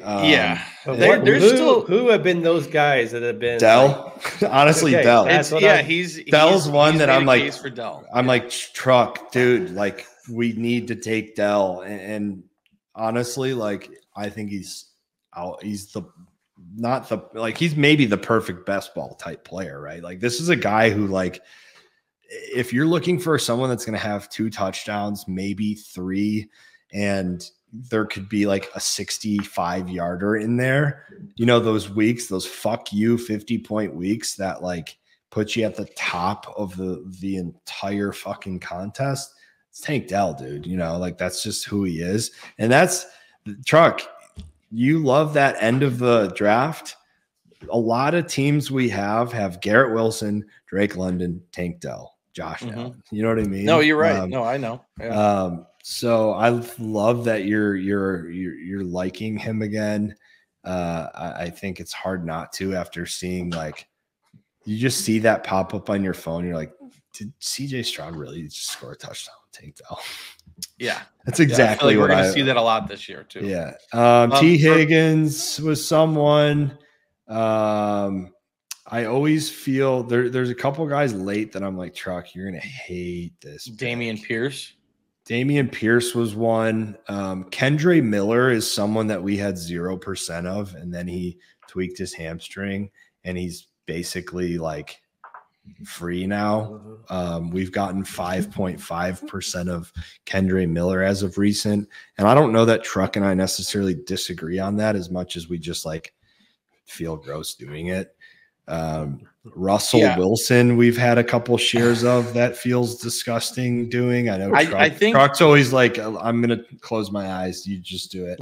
Who have been those guys that have been Dell? Like, honestly, okay, Dell. Dell's one that I'm like, for Dell. I'm like, Truck, dude. Like, we need to take Dell. And honestly, like, I think he's out. He's he's maybe the perfect best ball type player, right? Like, this is a guy who, like, if you're looking for someone that's going to have 2 touchdowns, maybe 3, and there could be like a 65-yarder in there, you know, those weeks, those fuck you 50-point weeks that like put you at the top of the entire fucking contest. It's Tank Dell, dude. You know, like that's just who he is. And that's Truck. You love that end of the draft. A lot of teams we have Garrett Wilson, Drake London, Tank Dell, Josh Allen. You know what I mean? No, you're right. No, I know. Yeah. So I love that you're liking him again. I think it's hard not to after seeing like you just see that pop up on your phone. You're like, did CJ Stroud really just score a touchdown with Tank Dell? Yeah, that's exactly we're what going to see that a lot this year too. Yeah. T. Higgins was someone. I always feel there's a couple guys late that I'm like, Truck, you're gonna hate this. Dameon Pierce was one. Kendre Miller is someone that we had 0% of, and then he tweaked his hamstring, and he's basically like free now. We've gotten 5.5% of Kendre Miller as of recent, and I don't know that Truck and I necessarily disagree on that as much as we just like feel gross doing it. Russell Wilson, we've had a couple shares of that feels disgusting doing. I know I think Truck's always like, I'm gonna close my eyes, you just do it.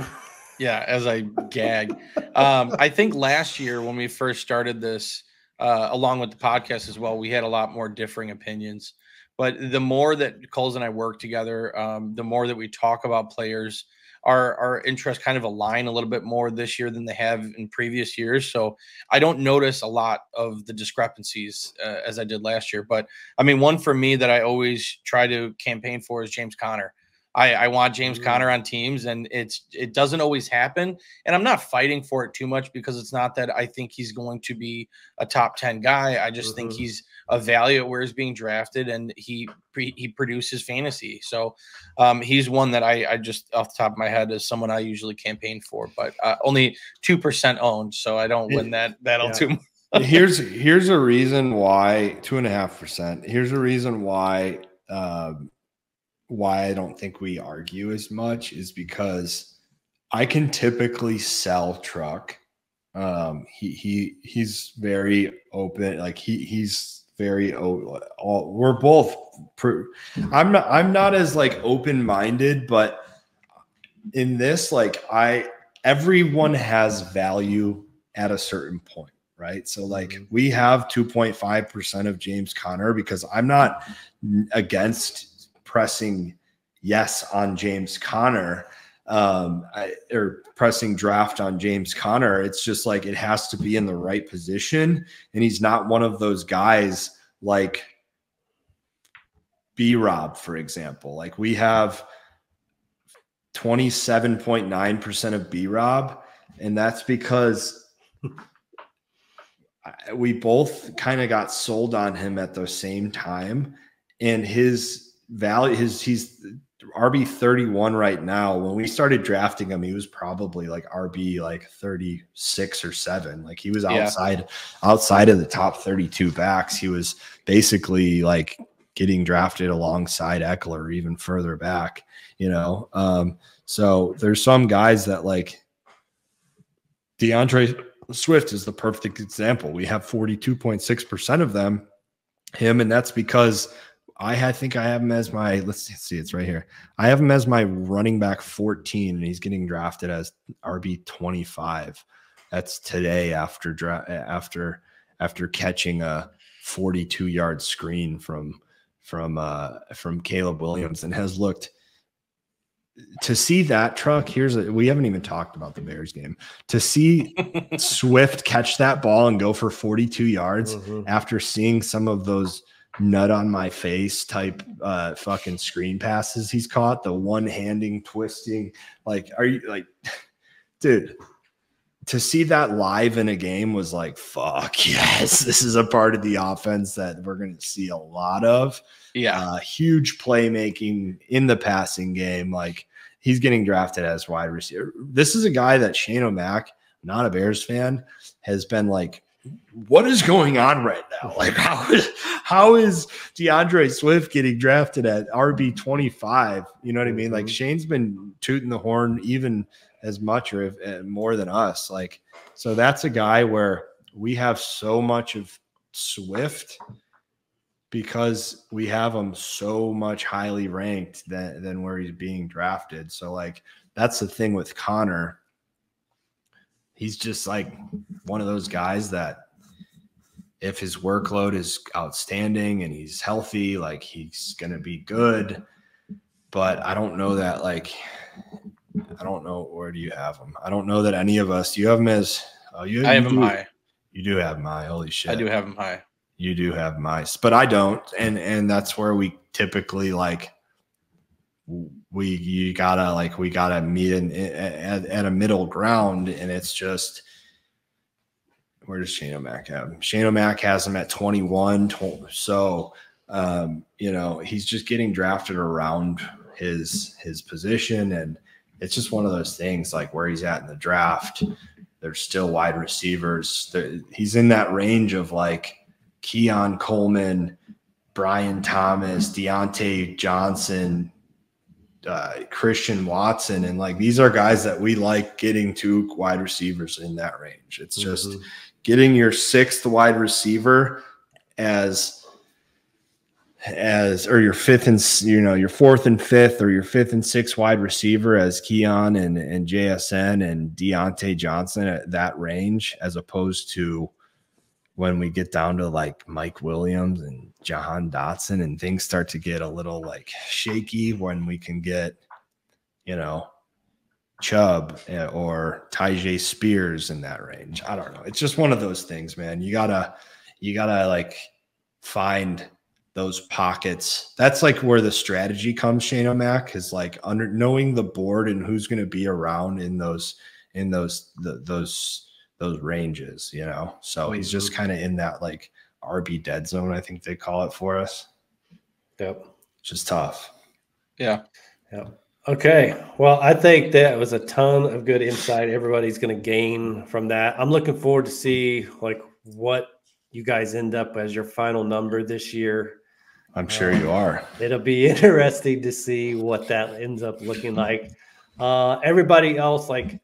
Yeah, as I gag. I think last year when we first started this, along with the podcast as well, we had a lot more differing opinions. But the more that Coles and I work together, the more that we talk about players, our interests kind of align a little bit more this year than they have in previous years. So I don't notice a lot of the discrepancies as I did last year. But I mean, one for me that I always try to campaign for is James Conner. I want James Conner on teams, and it doesn't always happen. And I'm not fighting for it too much because it's not that I think he's going to be a top 10 guy. I just think he's a value at where he's being drafted, and he produces fantasy. So he's one that I just off the top of my head is someone I usually campaign for, but only 2% owned, so I don't win that battle too much. Here's a reason why 2.5%. Here's a reason why I don't think we argue as much is because I can typically sell Truck. He's very open. Like he's very we're both I'm not as like open-minded, but in this, like everyone has value at a certain point, right? So like we have 2.5% of James Conner because I'm not against pressing yes on James Conner or pressing draft on James Conner. It's just like it has to be in the right position, and he's not one of those guys like B-Rob, for example. Like we have 27.9% of B-Rob, and that's because we both kind of got sold on him at the same time, and his value, he's RB 31 right now. When we started drafting him, he was probably like RB like 36 or 7. Like he was outside of the top 32 backs. He was basically like getting drafted alongside Eckler, even further back, you know. So there's some guys that like DeAndre Swift is the perfect example. We have 42.6% of them, him, and that's because I think I have him as my, let's see, it's right here. I have him as my running back 14, and he's getting drafted as RB 25. That's today after catching a 42-yard screen from Caleb Williams, and has looked. To see that truck, we haven't even talked about the Bears game. To see Swift catch that ball and go for 42 yards after seeing some of those nut on my face type fucking screen passes he's caught, the one-handing twisting, like, are you like, dude, to see that live in a game was like, fuck yes, this is a part of the offense that we're going to see a lot of. Yeah. Huge playmaking in the passing game. Like, he's getting drafted as wide receiver. This is a guy that Shane O'Mac, not a Bears fan, has been like, what is going on right now? Like, how is DeAndre Swift getting drafted at RB 25? You know what I mean? Like, Shane's been tooting the horn even as much or more than us. Like, so that's a guy where we have so much of Swift because we have him so much highly ranked than where he's being drafted. So, like, that's the thing with Connor. He's just like one of those guys that if his workload is outstanding and he's healthy, like, he's going to be good. But I don't know that, like, I don't know. Where do you have him? I don't know that any of us, do you have him as, I have him high. You do have him high. Holy shit. I do have him high. You do have mice, but I don't. And that's where we typically like, we gotta meet at a middle ground. And it's just, where does Shane O'Mac have him? Shane O'Mac has him at 21. So, you know, he's just getting drafted around his position. And it's just one of those things, like, where he's at in the draft, there's still wide receivers. He's in that range of like Keon Coleman, Brian Thomas, Deontay Johnson, Christian Watson. And like, these are guys that we like getting to wide receivers in that range. It's just getting your 6th wide receiver or your 5th and, you know, your 4th and 5th, or your 5th and 6th wide receiver as Keon and JSN and Deontay Johnson at that range, as opposed to when we get down to like Mike Williams and Jahan Dotson and things start to get a little like shaky, when we can get, you know, Chubb or Tyjae Spears in that range. I don't know. It's just one of those things, man. You gotta like find those pockets. That's like where the strategy comes, Shane O'Mac, is like knowing the board and who's going to be around in those ranges, you know? So he's just kind of in that like RB dead zone, I think they call it for us. Yep. It's just tough. Yeah. Yep. Okay. Well, I think that was a ton of good insight everybody's going to gain from that. I'm looking forward to see like what you guys end up as your final number this year. I'm sure you are. It'll be interesting to see what that ends up looking like. Everybody else, like,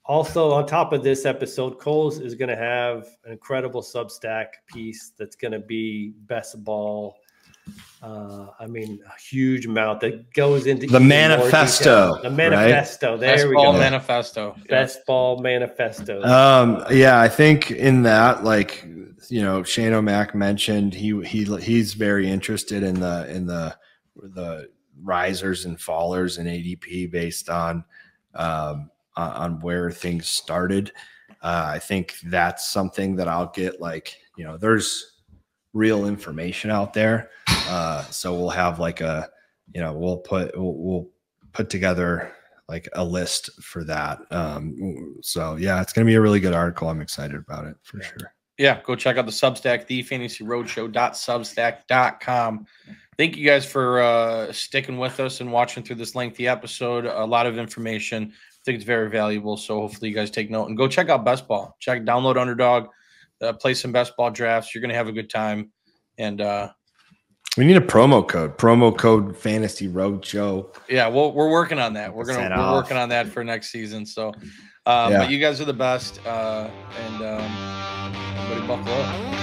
also on top of this episode, Coles is going to have an incredible Substack piece that's going to be best ball. I mean, a huge amount that goes into the manifesto. The manifesto. Right? There we go. Manifesto. Best ball manifesto. Yeah, I think in that, like, you know, Shane O'Mac mentioned he's very interested in the risers and fallers in ADP based on where things started. I think that's something that I'll get, like, you know, there's real information out there. So we'll have like we'll put together like a list for that. So yeah, it's going to be a really good article. I'm excited about it for sure. Yeah. Go check out the Substack, thefantasyroadshow.substack.com. thank you guys for sticking with us and watching through this lengthy episode. A lot of information. I think it's very valuable. So hopefully you guys take note and go check out Best Ball. Download Underdog, play some best ball drafts. You're going to have a good time. And we need a promo code Fantasy Roadshow. Yeah, we're working on that. We're working on that for next season. So, but you guys are the best. And everybody buckle up.